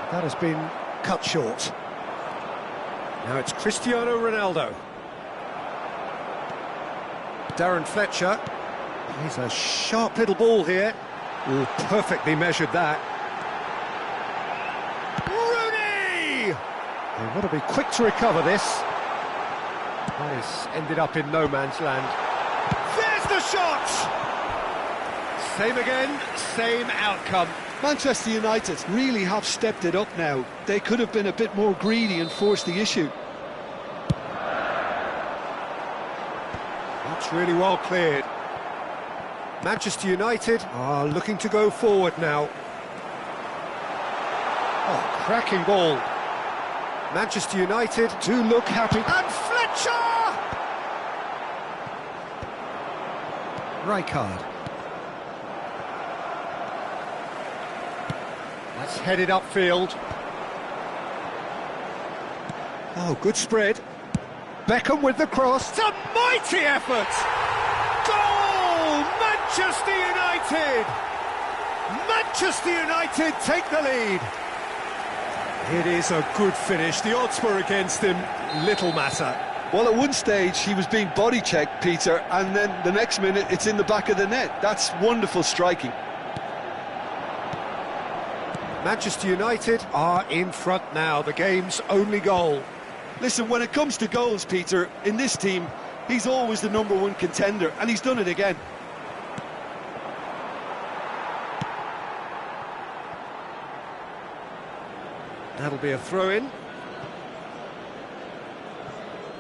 That has been cut short. Now it's Cristiano Ronaldo. Darren Fletcher. He's a sharp little ball here. Ooh, perfectly measured that. Rooney! They want to be quick to recover this. That has ended up in no man's land. There's the shot! Same again, same outcome. Manchester United really have stepped it up now. They could have been a bit more greedy and forced the issue. That's really well cleared. Manchester United are looking to go forward now. Oh, cracking ball. Manchester United do look happy. And Fletcher! Rijkaard. That's headed upfield. Oh, good spread. Beckham with the cross. It's a mighty effort! Goal! Manchester United! Manchester United take the lead. It is a good finish. The odds were against him. Little matter. Well, at one stage he was being body checked, Peter, and then the next minute it's in the back of the net. That's wonderful striking. Manchester United are in front now. The game's only goal. Listen, when it comes to goals, Peter, in this team, he's always the #1 contender, and he's done it again. That'll be a throw-in.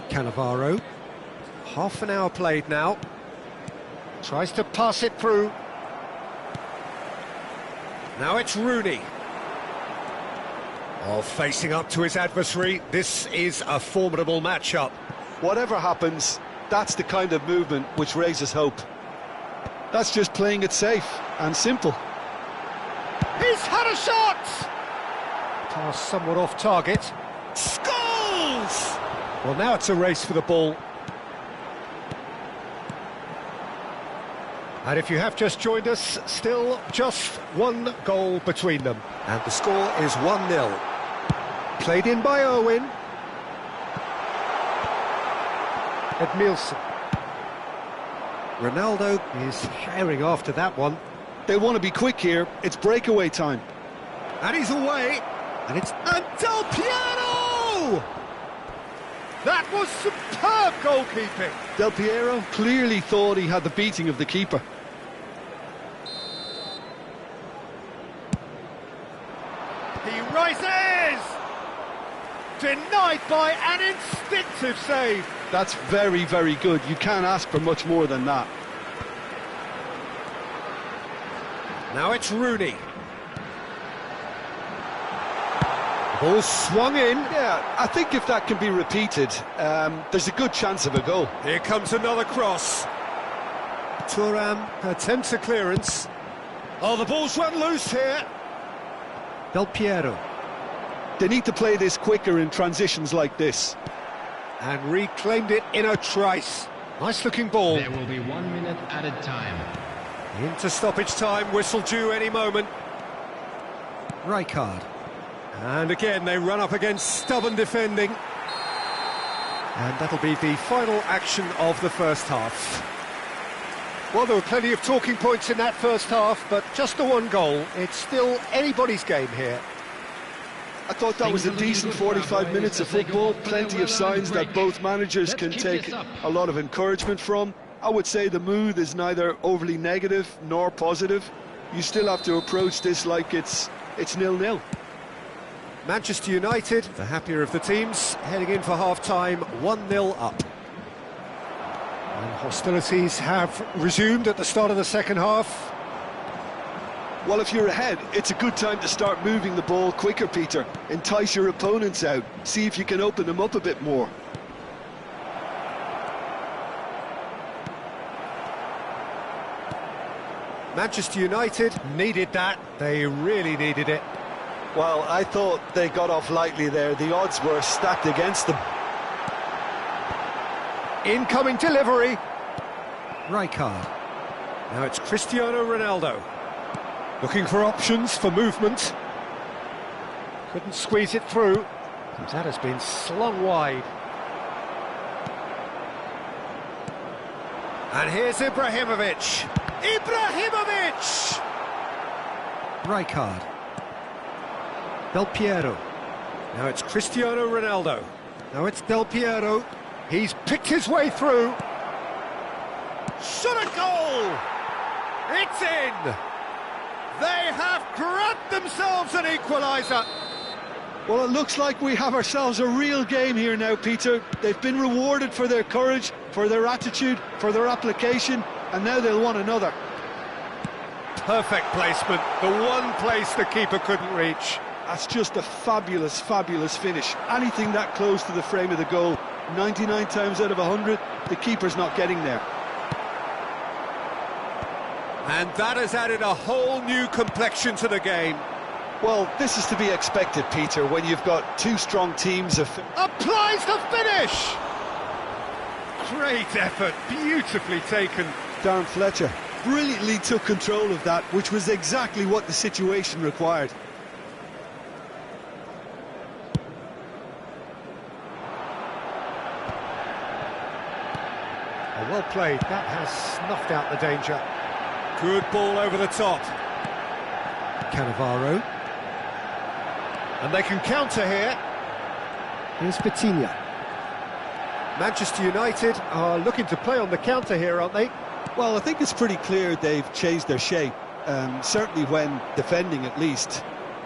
Cannavaro. Half an hour played now. Tries to pass it through. Now it's Rooney. Oh, facing up to his adversary. This is a formidable matchup. Whatever happens, that's the kind of movement which raises hope. That's just playing it safe and simple. He's had a shot! Pass somewhat off target. Scores! Well, now it's a race for the ball. And if you have just joined us, still just one goal between them. And the score is 1-0. Played in by Owen. Edmilson. Ronaldo is herring after that one. They want to be quick here. It's breakaway time. And he's away. And it's Del Piero! That was superb goalkeeping. Del Piero clearly thought he had the beating of the keeper. He rises! Denied by an instinctive save. That's very, very good. You can't ask for much more than that. Now it's Rooney. Ball swung in. Yeah, I think if that can be repeated, there's a good chance of a goal. Here comes another cross. Thuram attempts a clearance. Oh, the ball's run loose here. Del Piero. They need to play this quicker in transitions like this. And reclaimed it in a trice. Nice looking ball. There will be 1 minute added time. Into stoppage time, whistle due any moment. Rijkaard. And again, they run up against stubborn defending. And that'll be the final action of the first half. Well, there were plenty of talking points in that first half, but just the one goal. It's still anybody's game here. I thought that was a decent 45 minutes of football. Plenty of signs that both managers can take a lot of encouragement from. I would say the mood is neither overly negative nor positive. You still have to approach this like it's 0-0. Manchester United, the happier of the teams, heading in for half-time, 1-0 up. And hostilities have resumed at the start of the second half. Well, if you're ahead, it's a good time to start moving the ball quicker, Peter. Entice your opponents out. See if you can open them up a bit more. Manchester United needed that. They really needed it. Well, I thought they got off lightly there. The odds were stacked against them. Incoming delivery. Rijkaard. Now it's Cristiano Ronaldo. Looking for options for movement. Couldn't squeeze it through. That has been slung wide. And here's Ibrahimovic. Ibrahimovic! Rijkaard. Del Piero. Now it's Cristiano Ronaldo. Now it's Del Piero. He's picked his way through. Shot a goal! It's in! They have grabbed themselves an equaliser. Well, it looks like we have ourselves a real game here now, Peter. They've been rewarded for their courage, for their attitude, for their application, and now they'll want another. Perfect placement, the one place the keeper couldn't reach. That's just a fabulous, fabulous finish. Anything that close to the frame of the goal, 99 times out of 100, the keeper's not getting there. And that has added a whole new complexion to the game. Well, this is to be expected, Peter, when you've got two strong teams of... Applies the finish! Great effort, beautifully taken. Darren Fletcher brilliantly took control of that, which was exactly what the situation required. Well played, that has snuffed out the danger. Good ball over the top. Cannavaro. And they can counter here. Here's Vitinha. Manchester United are looking to play on the counter here, aren't they? Well, I think it's pretty clear they've changed their shape, certainly when defending at least,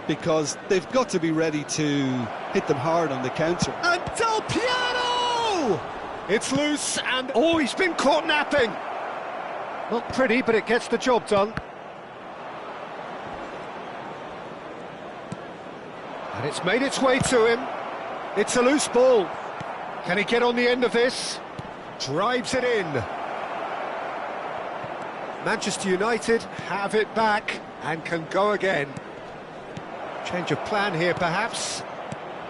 because they've got to be ready to hit them hard on the counter. And Del Piero! It's loose and... oh, he's been caught napping! Not pretty, but it gets the job done. And it's made its way to him. It's a loose ball. Can he get on the end of this? Drives it in. Manchester United have it back and can go again. Change of plan here, perhaps.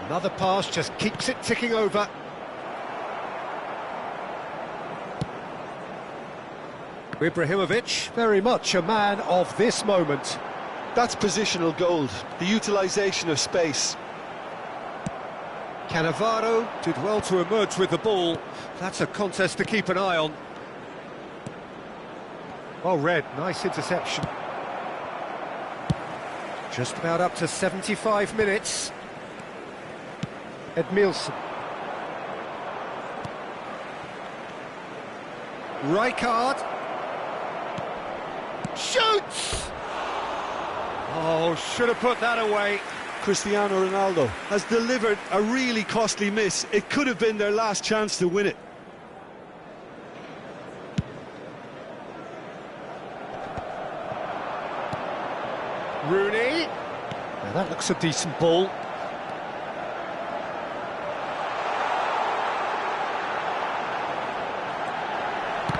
Another pass just keeps it ticking over. Ibrahimovic. Very much a man of this moment. That's positional gold, the utilisation of space. Cannavaro did well to emerge with the ball. That's a contest to keep an eye on. Well read, nice interception. Just about up to 75 minutes. Edmilson. Rijkaard. Shoots! Oh, should have put that away. Cristiano Ronaldo has delivered a really costly miss. It could have been their last chance to win it. Rooney. Now that looks a decent ball.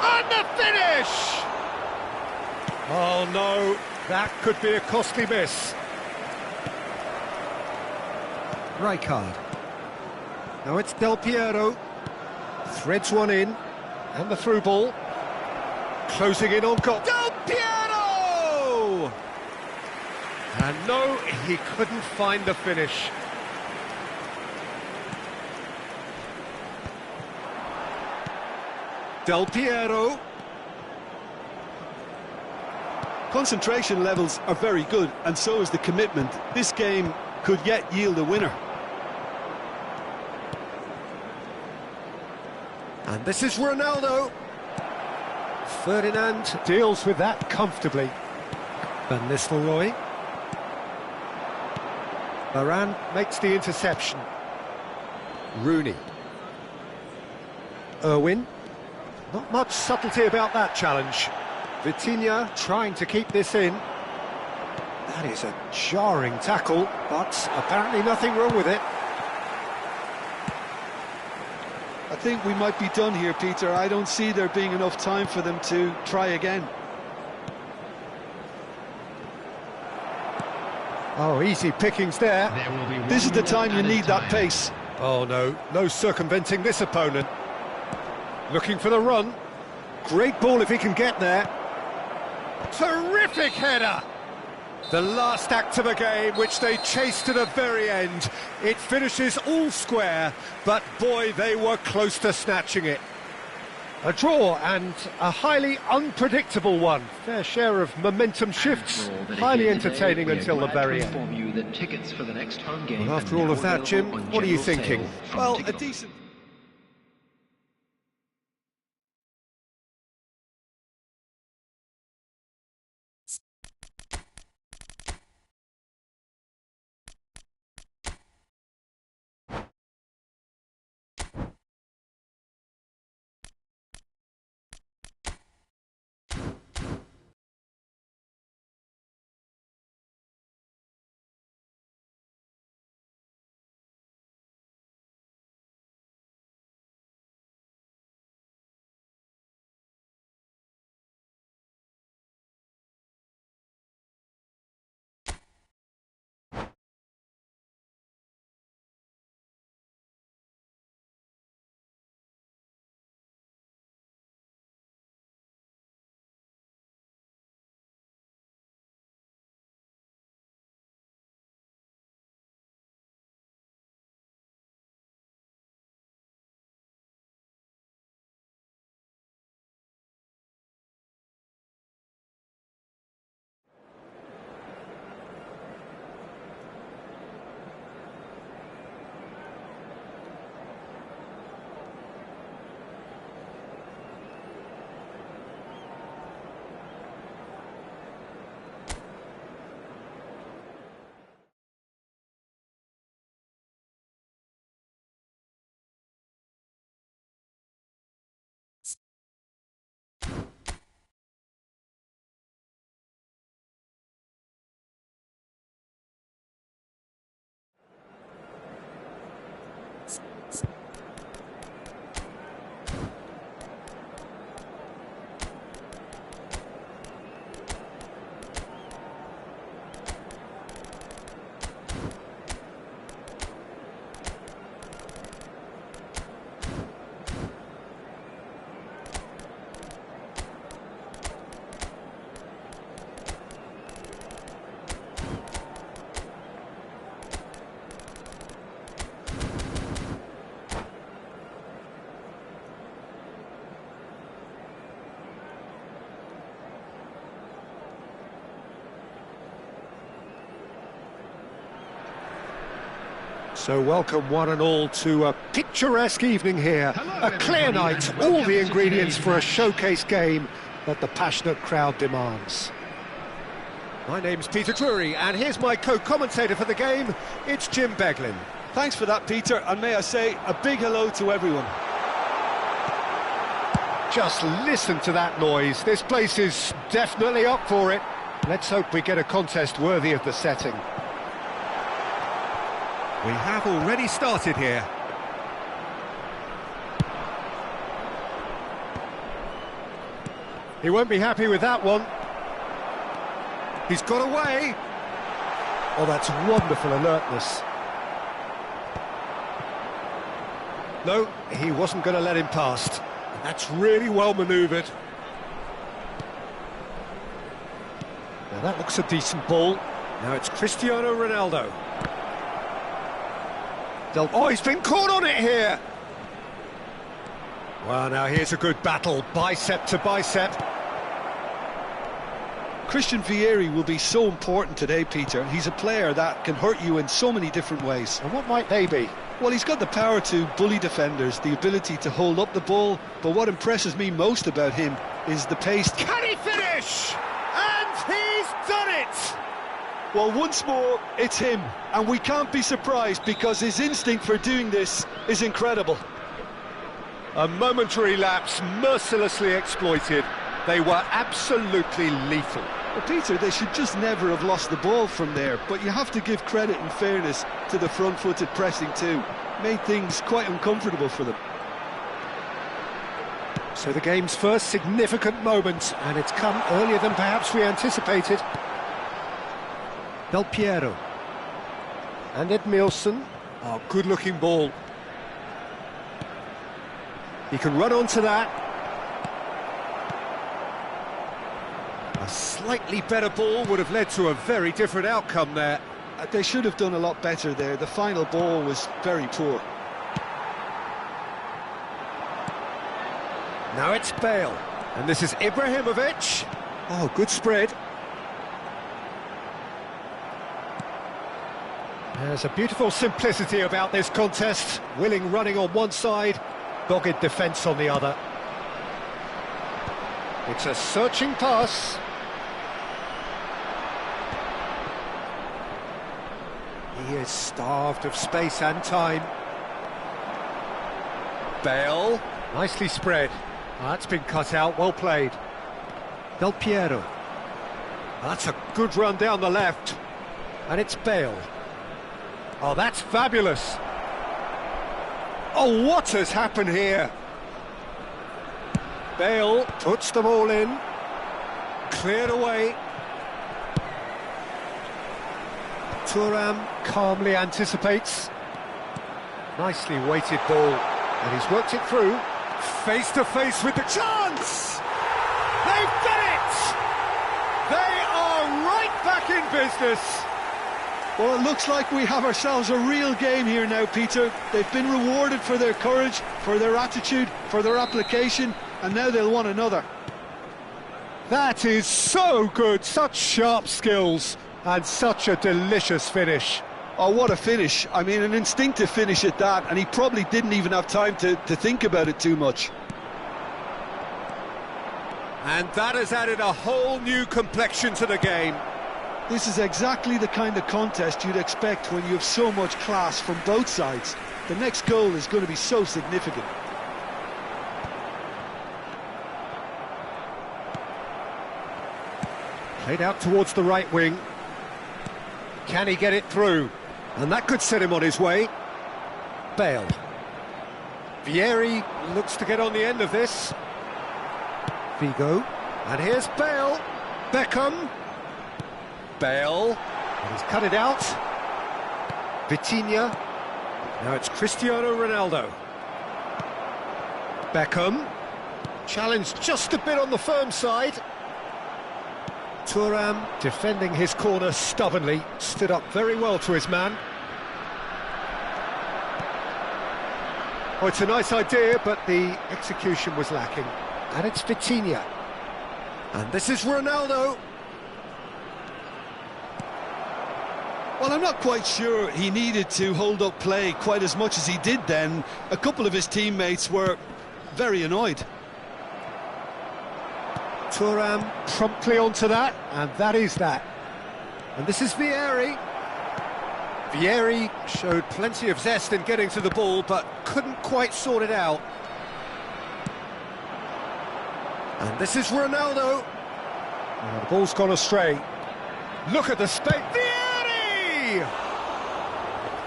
And the finish! Oh no, that could be a costly miss. Rijkaard. Now it's Del Piero. Threads one in. And the through ball. Closing in on goal. Del Piero! And no, he couldn't find the finish. Del Piero. Concentration levels are very good, and so is the commitment. This game could yet yield a winner. And this is Ronaldo. Ferdinand. Deals with that comfortably. Van Nistelrooy. Varane makes the interception. Rooney. Irwin. Not much subtlety about that challenge. Vitinha trying to keep this in. That is a jarring tackle, but apparently nothing wrong with it. I think we might be done here, Peter. I don't see there being enough time for them to try again. Oh, easy pickings there. There will be This is 1 the minute time you added need that time. pace. Oh no, no circumventing this opponent. Looking for the run. Great ball if he can get there. Terrific header! The last act of a game which they chased to the very end. It finishes all square, but boy, they were close to snatching it. A draw and a highly unpredictable one. Fair share of momentum shifts. Highly entertaining until the very end. Well, after all of that, Jim, what are you thinking? Well, a decent... So welcome one and all to a picturesque evening here. A clear night, all the ingredients for a showcase game that the passionate crowd demands. My name's Peter Drury, and here's my co-commentator for the game, it's Jim Beglin. Thanks for that, Peter, and may I say a big hello to everyone. Just listen to that noise. This place is definitely up for it. Let's hope we get a contest worthy of the setting. We have already started here. He won't be happy with that one. He's got away. Oh, that's wonderful alertness. No, he wasn't going to let him past. That's really well manoeuvred. Now that looks a decent ball. Now it's Cristiano Ronaldo. Oh, he's been caught on it here. Well, now here's a good battle, bicep to bicep. Christian Vieri will be so important today, Peter. He's a player that can hurt you in so many different ways. And what might they be? Well, he's got the power to bully defenders, the ability to hold up the ball, but what impresses me most about him is the pace. Can he finish? And he's done it! Well, once more, it's him, and we can't be surprised because his instinct for doing this is incredible. A momentary lapse mercilessly exploited. They were absolutely lethal. Well, Peter, they should just never have lost the ball from there, but you have to give credit and fairness to the front-footed pressing too. Made things quite uncomfortable for them. So the game's first significant moment, and it's come earlier than perhaps we anticipated. Del Piero. And Edmilson. Oh, good-looking ball. He can run onto that. A slightly better ball would have led to a very different outcome there. They should have done a lot better there. The final ball was very poor. Now it's Bale. And this is Ibrahimovic. Oh, good spread. There's a beautiful simplicity about this contest. Willing running on one side, dogged defence on the other. It's a searching pass. He is starved of space and time. Bale. Nicely spread. That's been cut out, well played. Del Piero. That's a good run down the left. And it's Bale. Oh, that's fabulous. Oh, what has happened here? Bale puts the ball in. Cleared away. Thuram calmly anticipates. Nicely weighted ball. And he's worked it through. Face to face with the chance! They've done it! They are right back in business! Well, it looks like we have ourselves a real game here now, Peter. They've been rewarded for their courage, for their attitude, for their application, and now they'll want another. That is so good, such sharp skills, and such a delicious finish. Oh, what a finish. I mean, an instinctive finish at that, and he probably didn't even have time to think about it too much. And that has added a whole new complexion to the game. This is exactly the kind of contest you'd expect when you have so much class from both sides. The next goal is going to be so significant. Played out towards the right wing. Can he get it through? And that could set him on his way. Bale. Vieri looks to get on the end of this. Vigo. And here's Bale. Beckham. Bale. And he's cut it out. Vitinha. Now it's Cristiano Ronaldo. Beckham. Challenged just a bit on the firm side. Thuram defending his corner stubbornly, stood up very well to his man. Oh, it's a nice idea, but the execution was lacking. And it's Vitinha. And this is Ronaldo. Well, I'm not quite sure he needed to hold up play quite as much as he did then. A couple of his teammates were very annoyed. Thuram promptly onto that, and that is that. And this is Vieri. Vieri showed plenty of zest in getting to the ball, but couldn't quite sort it out. And this is Ronaldo. The ball's gone astray. Look at the space. Vieri!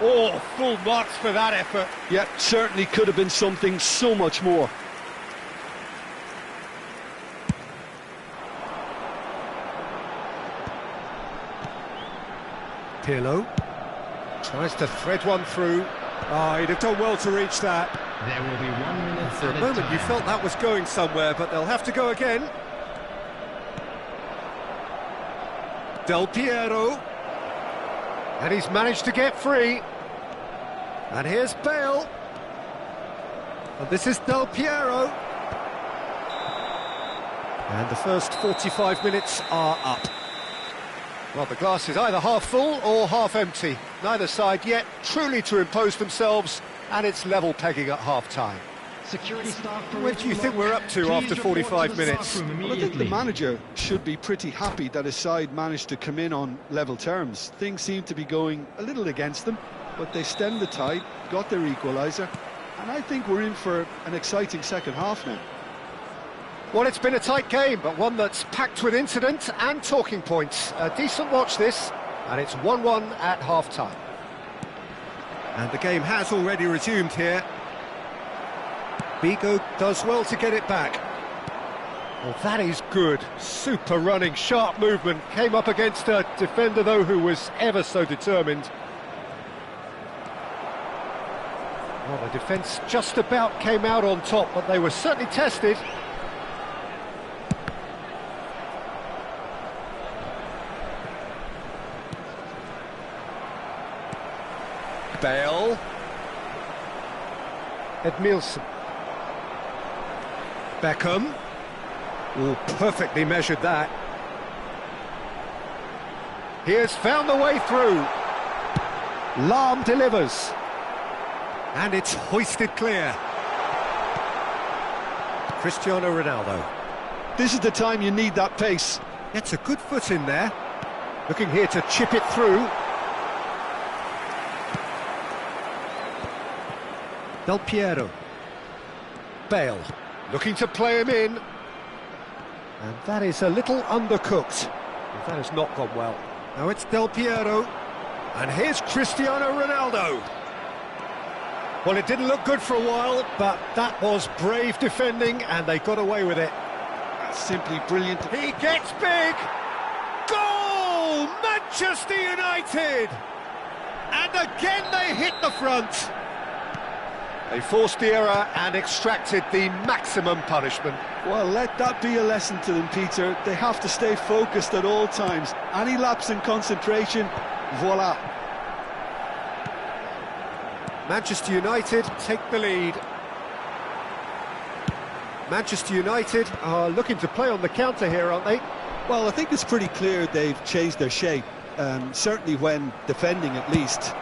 Oh, full marks for that effort. Yeah, certainly could have been something so much more. Pirlo tries to thread one through. Oh, he'd have done well to reach that. There will be 1 minute For a added moment you time. felt that was going somewhere, but they'll have to go again. Del Piero. And he's managed to get free. And here's Bale. And this is Del Piero. And the first 45 minutes are up. Well, the glass is either half full or half empty. Neither side yet truly to impose themselves, and it's level pegging at half-time. Security staff for Where do you think we're up to Please after report 45 to the minutes? staff room Well, I think the immediately. manager should be pretty happy that his side managed to come in on level terms. Things seem to be going a little against them, but they stemmed the tide, got their equaliser, and I think we're in for an exciting second half now. Well, it's been a tight game, but one that's packed with incident and talking points. A decent watch this, and it's 1-1 at half-time. And the game has already resumed here. Bigo does well to get it back. Well, that is good. Super running, sharp movement. Came up against a defender, though, who was ever so determined. Well, the defence just about came out on top, but they were certainly tested. Bale. Edmilson. Beckham. Oh, perfectly measured that. He has found the way through. Lahm delivers. And it's hoisted clear. Cristiano Ronaldo. This is the time you need that pace. Gets a good foot in there. Looking here to chip it through. Del Piero. Bale. Looking to play him in. And that is a little undercooked. That has not gone well. Now it's Del Piero. And here's Cristiano Ronaldo. Well, it didn't look good for a while, but that was brave defending, and they got away with it. Simply brilliant. He gets big! Goal! Manchester United! And again they hit the front. They forced the error and extracted the maximum punishment. Well, let that be a lesson to them, Peter. They have to stay focused at all times. Any lapse in concentration, voila. Manchester United take the lead. Manchester United are looking to play on the counter here, aren't they? Well, I think it's pretty clear they've changed their shape, certainly when defending at least,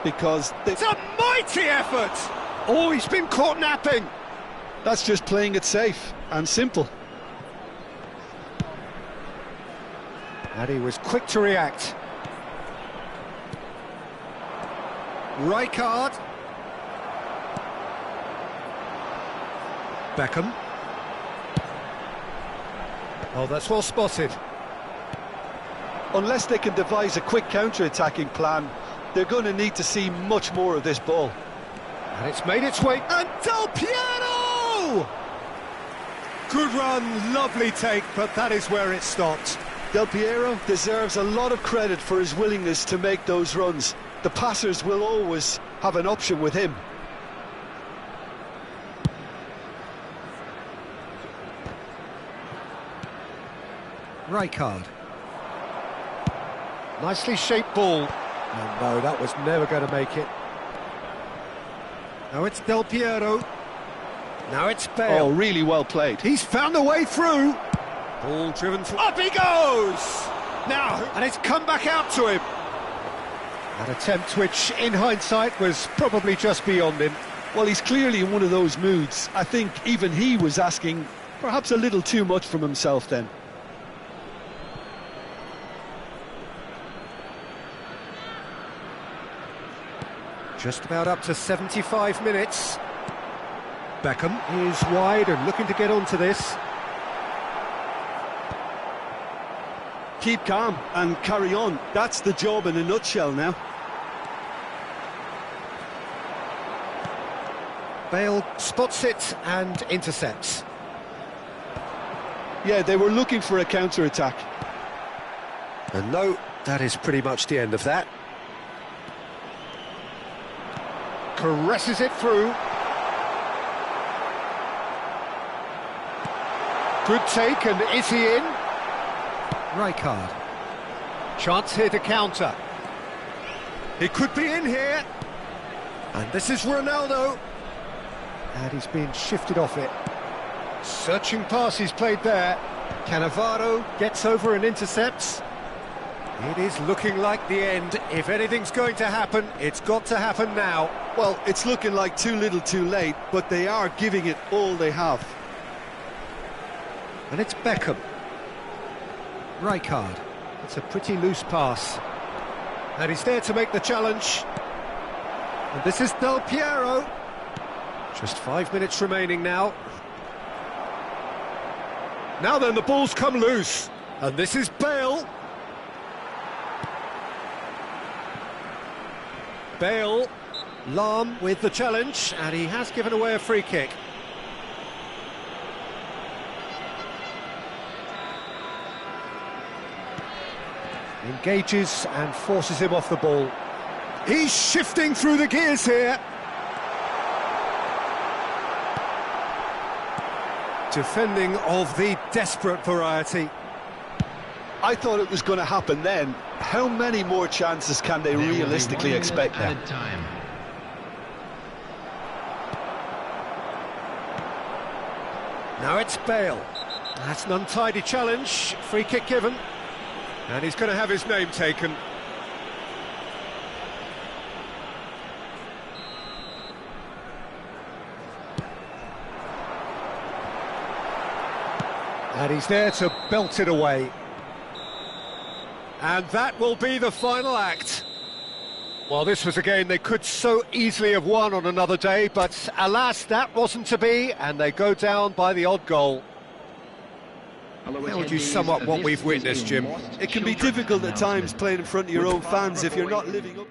because It's a mighty effort! Oh, he's been caught napping! that's just playing it safe and simple. And he was quick to react. Rijkaard. Beckham. Oh, that's well spotted. Unless they can devise a quick counter-attacking plan, they're going to need to see much more of this ball. And it's made its way. And Del Piero! Good run, lovely take, but that is where it stopped. Del Piero deserves a lot of credit for his willingness to make those runs. The passers will always have an option with him. Rijkaard. Nicely shaped ball. Oh, no, that was never going to make it. Now it's Del Piero. Now it's Oh, Bale. really well played. He's found a way through. Ball driven through. Up he goes! Now, and it's come back out to him. An attempt which, in hindsight, was probably just beyond him. Well, he's clearly in one of those moods. I think even he was asking perhaps a little too much from himself then. Just about up to 75 minutes. Beckham is wide and looking to get onto this. Keep calm and carry on. That's the job in a nutshell now. Bale spots it and intercepts. Yeah, they were looking for a counter-attack. And no, that is pretty much the end of that. Caresses it through. Good take, and is he in? Rijkaard. Chance here to counter. He could be in here. And this is Ronaldo. And he's being shifted off it. Searching pass he's played there. Cannavaro gets over and intercepts. It is looking like the end. If anything's going to happen, it's got to happen now. Well, it's looking like too little too late, but they are giving it all they have. And it's Beckham. Rijkaard. It's a pretty loose pass. And he's there to make the challenge. And this is Del Piero. Just 5 minutes remaining now. Now then, the ball's come loose. And this is Bale. Bale, Lahm with the challenge, and he has given away a free kick. Engages and forces him off the ball. He's shifting through the gears here. Defending of the desperate variety. I thought it was going to happen then. How many more chances can they realistically expect now? Now it's Bale. That's an untidy challenge. Free kick given. And he's going to have his name taken. And he's there to belt it away. And that will be the final act. Well, this was a game they could so easily have won on another day, but alas, that wasn't to be, and they go down by the odd goal. How would you sum up what we've witnessed, Jim? It can be difficult at times playing in front of your own fans if you're not living up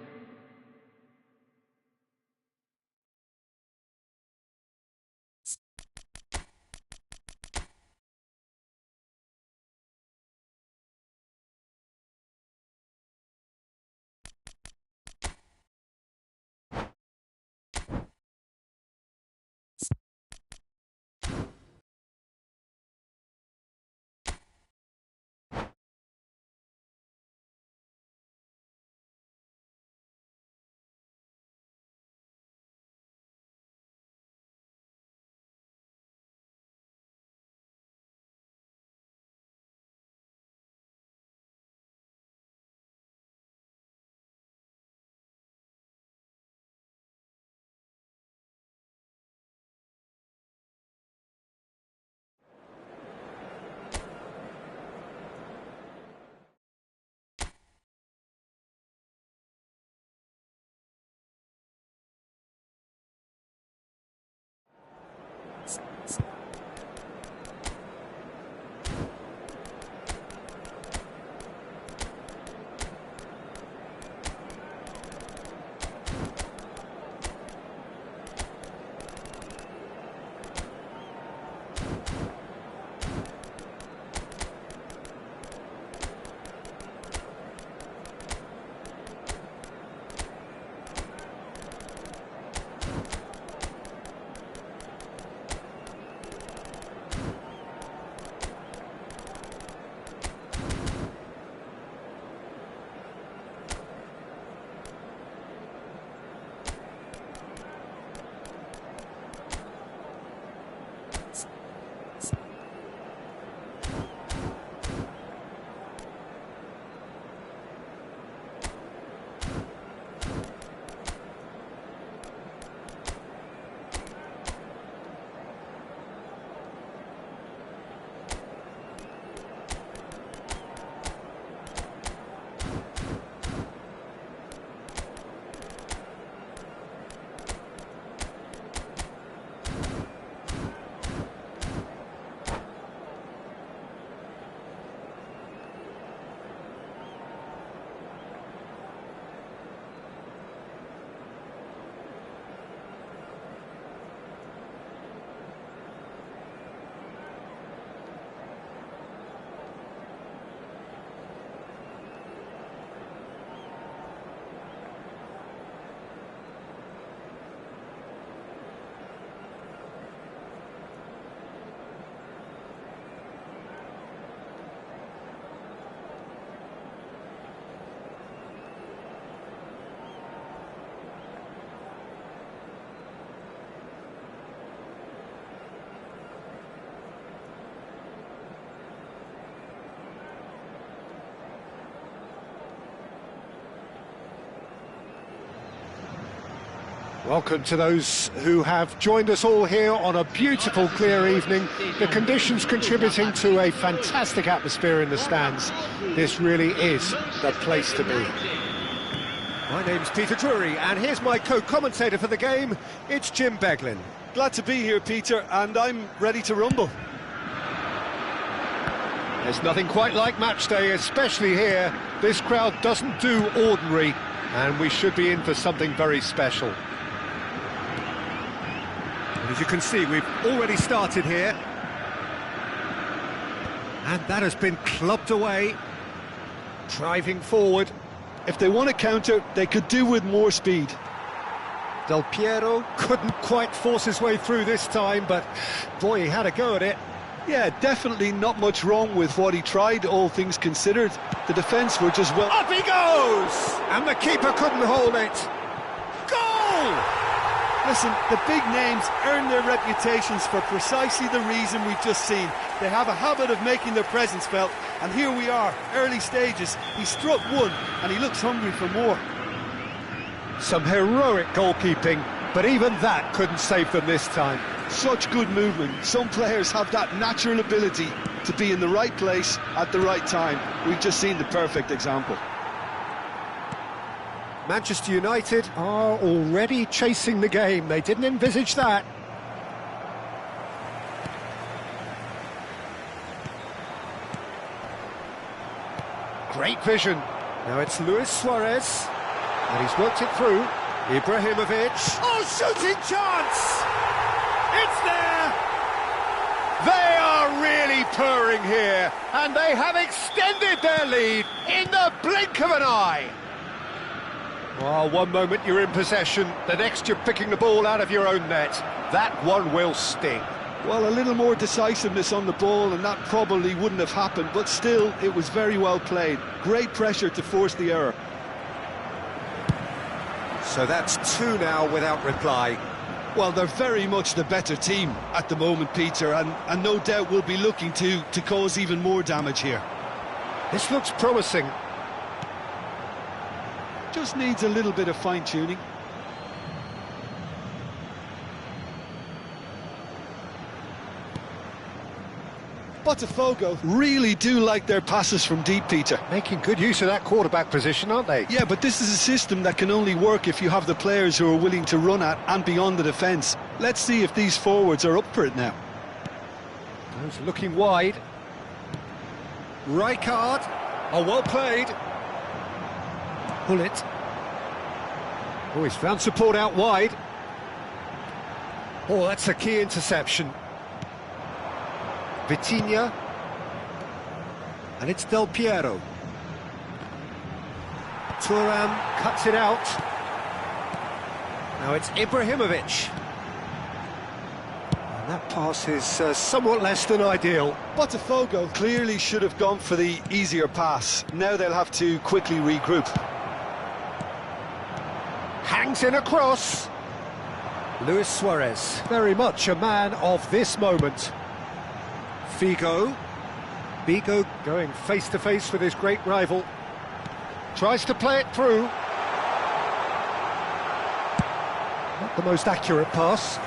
Welcome to those who have joined us all here on a beautiful, clear evening. The conditions contributing to a fantastic atmosphere in the stands. This really is the place to be. My name's Peter Drury, and here's my co-commentator for the game. It's Jim Beglin. Glad to be here, Peter, and I'm ready to rumble. There's nothing quite like match day, especially here. This crowd doesn't do ordinary, and we should be in for something very special. And as you can see, we've already started here. And that has been clubbed away. Driving forward. If they want to counter, they could do with more speed. Del Piero couldn't quite force his way through this time, but boy, he had a go at it. Yeah, definitely not much wrong with what he tried, all things considered. The defence were just well... Up he goes! And the keeper couldn't hold it. Goal! Listen, the big names earn their reputations for precisely the reason we've just seen. They have a habit of making their presence felt, and here we are, early stages. He struck one, and he looks hungry for more. Some heroic goalkeeping, but even that couldn't save them this time. Such good movement. Some players have that natural ability to be in the right place at the right time. We've just seen the perfect example. Manchester United Are already chasing the game. They didn't envisage that. Great vision. Now it's Luis Suarez, and he's worked it through. Ibrahimovic. Oh, shooting chance! It's there! They are really purring here, and they have extended their lead in the blink of an eye. Well, one moment you're in possession, the next you're picking the ball out of your own net. That one will sting. Well, a little more decisiveness on the ball, and that probably wouldn't have happened, but still, it was very well played. Great pressure to force the error. So that's two now without reply. Well, they're very much the better team at the moment, Peter, and no doubt will be looking to cause even more damage here. This looks promising. Just needs a little bit of fine-tuning. Botafogo really do like their passes from deep, Peter. Making good use of that quarterback position, aren't they? Yeah, but this is a system that can only work if you have the players who are willing to run at and beyond the defence. Let's see if these forwards are up for it now. Those looking wide. Rijkaard. Oh, well played. Bullet. Oh, he's found support out wide. Oh, that's a key interception. Vitinha. And it's Del Piero. Thuram cuts it out. Now it's Ibrahimovic. And that pass is somewhat less than ideal. Botafogo clearly should have gone for the easier pass. Now they'll have to quickly regroup. Hangs in a cross. Luis Suarez. Very much a man of this moment. Figo. Figo going face-to-face with his great rival. Tries to play it through. Not the most accurate pass.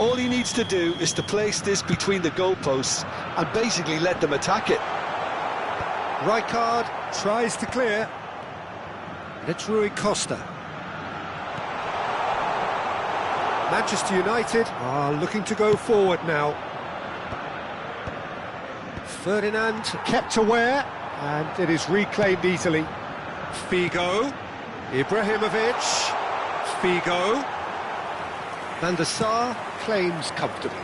All he needs to do is to place this between the goalposts and basically let them attack it. Rijkaard tries to clear. And it's Rui Costa. Manchester United are looking to go forward now. Ferdinand Kept aware, and it is reclaimed easily. Figo. Ibrahimovic. Figo. Van der Sar. Claims comfortably.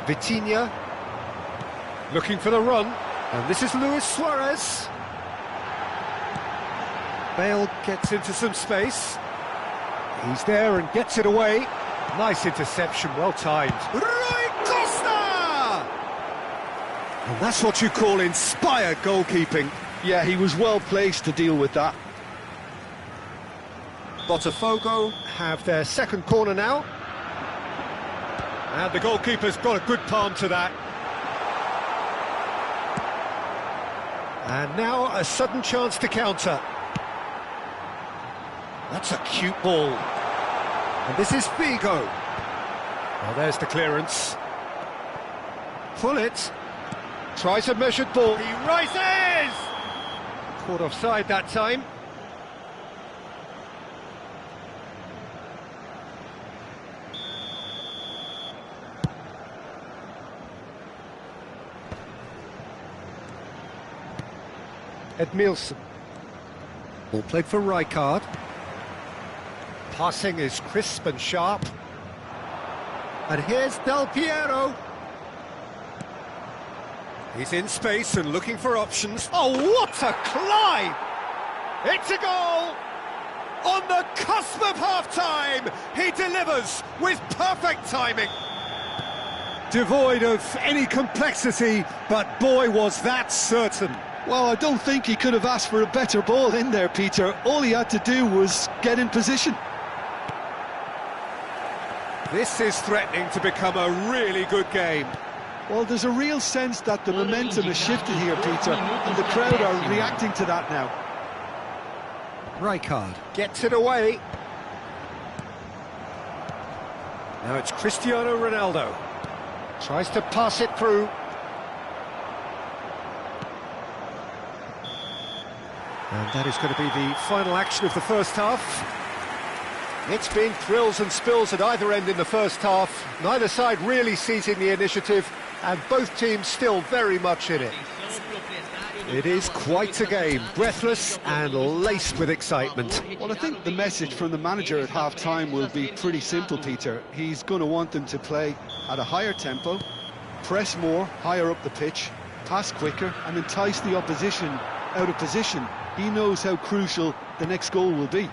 Vitinha. Looking for the run. And this is Luis Suarez. Bale gets into some space. He's there and gets it away. Nice interception, well timed. Rui Costa! And that's what you call inspired goalkeeping. Yeah, he was well placed to deal with that. Botafogo Have their second corner now. and the goalkeeper's got a good palm to that. And now a sudden chance to counter. That's a cute ball. And this is Figo. Well, there's the clearance. Pull it. Tries a measured ball. He rises! Caught offside that time. Edmilson. Ball played for Rijkaard. Passing is crisp and sharp. And here's Del Piero. He's in space and looking for options. Oh, what a climb! It's a goal! On the cusp of half-time, he delivers with perfect timing. Devoid of any complexity, but boy, was that certain. Well, I don't think he could have asked for a better ball in there, Peter. All he had to do was get in position. This is threatening to become a really good game. Well, there's a real sense that the momentum has shifted here, Peter, and the crowd are reacting to that now. Rijkaard. Gets it away. Now it's Cristiano Ronaldo. Tries to pass it through. And that is going to be the final action of the first half. It's been thrills and spills at either end in the first half. Neither side really seizing the initiative, and both teams still very much in it. It is quite a game, breathless and laced with excitement. Well, I think the message from the manager at half-time will be pretty simple, Peter. He's going to want them to play at a higher tempo, press more, higher up the pitch, pass quicker, and entice the opposition out of position. He knows how crucial the next goal will be.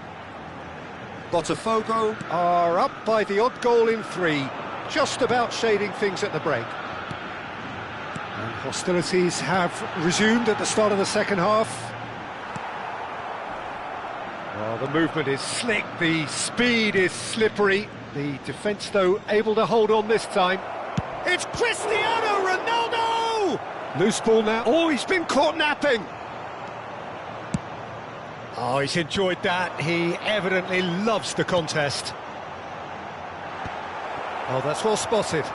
Botafogo are up by the odd goal in 3, just about shading things at the break. And hostilities have resumed at the start of the second half. Well, the movement is slick, the speed is slippery. The defence, though, able to hold on this time. It's Cristiano Ronaldo! Loose ball now. Oh, he's been caught napping. Oh, he's enjoyed that. He evidently loves the contest. Oh, that's well spotted.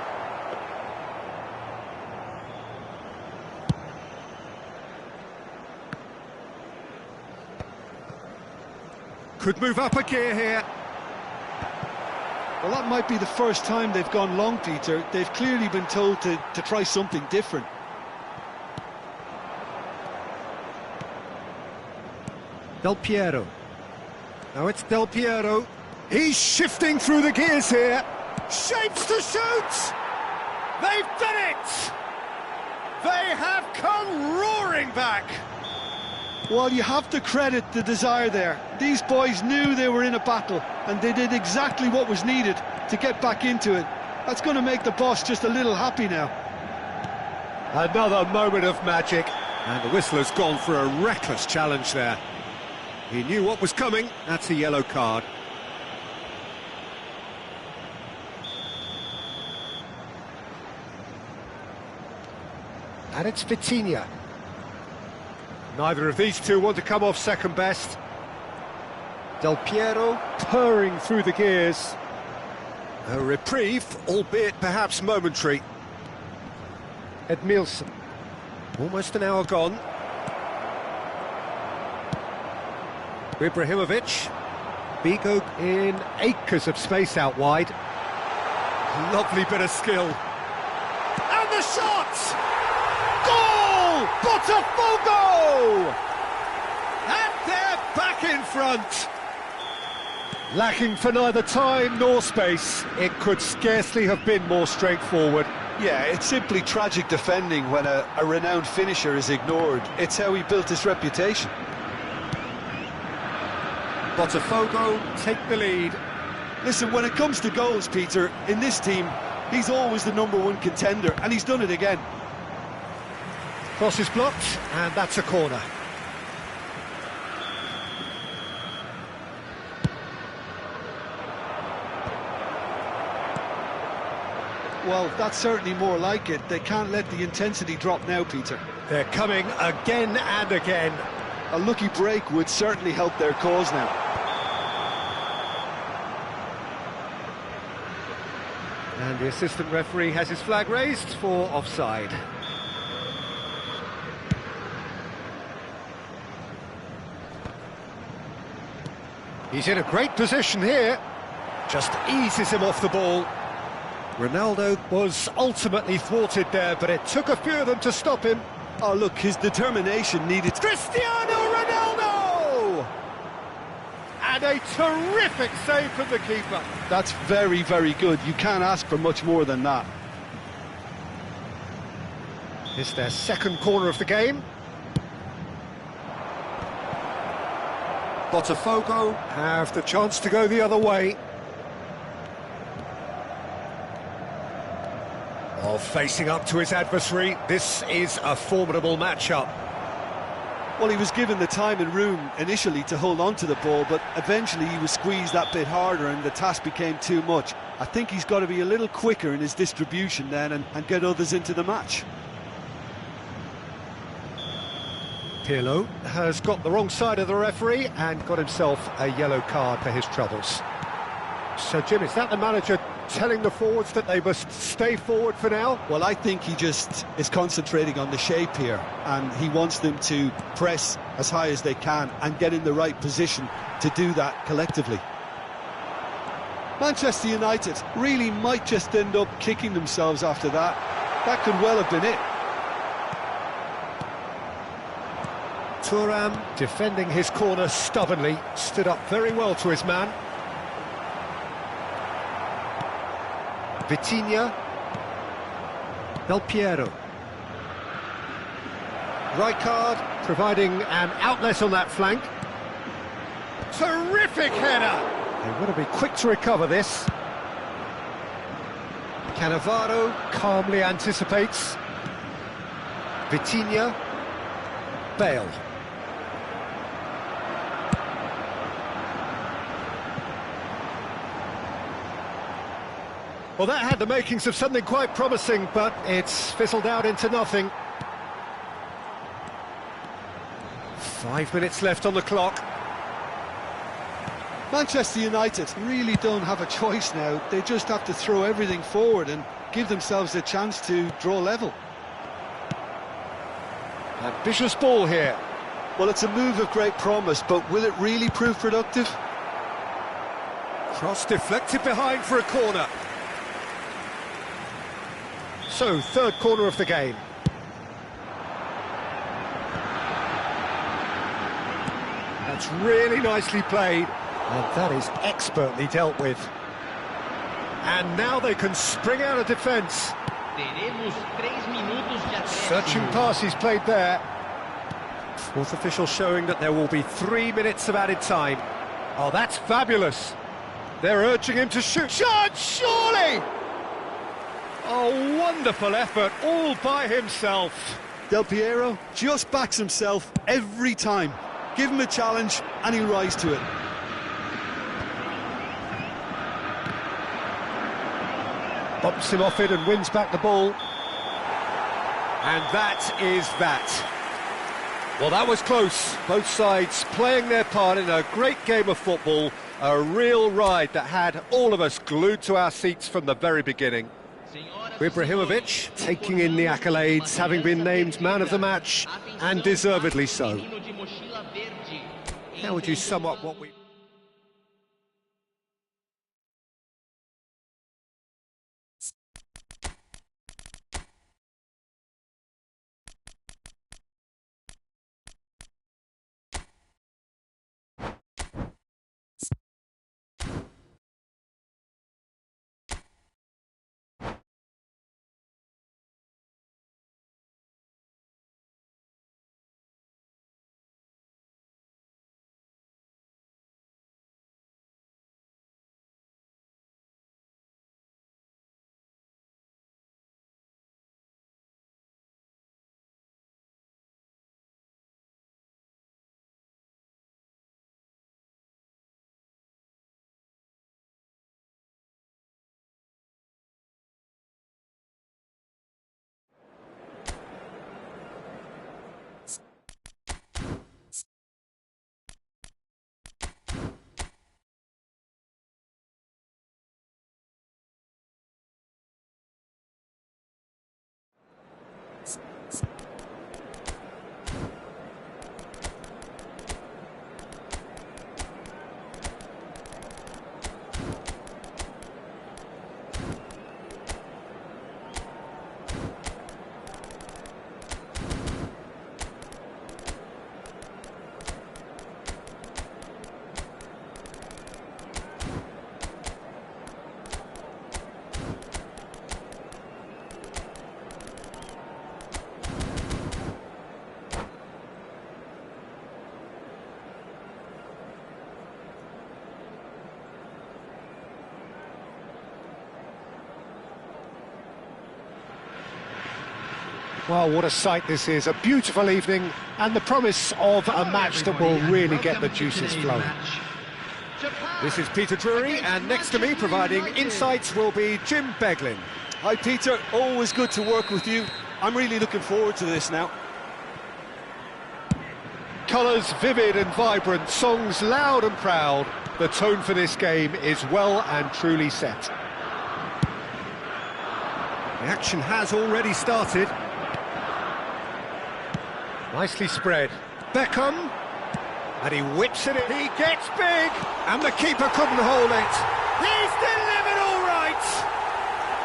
Could move up a gear here. Well, that might be the first time they've gone long, Peter. They've clearly been told to try something different. Del Piero. Now it's Del Piero. He's shifting through the gears here. Shapes to shoot! They've done it! They have come roaring back! Well, you have to credit the desire there. These boys knew they were in a battle, and they did exactly what was needed to get back into it. That's going to make the boss just a little happy now. Another moment of magic. And the whistler's gone for a reckless challenge there. He knew what was coming. That's a yellow card. And it's Vitinha. Neither of these two want to come off second best. Del Piero purring through the gears. A reprieve, albeit perhaps momentary. Edmilson. Almost an hour gone. Ibrahimovic. Figo In acres of space out wide. Lovely bit of skill. And the shot! Goal! Botafogo! And they're back in front. Lacking for neither time nor space. It could scarcely have been more straightforward. Yeah, it's simply tragic defending when a renowned finisher is ignored. It's how he built his reputation. Botafogo take the lead. Listen, when it comes to goals, Peter, in this team, he's always the #1 contender, and he's done it again. Cross is blocked, and that's a corner. Well, that's certainly more like it. They can't let the intensity drop now, Peter. They're coming again and again. A lucky break would certainly help their cause now. And the assistant referee has his flag raised for offside. He's in a great position here. Just eases him off the ball. Ronaldo was ultimately thwarted there, but it took a few of them to stop him. Oh, look, his determination needed... Cristiano Ronaldo! And a terrific save from the keeper. That's very, very good. You can't ask for much more than that. It's their second corner of the game. Botafogo have the chance to go the other way. Oh, facing up to his adversary, this is a formidable matchup. Well, he was given the time and room initially to hold on to the ball, but eventually he was squeezed that bit harder and the task became too much. I think he's got to be a little quicker in his distribution then and get others into the match. Pirlo has got the wrong side of the referee and got himself a yellow card for his troubles. So, Jim, is that the manager telling the forwards that they must stay forward for now? Well, I think he just is concentrating on the shape here, and he wants them to press as high as they can and get in the right position to do that collectively. Manchester United really might just end up kicking themselves after that. That could well have been it. Thuram defending his corner stubbornly, stood up very well to his man. Vitinha. Del Piero. Rijkaard providing an outlet on that flank. Terrific header! They've got to be quick to recover this. Cannavaro calmly anticipates. Vitinha. Bale. Well, that had the makings of something quite promising, but it's fizzled out into nothing. 5 minutes left on the clock. Manchester United really don't have a choice now. They just have to throw everything forward and give themselves a chance to draw level. Ambitious ball here. Well, it's a move of great promise, but will it really prove productive? Cross deflected behind for a corner. So, third corner of the game. That's really nicely played, and that is expertly dealt with. And now they can spring out of defence. Teremos 3 minutos de acréscimo. Searching pass he's played there. Fourth official showing that there will be 3 minutes of added time. Oh, that's fabulous. They're urging him to shoot. Shot, surely! Oh, wonderful effort, all by himself. Del Piero just backs himself every time. Give him a challenge and he'll rise to it. Bumps him off it and wins back the ball. And that is that. Well, that was close. Both sides playing their part in a great game of football. A real ride that had all of us glued to our seats from the very beginning. Ibrahimovic taking in the accolades, having been named man of the match, and deservedly so. How would you sum up what we... Well, what a sight this is. A beautiful evening and the promise of a match that will really get the juices flowing. This is Peter Drury, and next to me providing insights will be Jim Beglin. Hi Peter, always good to work with you. I'm really looking forward to this now. Colours vivid and vibrant, songs loud and proud. The tone for this game is well and truly set. The action has already started. Nicely spread. Beckham, and he whips it in. He gets big, and the keeper couldn't hold it. He's delivered all right.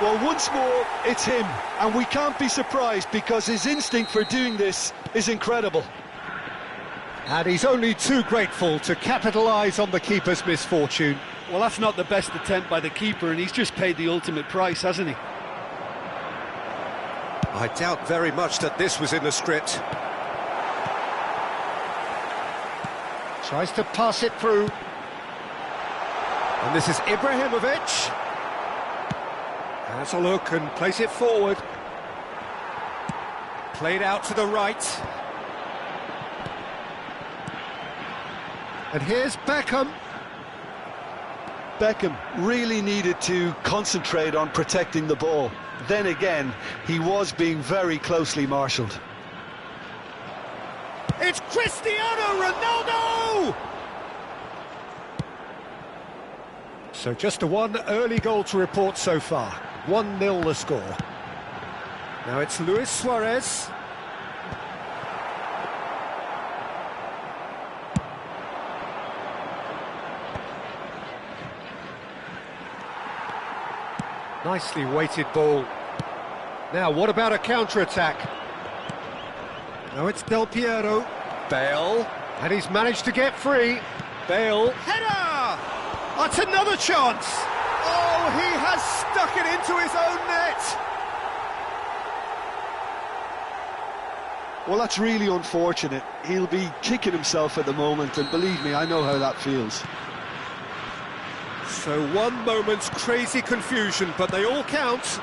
Well, once more, it's him, and we can't be surprised because his instinct for doing this is incredible. And he's only too grateful to capitalise on the keeper's misfortune. Well, that's not the best attempt by the keeper, and he's just paid the ultimate price, hasn't he? I doubt very much that this was in the script. Tries to pass it through. And this is Ibrahimovic. Has a look and plays it forward. Played out to the right. And here's Beckham. Beckham really needed to concentrate on protecting the ball. Then again, he was being very closely marshalled. It's Cristiano Ronaldo! So just a one early goal to report so far. 1-0 the score. Now it's Luis Suarez. Nicely weighted ball. Now, what about a counter-attack? Now it's Del Piero. Bale. And he's managed to get free. Bale. Header! That's another chance! Oh, he has stuck it into his own net! Well, that's really unfortunate. He'll be kicking himself at the moment, and believe me, I know how that feels. So one moment's crazy confusion, but they all count.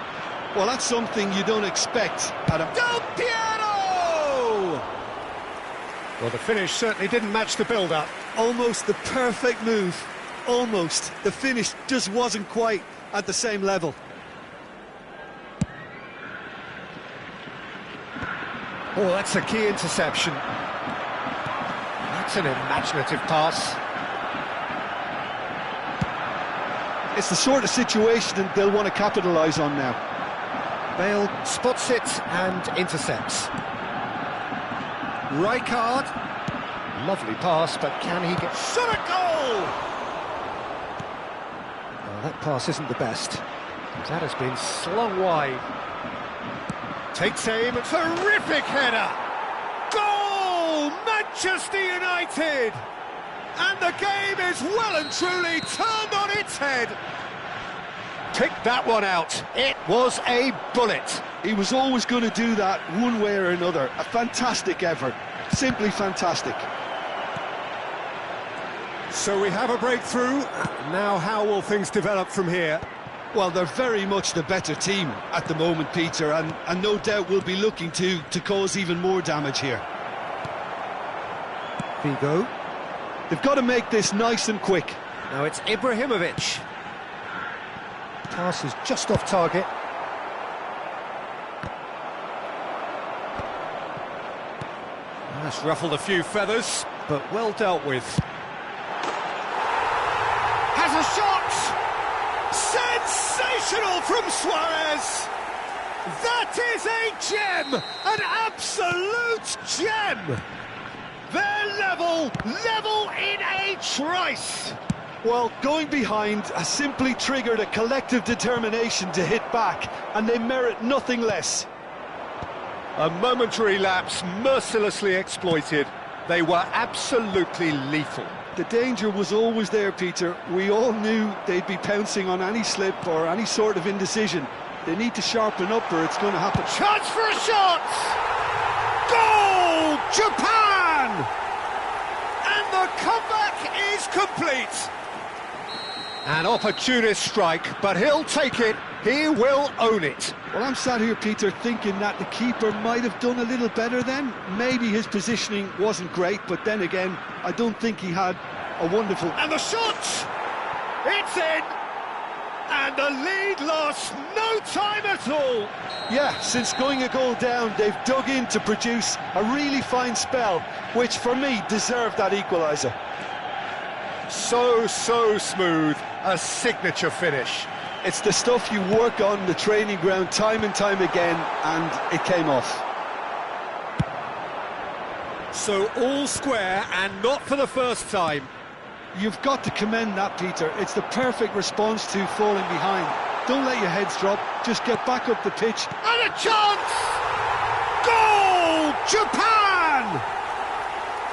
Well, that's something you don't expect, Adam. Del Piero! Well, the finish certainly didn't match the build-up. Almost the perfect move. Almost. The finish just wasn't quite at the same level. Oh, that's a key interception. That's an imaginative pass. It's the sort of situation that they'll want to capitalise on now. Bale spots it and intercepts. Rijkaard. Lovely pass, but can he get... Shot a goal! Well, that pass isn't the best. That has been slung wide. Takes aim, a terrific header! Goal! Manchester United! And the game is well and truly turned on its head. Pick that one out. It was a bullet. He was always going to do that one way or another. A fantastic effort. Simply fantastic. So we have a breakthrough. Now how will things develop from here? Well, they're very much the better team at the moment, Peter, and no doubt will be looking to cause even more damage here. Figo. They've got to make this nice and quick. Now it's Ibrahimovic. Pass is just off target. That's ruffled a few feathers, but well dealt with. Has a shot! Sensational from Suarez! That is a gem! An absolute gem! They're level in a trice! Well, going behind has simply triggered a collective determination to hit back, and they merit nothing less. A momentary lapse mercilessly exploited. They were absolutely lethal. The danger was always there, Peter. We all knew they'd be pouncing on any slip or any sort of indecision. They need to sharpen up or it's going to happen. Chance for a shot! Goal! Japan! And the comeback is complete. An opportunist strike, but he'll take it. He will own it. Well, I'm sat here, Peter, thinking that the keeper might have done a little better then. Maybe his positioning wasn't great, but then again, I don't think he had a wonderful... And the shot! It's in! And the lead lost no time at all. Yeah, since going a goal down, they've dug in to produce a really fine spell, which for me deserved that equaliser. So smooth, a signature finish. It's the stuff you work on the training ground time and time again, and it came off. So all square, and not for the first time. You've got to commend that, Peter. It's the perfect response to falling behind. Don't let your heads drop, just get back up the pitch. And a chance! Goal! Japan!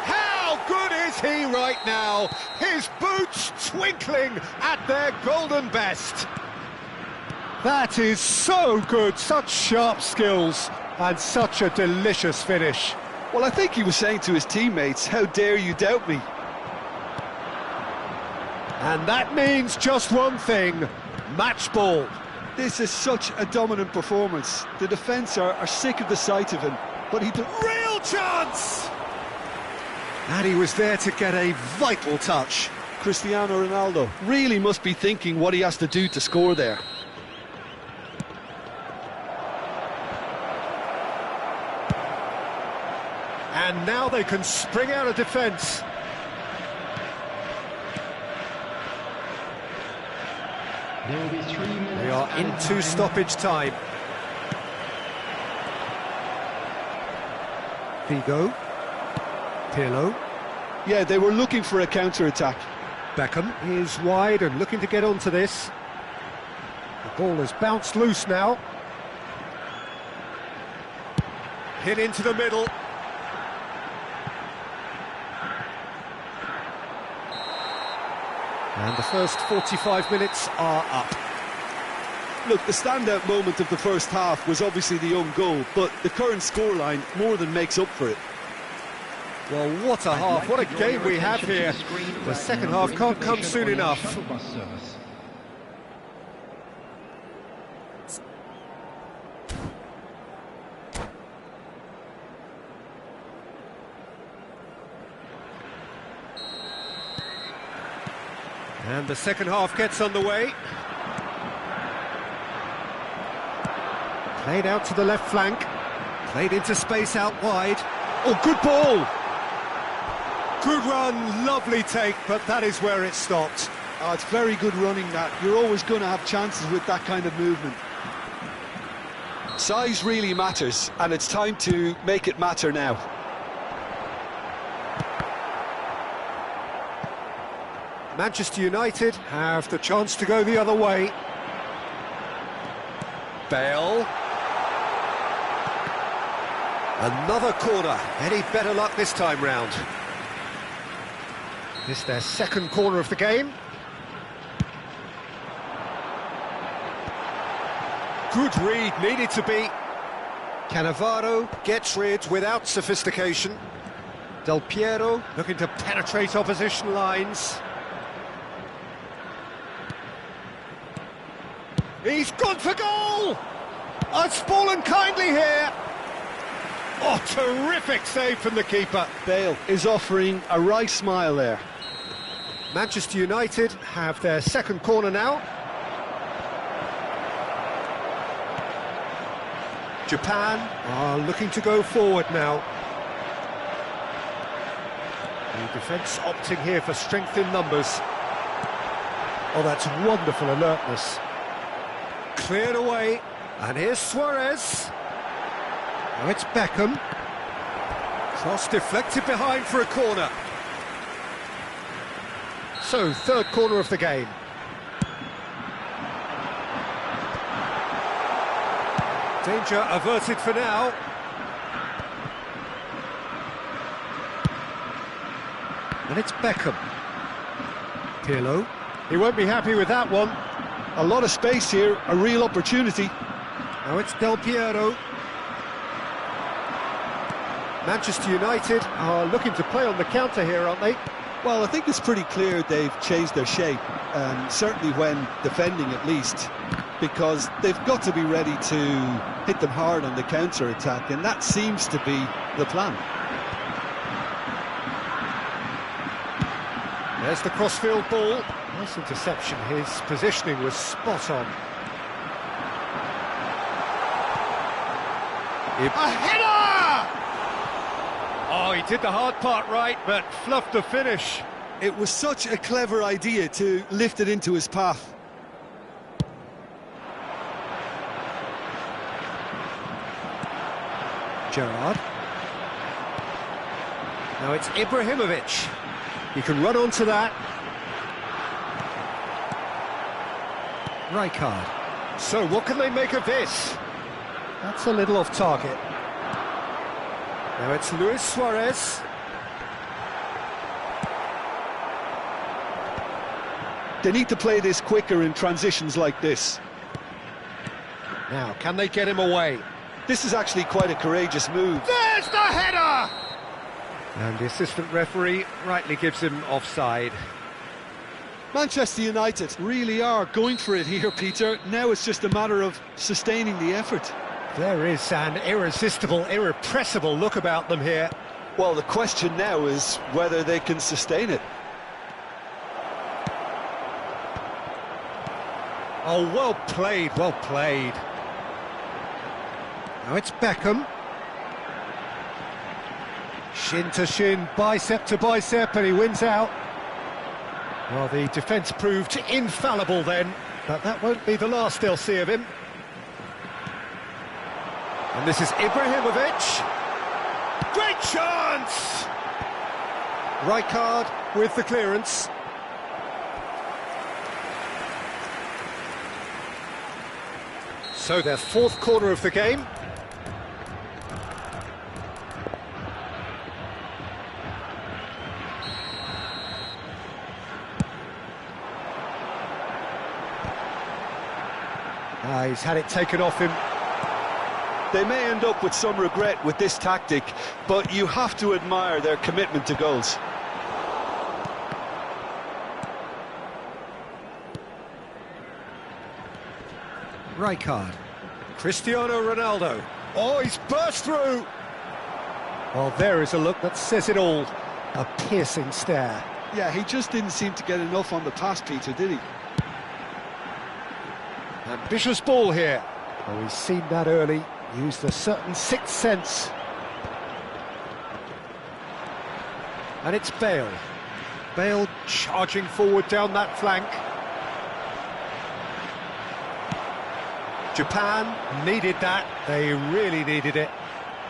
How good is he right now? His boots twinkling at their golden best. That is so good, such sharp skills, and such a delicious finish. Well, I think he was saying to his teammates, how dare you doubt me? And that means just one thing, match ball. This is such a dominant performance. The defence are sick of the sight of him, but he did... Real chance! And he was there to get a vital touch. Cristiano Ronaldo really must be thinking what he has to do to score there. And now they can spring out of defence. There will be 3 minutes. They are into stoppage time. Figo. Pirlo. Yeah, they were looking for a counter-attack. Beckham is wide and looking to get onto this. The ball has bounced loose now. Hit into the middle. And the first 45 minutes are up. Look, the standout moment of the first half was obviously the own goal, but the current scoreline more than makes up for it. Well, what a half, what a game we have here. The second half can't come soon enough. And the second half gets underway. Played out to the left flank. Played into space out wide. Oh, good ball! Good run, lovely take, but that is where it stopped. Oh, it's very good running, that. You're always going to have chances with that kind of movement. Size really matters, and it's time to make it matter now. Manchester United have the chance to go the other way. Bale. Another corner. Any better luck this time round? This is their second corner of the game. Good read, needed to be. Cannavaro gets rid without sophistication. Del Piero looking to penetrate opposition lines. He's gone for goal! It's fallen kindly here. Oh, terrific save from the keeper. Bale is offering a right smile there. Manchester United have their second corner now. Japan are looking to go forward now. The defence opting here for strength in numbers. Oh, that's wonderful alertness. Cleared away, and here's Suarez. Now it's Beckham. Cross deflected behind for a corner. So, third corner of the game. Danger averted for now. And it's Beckham. Pirlo. He won't be happy with that one. A lot of space here, a real opportunity. Now it's Del Piero. Manchester United are looking to play on the counter here, aren't they? Well, I think it's pretty clear they've changed their shape, certainly when defending at least. because they've got to be ready to hit them hard on the counter-attack, and that seems to be the plan. There's the crossfield ball. Nice interception. His positioning was spot on. A header! Oh, he did the hard part right, but fluffed the finish. It was such a clever idea to lift it into his path. Gerrard. Now it's Ibrahimovic. He can run onto that. Rijkaard. So what can they make of this? That's a little off target. Now it's Luis Suarez. They need to play this quicker in transitions like this. Now, can they get him away? This is actually quite a courageous move. There's the header! And the assistant referee rightly gives him offside. Manchester United really are going for it here, Peter. Now it's just a matter of sustaining the effort. There is an irresistible, irrepressible look about them here. Well, the question now is whether they can sustain it. Oh, well played, well played. Now it's Beckham. Shin to shin, bicep to bicep, and he wins out. Well, the defence proved infallible then, but that won't be the last they'll see of him. And this is Ibrahimovic. Great chance! Rijkaard with the clearance. So their fourth corner of the game. He's had it taken off him. They may end up with some regret with this tactic, but you have to admire their commitment to goals. Rijkaard. Cristiano Ronaldo. Oh, he's burst through! Well, there is a look that says it all. A piercing stare. Yeah, he just didn't seem to get enough on the pass, Peter, did he? Ambitious ball here. Oh, he's seen that early. Used a certain sixth sense. And it's Bale. Bale charging forward down that flank. Japan needed that. They really needed it.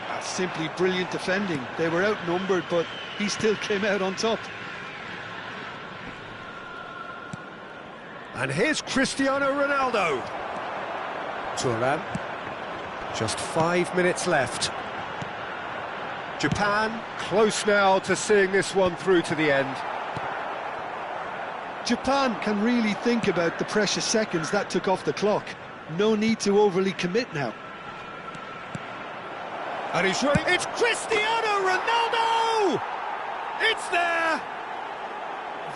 That's simply brilliant defending. They were outnumbered, but he still came out on top. And here's Cristiano Ronaldo. Thuram. Just 5 minutes left. Japan close now to seeing this one through to the end. Japan can really think about the precious seconds that took off the clock. No need to overly commit now. And he's running. It's Cristiano Ronaldo! It's there!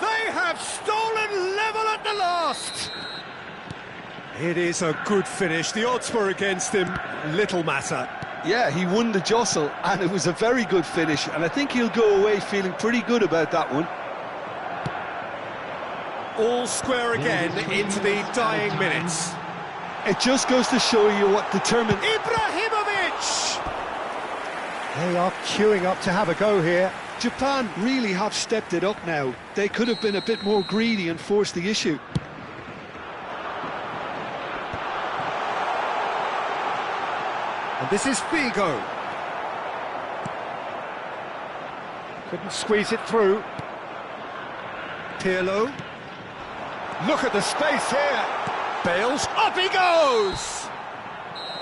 They have stolen level at the last! It is a good finish. The odds were against him. Little matter. Yeah, he won the jostle, and it was a very good finish, and I think he'll go away feeling pretty good about that one. All square again into the dying minutes. It just goes to show you what determined... Ibrahimovic! They are queuing up to have a go here. Japan really have stepped it up now. They could have been a bit more greedy and forced the issue. And this is Figo. Couldn't squeeze it through. Pirlo. Look at the space here. Bale's up he goes!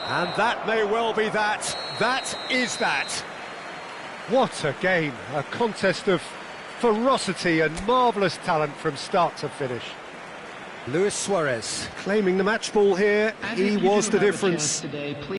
And that may well be that. That is that. What a game. A contest of ferocity and marvellous talent from start to finish. Luis Suarez claiming the match ball here. He was the difference.